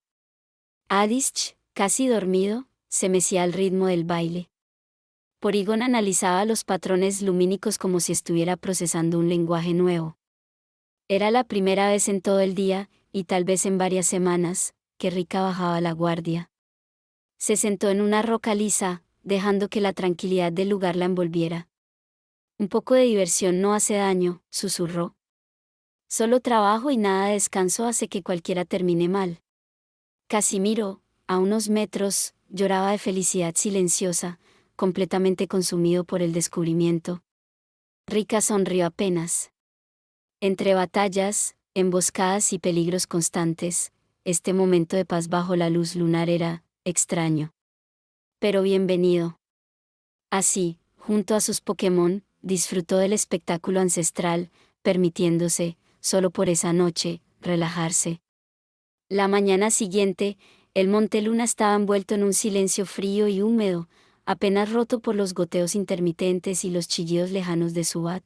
Adish, casi dormido, se mecía al ritmo del baile. Porygon analizaba los patrones lumínicos como si estuviera procesando un lenguaje nuevo. Era la primera vez en todo el día, y tal vez en varias semanas, que Rika bajaba la guardia. Se sentó en una roca lisa, dejando que la tranquilidad del lugar la envolviera. Un poco de diversión no hace daño, susurró. Solo trabajo y nada de descanso hace que cualquiera termine mal. Casimiro, a unos metros, lloraba de felicidad silenciosa, completamente consumido por el descubrimiento. Rika sonrió apenas. Entre batallas, emboscadas y peligros constantes, este momento de paz bajo la luz lunar era extraño. Pero bienvenido. Así, junto a sus Pokémon, disfrutó del espectáculo ancestral, permitiéndose, solo por esa noche, relajarse. La mañana siguiente, el Monte Luna estaba envuelto en un silencio frío y húmedo, apenas roto por los goteos intermitentes y los chillidos lejanos de Zubat.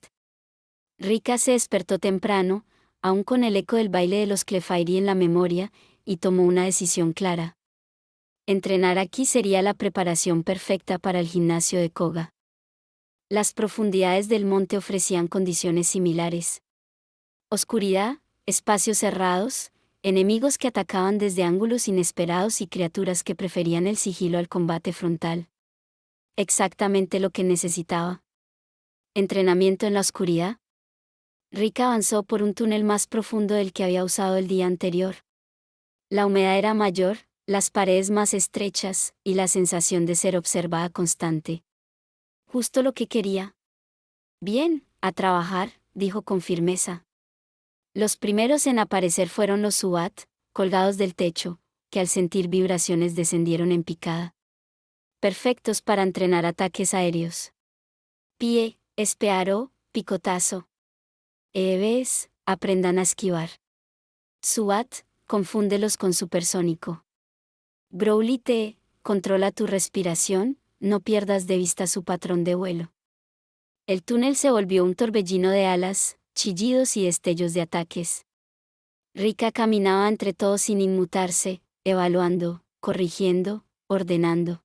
Rika se despertó temprano, aún con el eco del baile de los Clefairy en la memoria, y tomó una decisión clara. Entrenar aquí sería la preparación perfecta para el gimnasio de Koga. Las profundidades del monte ofrecían condiciones similares. Oscuridad, espacios cerrados, enemigos que atacaban desde ángulos inesperados y criaturas que preferían el sigilo al combate frontal. Exactamente lo que necesitaba. ¿Entrenamiento en la oscuridad? Rika avanzó por un túnel más profundo del que había usado el día anterior. La humedad era mayor, las paredes más estrechas, y la sensación de ser observada constante. Justo lo que quería. Bien, a trabajar, dijo con firmeza. Los primeros en aparecer fueron los Zubat, colgados del techo, que al sentir vibraciones descendieron en picada. Perfectos para entrenar ataques aéreos. Pie, espearo, picotazo. Eves, aprendan a esquivar. Zubat, confúndelos con supersónico. Growlithe, controla tu respiración, no pierdas de vista su patrón de vuelo. El túnel se volvió un torbellino de alas, chillidos y destellos de ataques. Rika caminaba entre todos sin inmutarse, evaluando, corrigiendo, ordenando.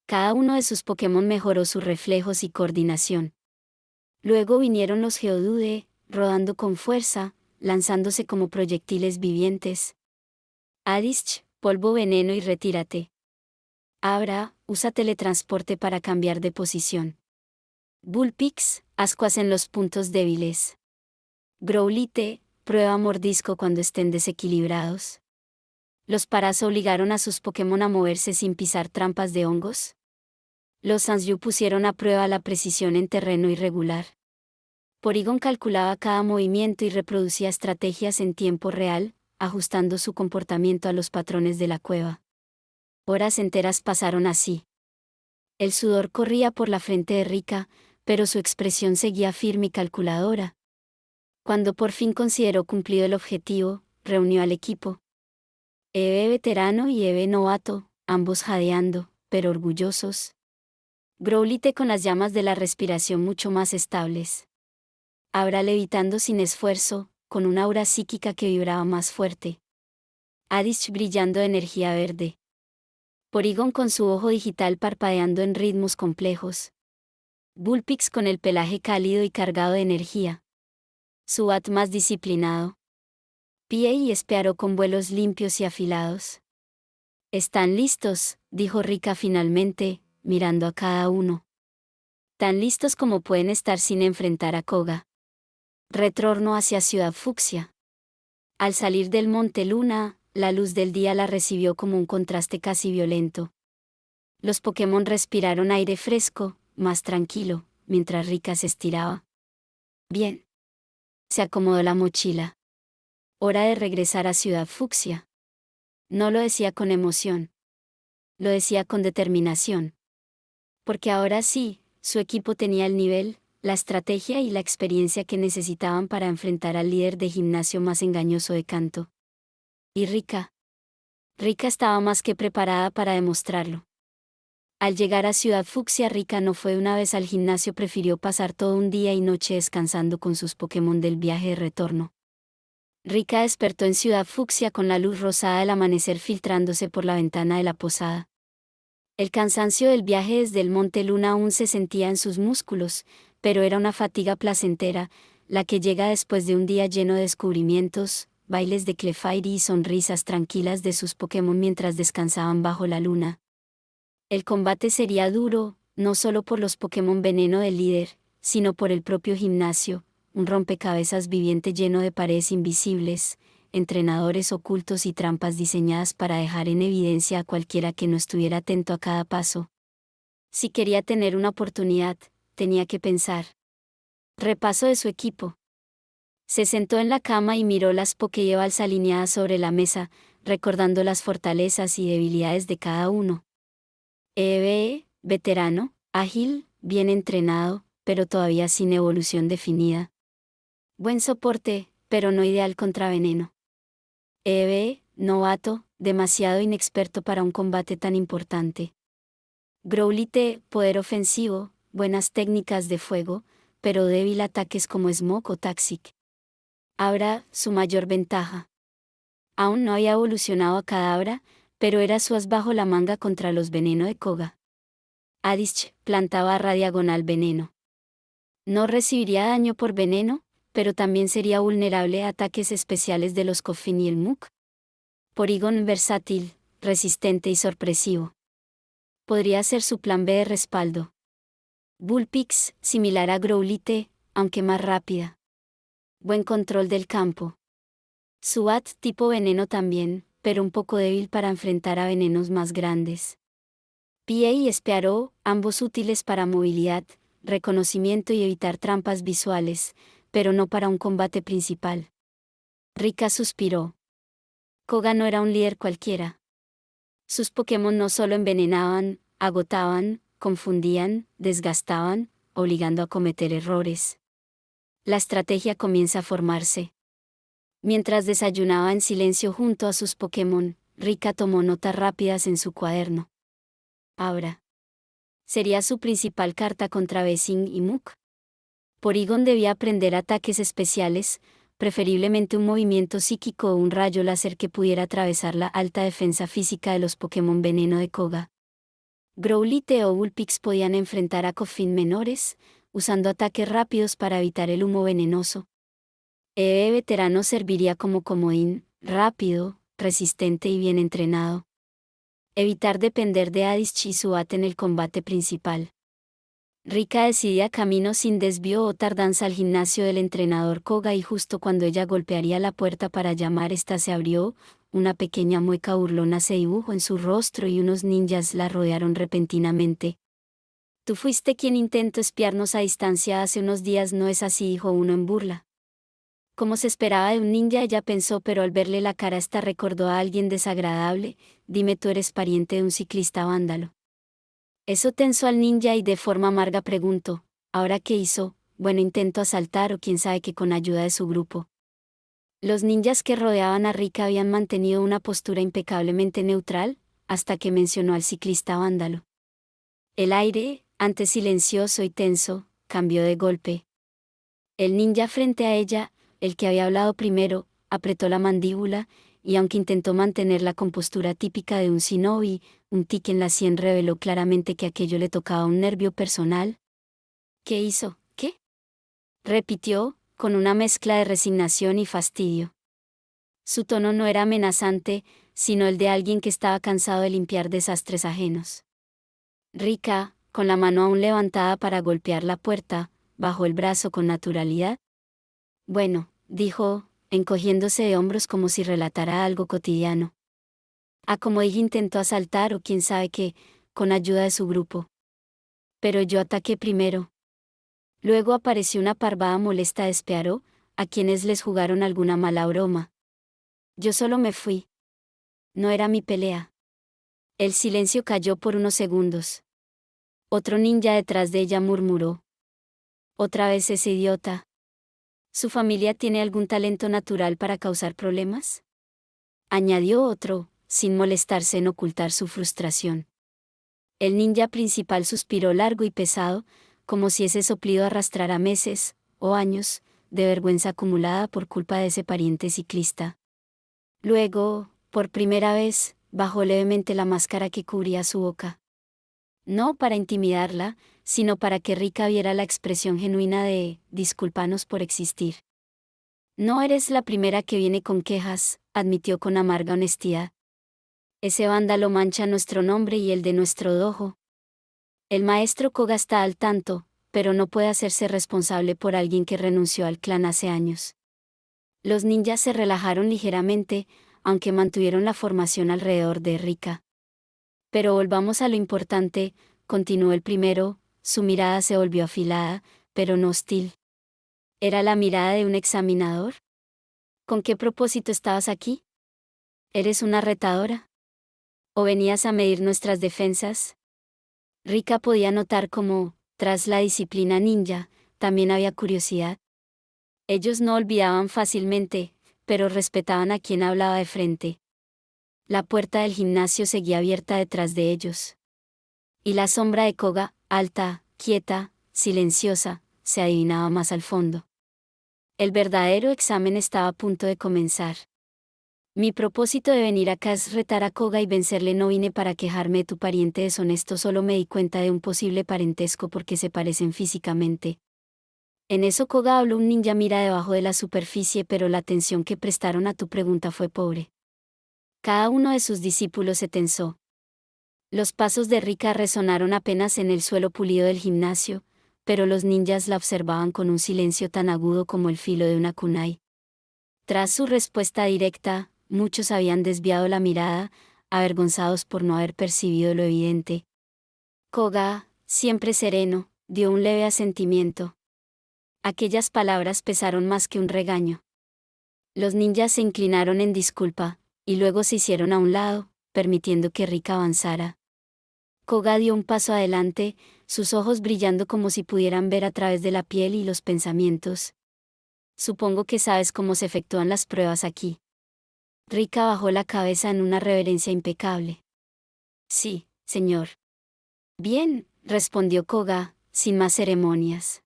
Cada uno de sus Pokémon mejoró sus reflejos y coordinación. Luego vinieron los Geodude, rodando con fuerza, lanzándose como proyectiles vivientes. Adish, polvo veneno y retírate. Abra, usa teletransporte para cambiar de posición. Bullpix, ascuas en los puntos débiles. Growlithe, prueba mordisco cuando estén desequilibrados. Los Paras obligaron a sus Pokémon a moverse sin pisar trampas de hongos. Los Sansyu pusieron a prueba la precisión en terreno irregular. Porygon calculaba cada movimiento y reproducía estrategias en tiempo real, ajustando su comportamiento a los patrones de la cueva. Horas enteras pasaron así. El sudor corría por la frente de Rika, pero su expresión seguía firme y calculadora. Cuando por fin consideró cumplido el objetivo, reunió al equipo. Eve veterano y Eve novato, ambos jadeando, pero orgullosos. Growlithe con las llamas de la respiración mucho más estables. Abra levitando sin esfuerzo, con una aura psíquica que vibraba más fuerte. Adish brillando de energía verde. Porygon con su ojo digital parpadeando en ritmos complejos. Bullpix con el pelaje cálido y cargado de energía. Zubat más disciplinado. Pie y Espearo con vuelos limpios y afilados. «¿Están listos?», dijo Rika finalmente, mirando a cada uno. «Tan listos como pueden estar sin enfrentar a Koga». Retorno hacia Ciudad Fucsia. Al salir del Monte Luna, la luz del día la recibió como un contraste casi violento. Los Pokémon respiraron aire fresco, más tranquilo, mientras Rika se estiraba. Bien. Se acomodó la mochila. Hora de regresar a Ciudad Fucsia. No lo decía con emoción. Lo decía con determinación. Porque ahora sí, su equipo tenía el nivel, la estrategia y la experiencia que necesitaban para enfrentar al líder de gimnasio más engañoso de Kanto. Y Rika. Rika estaba más que preparada para demostrarlo. Al llegar a Ciudad Fucsia, Rika no fue una vez al gimnasio, prefirió pasar todo un día y noche descansando con sus Pokémon del viaje de retorno. Rika despertó en Ciudad Fucsia con la luz rosada del amanecer filtrándose por la ventana de la posada. El cansancio del viaje desde el Monte Luna aún se sentía en sus músculos, pero era una fatiga placentera, la que llega después de un día lleno de descubrimientos, bailes de Clefairy y sonrisas tranquilas de sus Pokémon mientras descansaban bajo la luna. El combate sería duro, no solo por los Pokémon veneno del líder, sino por el propio gimnasio, un rompecabezas viviente lleno de paredes invisibles, entrenadores ocultos y trampas diseñadas para dejar en evidencia a cualquiera que no estuviera atento a cada paso. Si quería tener una oportunidad, tenía que pensar. Repaso de su equipo. Se sentó en la cama y miró las Pokéballs alineadas sobre la mesa, recordando las fortalezas y debilidades de cada uno. EVE, veterano, ágil, bien entrenado, pero todavía sin evolución definida. Buen soporte, pero no ideal contra veneno. EVE, novato, demasiado inexperto para un combate tan importante. Growlithe, poder ofensivo, buenas técnicas de fuego, pero débil a ataques como Smoke o Toxic. Abra, su mayor ventaja. Aún no había evolucionado a Kadabra, pero era su as bajo la manga contra los veneno de Koga. Adish, planta barra diagonal veneno. No recibiría daño por veneno, pero también sería vulnerable a ataques especiales de los Koffing y el Muk. Porygon versátil, resistente y sorpresivo. Podría ser su plan B de respaldo. Bullpix, similar a Growlithe, aunque más rápida. Buen control del campo. Suat tipo veneno también, pero un poco débil para enfrentar a venenos más grandes. PA y Spearow, ambos útiles para movilidad, reconocimiento y evitar trampas visuales, pero no para un combate principal. Rika suspiró. Koga no era un líder cualquiera. Sus Pokémon no solo envenenaban, agotaban, confundían, desgastaban, obligando a cometer errores. La estrategia comienza a formarse. Mientras desayunaba en silencio junto a sus Pokémon, Rika tomó notas rápidas en su cuaderno. Abra. Sería su principal carta contra Basing y Muk. Porygon debía aprender ataques especiales, preferiblemente un movimiento psíquico o un rayo láser que pudiera atravesar la alta defensa física de los Pokémon veneno de Koga. Growlithe o Bullpix podían enfrentar a Koffing menores, usando ataques rápidos para evitar el humo venenoso. EVE veterano serviría como comodín, rápido, resistente y bien entrenado. Evitar depender de Adish y Suat en el combate principal. Rika decidía camino sin desvío o tardanza al gimnasio del entrenador Koga y justo cuando ella golpearía la puerta para llamar esta se abrió, una pequeña mueca burlona se dibujó en su rostro y unos ninjas la rodearon repentinamente. Tú fuiste quien intentó espiarnos a distancia hace unos días, ¿no es así?, dijo uno en burla. Como se esperaba de un ninja, ella pensó, pero al verle la cara esta recordó a alguien desagradable. Dime, ¿tú eres pariente de un ciclista vándalo? Eso tensó al ninja y de forma amarga preguntó, ¿ahora qué hizo? Bueno, intentó asaltar o quién sabe qué con ayuda de su grupo. Los ninjas que rodeaban a Rika habían mantenido una postura impecablemente neutral, hasta que mencionó al ciclista vándalo. El aire, antes silencioso y tenso, cambió de golpe. El ninja frente a ella, el que había hablado primero, apretó la mandíbula, y aunque intentó mantener la compostura típica de un shinobi, un tic en la sien reveló claramente que aquello le tocaba un nervio personal. ¿Qué hizo? ¿Qué? Repitió, con una mezcla de resignación y fastidio. Su tono no era amenazante, sino el de alguien que estaba cansado de limpiar desastres ajenos. Rika, con la mano aún levantada para golpear la puerta, bajó el brazo con naturalidad. Bueno, dijo, encogiéndose de hombros como si relatara algo cotidiano. Como dije, intentó asaltar o quién sabe qué, con ayuda de su grupo. Pero yo ataqué primero. Luego apareció una parvada molesta de Spearow, a quienes les jugaron alguna mala broma. Yo solo me fui. No era mi pelea. El silencio cayó por unos segundos. Otro ninja detrás de ella murmuró. ¿Otra vez ese idiota? ¿Su familia tiene algún talento natural para causar problemas?, añadió otro, sin molestarse en ocultar su frustración. El ninja principal suspiró largo y pesado, como si ese soplido arrastrara meses, o años, de vergüenza acumulada por culpa de ese pariente ciclista. Luego, por primera vez, bajó levemente la máscara que cubría su boca. No para intimidarla, sino para que Rika viera la expresión genuina de, discúlpanos por existir. No eres la primera que viene con quejas, admitió con amarga honestidad. Ese vándalo mancha nuestro nombre y el de nuestro dojo. El maestro Koga está al tanto, pero no puede hacerse responsable por alguien que renunció al clan hace años. Los ninjas se relajaron ligeramente, aunque mantuvieron la formación alrededor de Rika. Pero volvamos a lo importante, continuó el primero, su mirada se volvió afilada, pero no hostil. ¿Era la mirada de un examinador? ¿Con qué propósito estabas aquí? ¿Eres una retadora? ¿O venías a medir nuestras defensas? Rika podía notar cómo, tras la disciplina ninja, también había curiosidad. Ellos no olvidaban fácilmente, pero respetaban a quien hablaba de frente. La puerta del gimnasio seguía abierta detrás de ellos. Y la sombra de Koga, alta, quieta, silenciosa, se adivinaba más al fondo. El verdadero examen estaba a punto de comenzar. Mi propósito de venir acá es retar a Koga y vencerle. No vine para quejarme de tu pariente deshonesto, solo me di cuenta de un posible parentesco porque se parecen físicamente. En eso Koga habló. Un ninja mira debajo de la superficie, pero la atención que prestaron a tu pregunta fue pobre. Cada uno de sus discípulos se tensó. Los pasos de Rika resonaron apenas en el suelo pulido del gimnasio, pero los ninjas la observaban con un silencio tan agudo como el filo de una kunai. Tras su respuesta directa, muchos habían desviado la mirada, avergonzados por no haber percibido lo evidente. Koga, siempre sereno, dio un leve asentimiento. Aquellas palabras pesaron más que un regaño. Los ninjas se inclinaron en disculpa, y luego se hicieron a un lado, permitiendo que Rika avanzara. Koga dio un paso adelante, sus ojos brillando como si pudieran ver a través de la piel y los pensamientos. Supongo que sabes cómo se efectúan las pruebas aquí. Rika bajó la cabeza en una reverencia impecable. Sí, señor. Bien, respondió Koga, sin más ceremonias.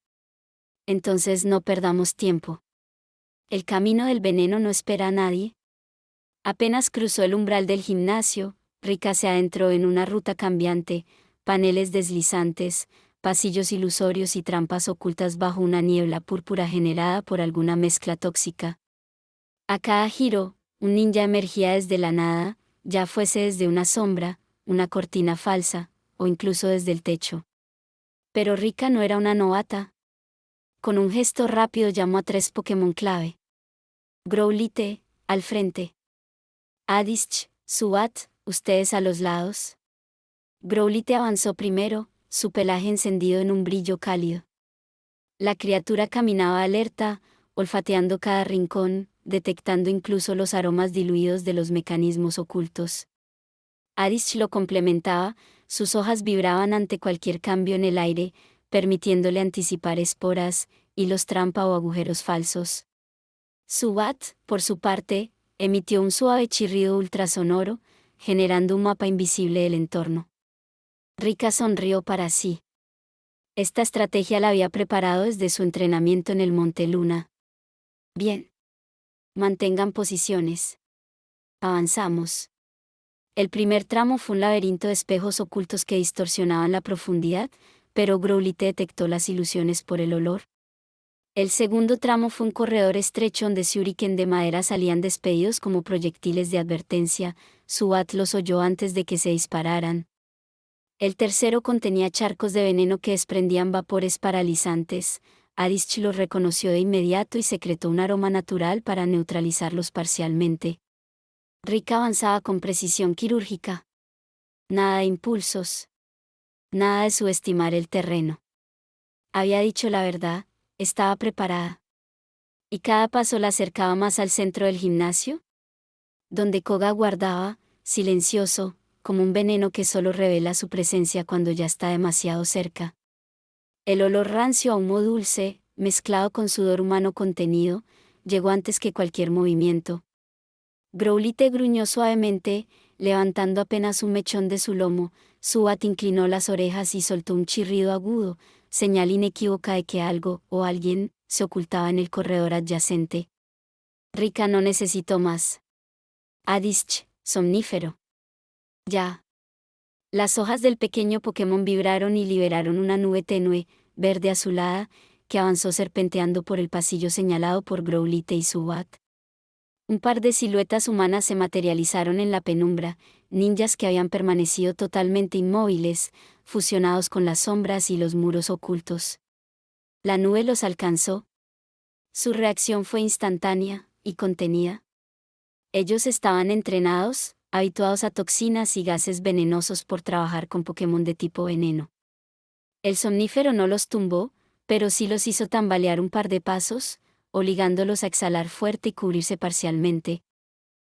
Entonces no perdamos tiempo. El camino del veneno no espera a nadie. Apenas cruzó el umbral del gimnasio, Rika se adentró en una ruta cambiante, paneles deslizantes, pasillos ilusorios y trampas ocultas bajo una niebla púrpura generada por alguna mezcla tóxica. A cada giro, un ninja emergía desde la nada, ya fuese desde una sombra, una cortina falsa, o incluso desde el techo. Pero Rika no era una novata. Con un gesto rápido llamó a 3 Pokémon clave. Growlithe, al frente. Adizch, Zubat, ustedes a los lados. Growlithe avanzó primero, su pelaje encendido en un brillo cálido. La criatura caminaba alerta, olfateando cada rincón, detectando incluso los aromas diluidos de los mecanismos ocultos. Adizch lo complementaba, sus hojas vibraban ante cualquier cambio en el aire, permitiéndole anticipar esporas, hilos trampa o agujeros falsos. Zubat, por su parte, emitió un suave chirrido ultrasonoro, generando un mapa invisible del entorno. Rika sonrió para sí. Esta estrategia la había preparado desde su entrenamiento en el Monte Luna. Bien. Mantengan posiciones. Avanzamos. El primer tramo fue un laberinto de espejos ocultos que distorsionaban la profundidad, pero Growlithe detectó las ilusiones por el olor. El segundo tramo fue un corredor estrecho donde shuriken de madera salían despedidos como proyectiles de advertencia. Zubat los oyó antes de que se dispararan. El tercero contenía charcos de veneno que desprendían vapores paralizantes. Adizch los reconoció de inmediato y secretó un aroma natural para neutralizarlos parcialmente. Rika avanzaba con precisión quirúrgica. Nada de impulsos. Nada de subestimar el terreno. Había dicho la verdad, estaba preparada. Y cada paso la acercaba más al centro del gimnasio, donde Koga guardaba, silencioso, como un veneno que solo revela su presencia cuando ya está demasiado cerca. El olor rancio a humo dulce, mezclado con sudor humano contenido, llegó antes que cualquier movimiento. Growlithe gruñó suavemente, levantando apenas un mechón de su lomo. Zubat inclinó las orejas y soltó un chirrido agudo, señal inequívoca de que algo, o alguien, se ocultaba en el corredor adyacente. Rika no necesitó más. Adizch, somnífero. Ya. Las hojas del pequeño Pokémon vibraron y liberaron una nube tenue, verde azulada, que avanzó serpenteando por el pasillo señalado por Growlithe y Zubat. Un par de siluetas humanas se materializaron en la penumbra, ninjas que habían permanecido totalmente inmóviles, fusionados con las sombras y los muros ocultos. La nube los alcanzó. Su reacción fue instantánea y contenida. Ellos estaban entrenados, habituados a toxinas y gases venenosos por trabajar con Pokémon de tipo veneno. El somnífero no los tumbó, pero sí los hizo tambalear un par de pasos, obligándolos a exhalar fuerte y cubrirse parcialmente.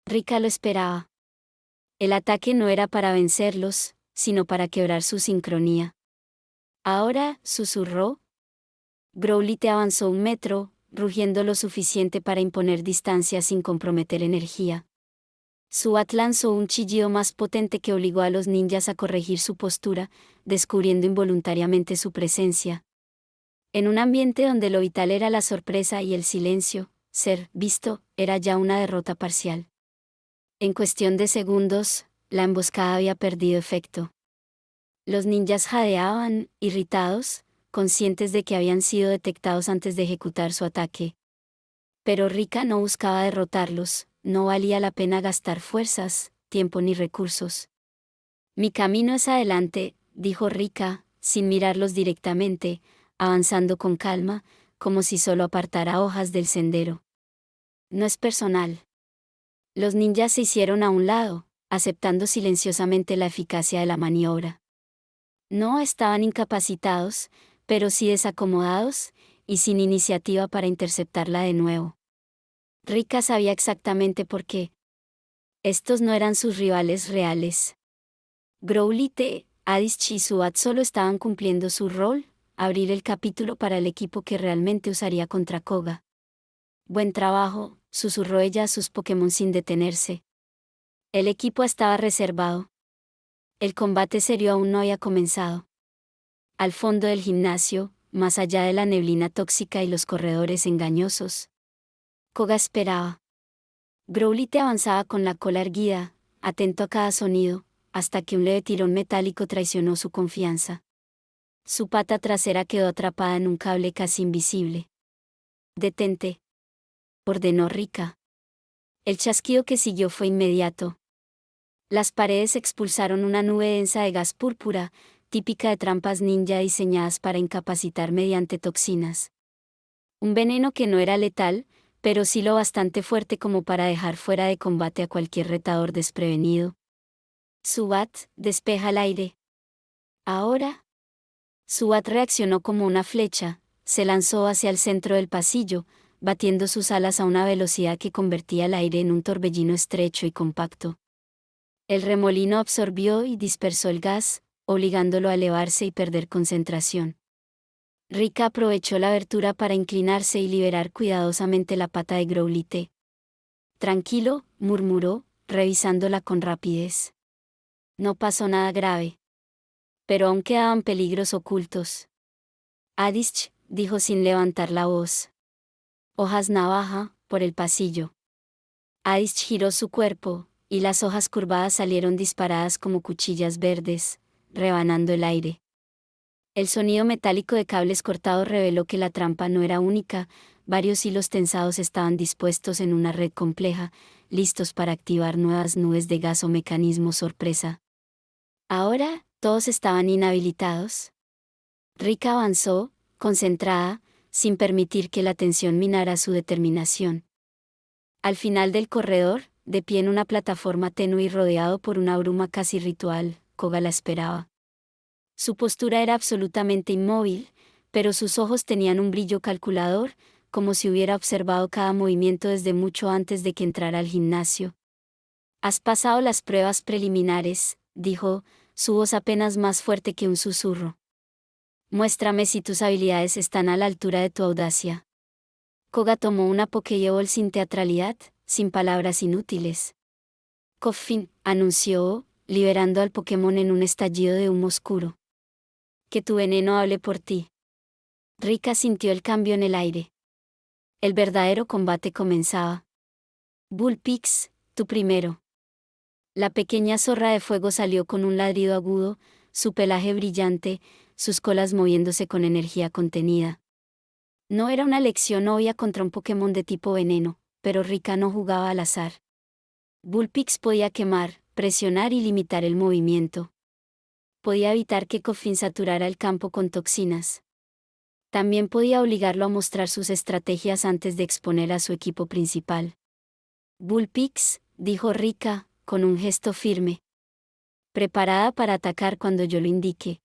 Rika lo esperaba. El ataque no era para vencerlos, sino para quebrar su sincronía. Ahora, susurró. Growlithe avanzó 1 metro, rugiendo lo suficiente para imponer distancia sin comprometer energía. Zubat lanzó un chillido más potente que obligó a los ninjas a corregir su postura, descubriendo involuntariamente su presencia. En un ambiente donde lo vital era la sorpresa y el silencio, ser visto era ya una derrota parcial. En cuestión de segundos, la emboscada había perdido efecto. Los ninjas jadeaban, irritados, conscientes de que habían sido detectados antes de ejecutar su ataque. Pero Rika no buscaba derrotarlos, no valía la pena gastar fuerzas, tiempo ni recursos. Mi camino es adelante, dijo Rika, sin mirarlos directamente, avanzando con calma, como si solo apartara hojas del sendero. No es personal. Los ninjas se hicieron a un lado, aceptando silenciosamente la eficacia de la maniobra. No estaban incapacitados, pero sí desacomodados, y sin iniciativa para interceptarla de nuevo. Rika sabía exactamente por qué. Estos no eran sus rivales reales. Growlithe, Adizch y Zubat solo estaban cumpliendo su rol, abrir el capítulo para el equipo que realmente usaría contra Koga. Buen trabajo, susurró ella a sus Pokémon sin detenerse. El equipo estaba reservado. El combate serio aún no había comenzado. Al fondo del gimnasio, más allá de la neblina tóxica y los corredores engañosos, Koga esperaba. Growlithe avanzaba con la cola erguida, atento a cada sonido, hasta que un leve tirón metálico traicionó su confianza. Su pata trasera quedó atrapada en un cable casi invisible. «Detente», ordenó Rika. El chasquido que siguió fue inmediato. Las paredes expulsaron una nube densa de gas púrpura, típica de trampas ninja diseñadas para incapacitar mediante toxinas. Un veneno que no era letal, pero sí lo bastante fuerte como para dejar fuera de combate a cualquier retador desprevenido. Zubat, despeja el aire. Ahora. Zubat reaccionó como una flecha, se lanzó hacia el centro del pasillo, batiendo sus alas a una velocidad que convertía el aire en un torbellino estrecho y compacto. El remolino absorbió y dispersó el gas, obligándolo a elevarse y perder concentración. Rika aprovechó la abertura para inclinarse y liberar cuidadosamente la pata de Growlithe. Tranquilo, murmuró, revisándola con rapidez. No pasó nada grave. Pero aún quedaban peligros ocultos. Adizch, dijo sin levantar la voz. Hojas navaja, por el pasillo. Adizch giró su cuerpo, y las hojas curvadas salieron disparadas como cuchillas verdes, rebanando el aire. El sonido metálico de cables cortados reveló que la trampa no era única, varios hilos tensados estaban dispuestos en una red compleja, listos para activar nuevas nubes de gas o mecanismo sorpresa. Ahora, todos estaban inhabilitados. Rika avanzó, concentrada, sin permitir que la tensión minara su determinación. Al final del corredor, de pie en una plataforma tenue y rodeado por una bruma casi ritual, Koga la esperaba. Su postura era absolutamente inmóvil, pero sus ojos tenían un brillo calculador, como si hubiera observado cada movimiento desde mucho antes de que entrara al gimnasio. «Has pasado las pruebas preliminares», dijo, su voz apenas más fuerte que un susurro. «Muéstrame si tus habilidades están a la altura de tu audacia». Koga tomó una Pokéball sin teatralidad, sin palabras inútiles. «Koffin», anunció, liberando al Pokémon en un estallido de humo oscuro. «Que tu veneno hable por ti». Rika sintió el cambio en el aire. El verdadero combate comenzaba. «Bullpix, tú primero». La pequeña zorra de fuego salió con un ladrido agudo, su pelaje brillante, sus colas moviéndose con energía contenida. No era una lección obvia contra un Pokémon de tipo veneno, pero Rika no jugaba al azar. Vulpix podía quemar, presionar y limitar el movimiento. Podía evitar que Koffing saturara el campo con toxinas. También podía obligarlo a mostrar sus estrategias antes de exponer a su equipo principal. Vulpix, dijo Rika, con un gesto firme. Preparada para atacar cuando yo lo indique.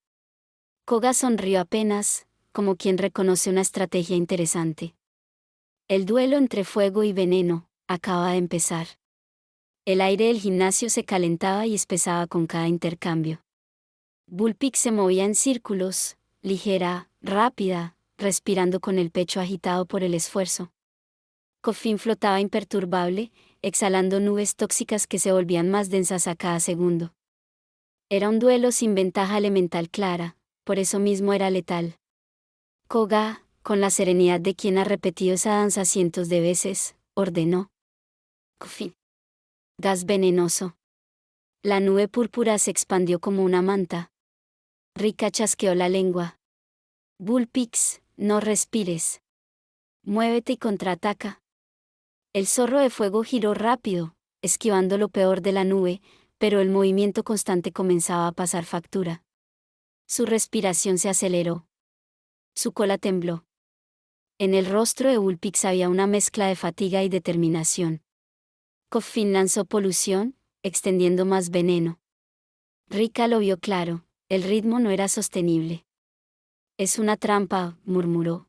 Koga sonrió apenas, como quien reconoce una estrategia interesante. El duelo entre fuego y veneno acaba de empezar. El aire del gimnasio se calentaba y espesaba con cada intercambio. Vulpix se movía en círculos, ligera, rápida, respirando con el pecho agitado por el esfuerzo. Koffing flotaba imperturbable, exhalando nubes tóxicas que se volvían más densas a cada segundo. Era un duelo sin ventaja elemental clara, por eso mismo era letal. Koga, con la serenidad de quien ha repetido esa danza cientos de veces, ordenó. Koffing. Gas venenoso. La nube púrpura se expandió como una manta. Rika chasqueó la lengua. Vulpix, no respires. Muévete y contraataca. El zorro de fuego giró rápido, esquivando lo peor de la nube, pero el movimiento constante comenzaba a pasar factura. Su respiración se aceleró. Su cola tembló. En el rostro de Vulpix había una mezcla de fatiga y determinación. Koffing lanzó polución, extendiendo más veneno. Rika lo vio claro, el ritmo no era sostenible. Es una trampa, murmuró.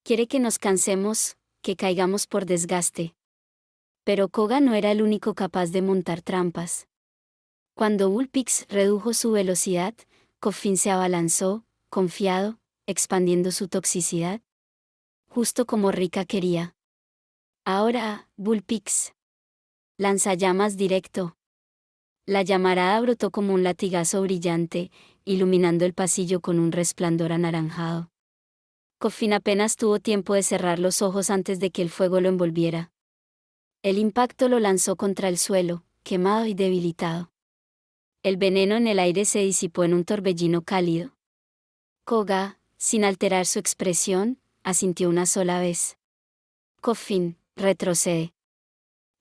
Quiere que nos cansemos, que caigamos por desgaste. Pero Koga no era el único capaz de montar trampas. Cuando Vulpix redujo su velocidad, Koffing se abalanzó, confiado, expandiendo su toxicidad. Justo como Rika quería. Ahora, Vulpix. Lanzallamas directo. La llamarada brotó como un latigazo brillante, iluminando el pasillo con un resplandor anaranjado. Koffing apenas tuvo tiempo de cerrar los ojos antes de que el fuego lo envolviera. El impacto lo lanzó contra el suelo, quemado y debilitado. El veneno en el aire se disipó en un torbellino cálido. Koga, sin alterar su expresión, asintió una sola vez. Koffing, retrocede.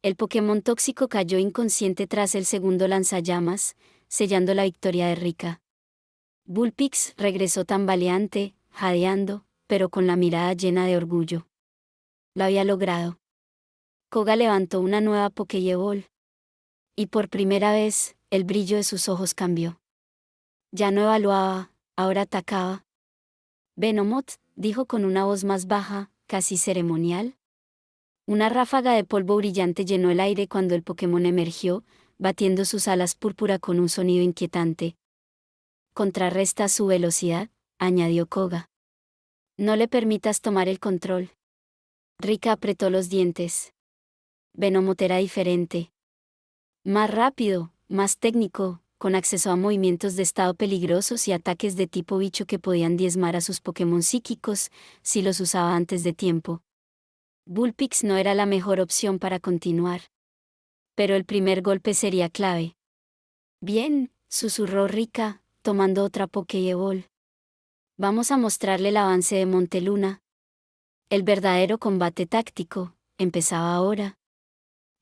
El Pokémon tóxico cayó inconsciente tras el segundo lanzallamas, sellando la victoria de Rika. Vulpix regresó tambaleante, jadeando, pero con la mirada llena de orgullo. Lo había logrado. Koga levantó una nueva Pokéball. Y por primera vez, el brillo de sus ojos cambió. Ya no evaluaba, ahora atacaba. Venomoth, dijo con una voz más baja, casi ceremonial. Una ráfaga de polvo brillante llenó el aire cuando el Pokémon emergió, batiendo sus alas púrpura con un sonido inquietante. Contrarresta su velocidad, añadió Koga. No le permitas tomar el control. Rika apretó los dientes. Venomoth era diferente. Más rápido, más técnico, con acceso a movimientos de estado peligrosos y ataques de tipo bicho que podían diezmar a sus Pokémon psíquicos, si los usaba antes de tiempo. Vulpix no era la mejor opción para continuar. Pero el primer golpe sería clave. Bien, susurró Rika, tomando otra Pokéball. Vamos a mostrarle el avance de Monteluna. El verdadero combate táctico empezaba ahora.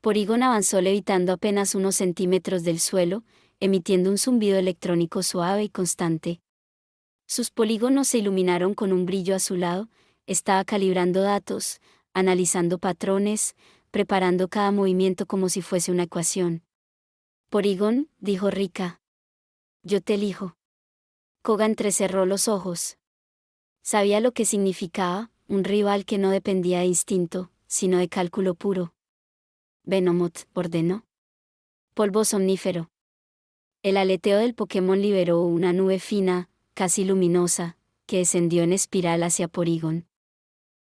Porygon avanzó levitando apenas unos centímetros del suelo, emitiendo un zumbido electrónico suave y constante. Sus polígonos se iluminaron con un brillo azulado, estaba calibrando datos, analizando patrones, preparando cada movimiento como si fuese una ecuación. Porygon, dijo Rika. Yo te elijo. Koga entrecerró los ojos. Sabía lo que significaba, un rival que no dependía de instinto, sino de cálculo puro. Venomoth, ordenó. Polvo somnífero. El aleteo del Pokémon liberó una nube fina, casi luminosa, que descendió en espiral hacia Porygon.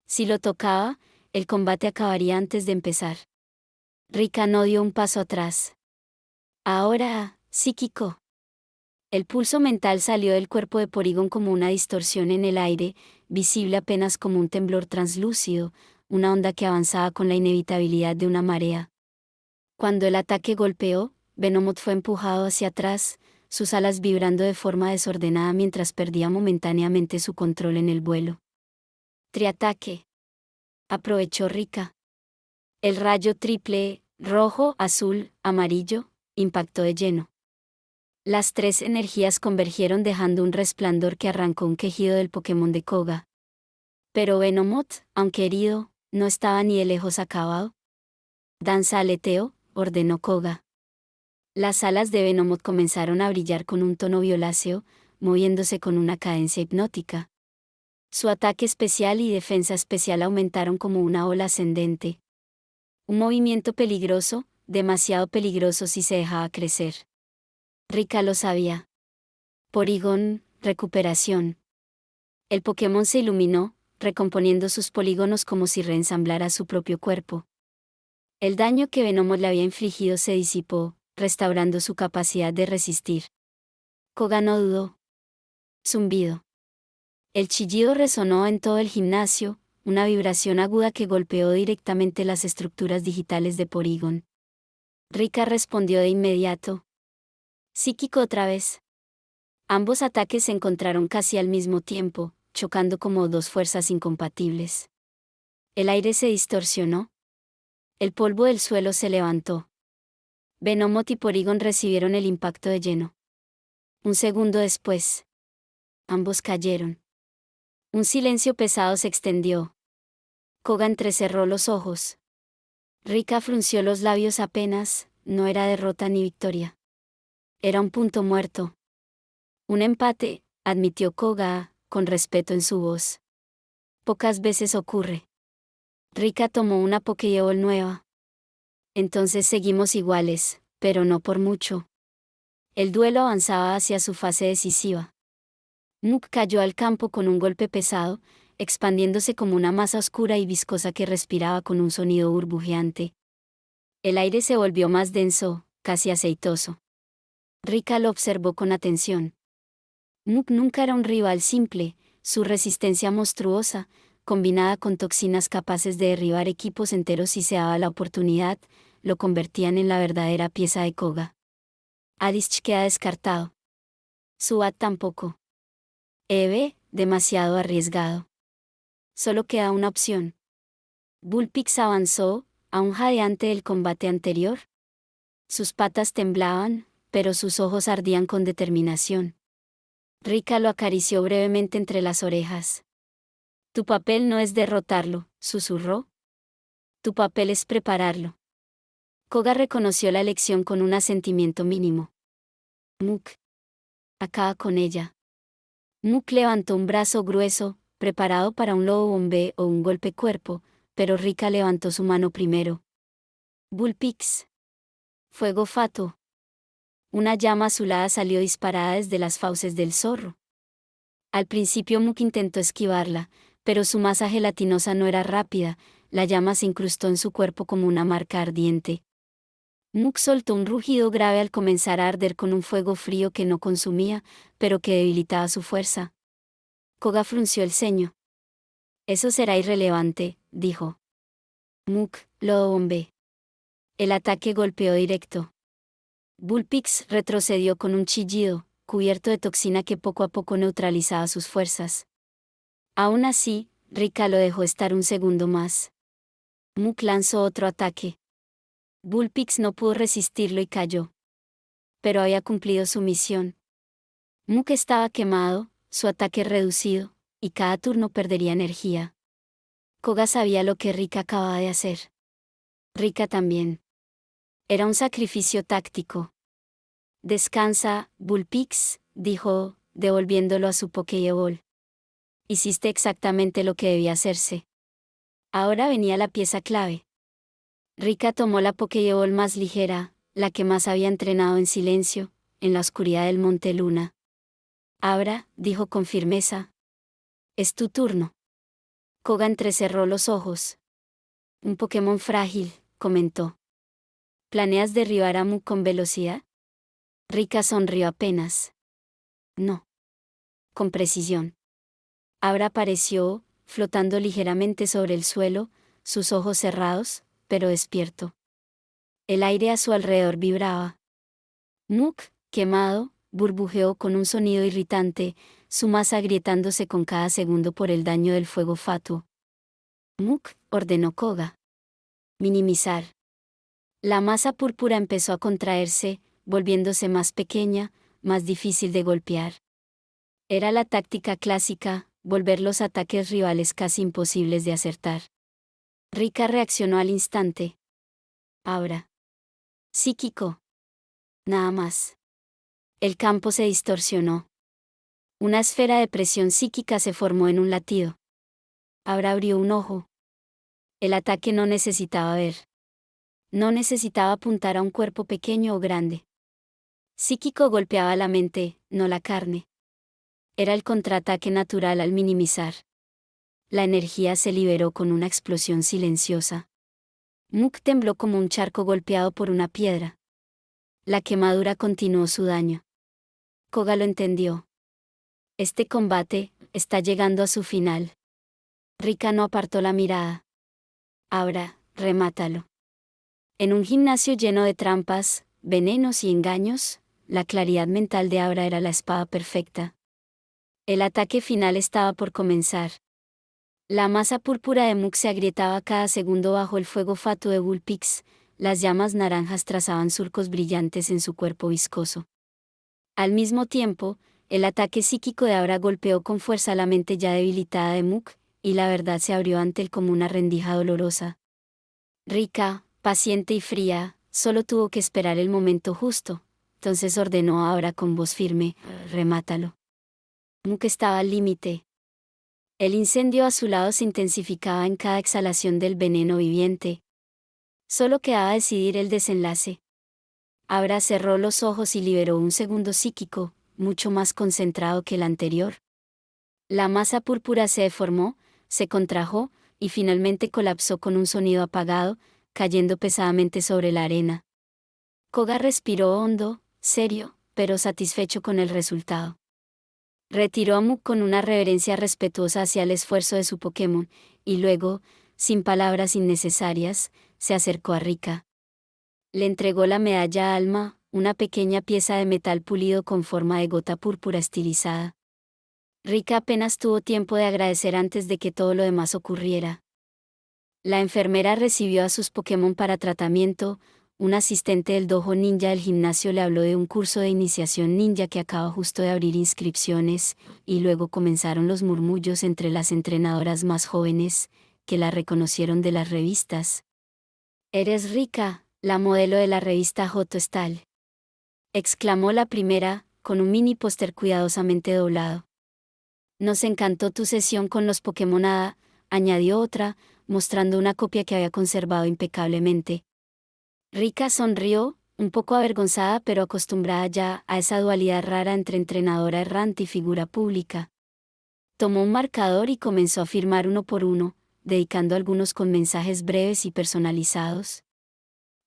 Si lo tocaba, el combate acabaría antes de empezar. Rika no dio un paso atrás. Ahora, psíquico. El pulso mental salió del cuerpo de Porygon como una distorsión en el aire, visible apenas como un temblor translúcido, una onda que avanzaba con la inevitabilidad de una marea. Cuando el ataque golpeó, Venomoth fue empujado hacia atrás, sus alas vibrando de forma desordenada mientras perdía momentáneamente su control en el vuelo. Triataque. Aprovechó Rika. El rayo triple, rojo, azul, amarillo, impactó de lleno. Las tres energías convergieron dejando un resplandor que arrancó un quejido del Pokémon de Koga. Pero Venomoth, aunque herido, no estaba ni de lejos acabado. Danza aleteo, ordenó Koga. Las alas de Venomoth comenzaron a brillar con un tono violáceo, moviéndose con una cadencia hipnótica. Su ataque especial y defensa especial aumentaron como una ola ascendente. Un movimiento peligroso, demasiado peligroso si se dejaba crecer. Rika lo sabía. Porygon, recuperación. El Pokémon se iluminó, recomponiendo sus polígonos como si reensamblara su propio cuerpo. El daño que Venomoth le había infligido se disipó, restaurando su capacidad de resistir. Koga no dudó. Zumbido. El chillido resonó en todo el gimnasio, una vibración aguda que golpeó directamente las estructuras digitales de Porygon. Rika respondió de inmediato. Psíquico otra vez. Ambos ataques se encontraron casi al mismo tiempo, chocando como dos fuerzas incompatibles. El aire se distorsionó. El polvo del suelo se levantó. Venomoth y Porygon recibieron el impacto de lleno. Un segundo después, ambos cayeron. Un silencio pesado se extendió. Koga entrecerró los ojos. Rika frunció los labios apenas, no era derrota ni victoria. Era un punto muerto. Un empate, admitió Koga, con respeto en su voz. Pocas veces ocurre. Rika tomó una Pokéball nueva. Entonces seguimos iguales, pero no por mucho. El duelo avanzaba hacia su fase decisiva. Muk cayó al campo con un golpe pesado, expandiéndose como una masa oscura y viscosa que respiraba con un sonido burbujeante. El aire se volvió más denso, casi aceitoso. Rika lo observó con atención. Muk nunca era un rival simple, su resistencia monstruosa, combinada con toxinas capaces de derribar equipos enteros si se daba la oportunidad, lo convertían en la verdadera pieza de Koga. Adish queda descartado. Zubat tampoco. Eve, demasiado arriesgado. Solo queda una opción. Bullpix avanzó, aún jadeante del combate anterior. Sus patas temblaban, pero sus ojos ardían con determinación. Rika lo acarició brevemente entre las orejas. Tu papel no es derrotarlo, susurró. Tu papel es prepararlo. Koga reconoció la lección con un asentimiento mínimo. Muk. Acaba con ella. Muk levantó un brazo grueso, preparado para un lobo bombé o un golpe cuerpo, pero Rika levantó su mano primero. Bullpix. Fuego fatuo. Una llama azulada salió disparada desde las fauces del zorro. Al principio Muk intentó esquivarla, pero su masa gelatinosa no era rápida, la llama se incrustó en su cuerpo como una marca ardiente. Muk soltó un rugido grave al comenzar a arder con un fuego frío que no consumía, pero que debilitaba su fuerza. Koga frunció el ceño. Eso será irrelevante, dijo. Muk, lo bombé. El ataque golpeó directo. Bullpix retrocedió con un chillido, cubierto de toxina que poco a poco neutralizaba sus fuerzas. Aún así, Rika lo dejó estar un segundo más. Muk lanzó otro ataque. Bullpix no pudo resistirlo y cayó. Pero había cumplido su misión. Muk estaba quemado, su ataque reducido, y cada turno perdería energía. Koga sabía lo que Rika acababa de hacer. Rika también. Era un sacrificio táctico. Descansa, Bullpix, dijo, devolviéndolo a su Pokéball. Hiciste exactamente lo que debía hacerse. Ahora venía la pieza clave. Rika tomó la Pokéball más ligera, la que más había entrenado en silencio, en la oscuridad del Monte Luna. Ahora, dijo con firmeza. Es tu turno. Koga entrecerró los ojos. Un Pokémon frágil, comentó. ¿Planeas derribar a Muk con velocidad? Rika sonrió apenas. No. Con precisión. Ahora apareció, flotando ligeramente sobre el suelo, sus ojos cerrados, pero despierto. El aire a su alrededor vibraba. Muk, quemado, burbujeó con un sonido irritante, su masa agrietándose con cada segundo por el daño del fuego fatuo. Muk, ordenó Koga. Minimizar. La masa púrpura empezó a contraerse, volviéndose más pequeña, más difícil de golpear. Era la táctica clásica, volver los ataques rivales casi imposibles de acertar. Rika reaccionó al instante. Ahora. Psíquico. Nada más. El campo se distorsionó. Una esfera de presión psíquica se formó en un latido. Ahora abrió un ojo. El ataque no necesitaba ver. No necesitaba apuntar a un cuerpo pequeño o grande. Psíquico golpeaba la mente, no la carne. Era el contraataque natural al minimizar. La energía se liberó con una explosión silenciosa. Muk tembló como un charco golpeado por una piedra. La quemadura continuó su daño. Koga lo entendió. Este combate está llegando a su final. Rika no apartó la mirada. Ahora, remátalo. En un gimnasio lleno de trampas, venenos y engaños, la claridad mental de Aura era la espada perfecta. El ataque final estaba por comenzar. La masa púrpura de Muk se agrietaba cada segundo bajo el fuego fatuo de Vulpix, las llamas naranjas trazaban surcos brillantes en su cuerpo viscoso. Al mismo tiempo, el ataque psíquico de Aura golpeó con fuerza la mente ya debilitada de Muk, y la verdad se abrió ante él como una rendija dolorosa. Rika, paciente y fría, solo tuvo que esperar el momento justo, entonces ordenó a Aura con voz firme: remátalo. Muk estaba al límite. El incendio a su lado se intensificaba en cada exhalación del veneno viviente. Solo quedaba decidir el desenlace. Aura cerró los ojos y liberó un segundo psíquico, mucho más concentrado que el anterior. La masa púrpura se deformó, se contrajo, y finalmente colapsó con un sonido apagado, cayendo pesadamente sobre la arena. Koga respiró hondo, serio, pero satisfecho con el resultado. Retiró a Muk con una reverencia respetuosa hacia el esfuerzo de su Pokémon, y luego, sin palabras innecesarias, se acercó a Rika. Le entregó la medalla Alma, una pequeña pieza de metal pulido con forma de gota púrpura estilizada. Rika apenas tuvo tiempo de agradecer antes de que todo lo demás ocurriera. La enfermera recibió a sus Pokémon para tratamiento. Un asistente del dojo ninja del gimnasio le habló de un curso de iniciación ninja que acaba justo de abrir inscripciones, y luego comenzaron los murmullos entre las entrenadoras más jóvenes, que la reconocieron de las revistas. «Eres Rika, la modelo de la revista Joto Style», exclamó la primera, con un mini póster cuidadosamente doblado. «Nos encantó tu sesión con los Pokémon Hada», añadió otra, mostrando una copia que había conservado impecablemente. Rika sonrió, un poco avergonzada pero acostumbrada ya a esa dualidad rara entre entrenadora errante y figura pública. Tomó un marcador y comenzó a firmar uno por uno, dedicando algunos con mensajes breves y personalizados.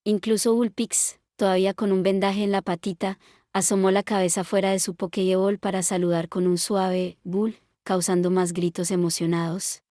Incluso Vulpix, todavía con un vendaje en la patita, asomó la cabeza fuera de su Pokéball para saludar con un suave «bull», causando más gritos emocionados.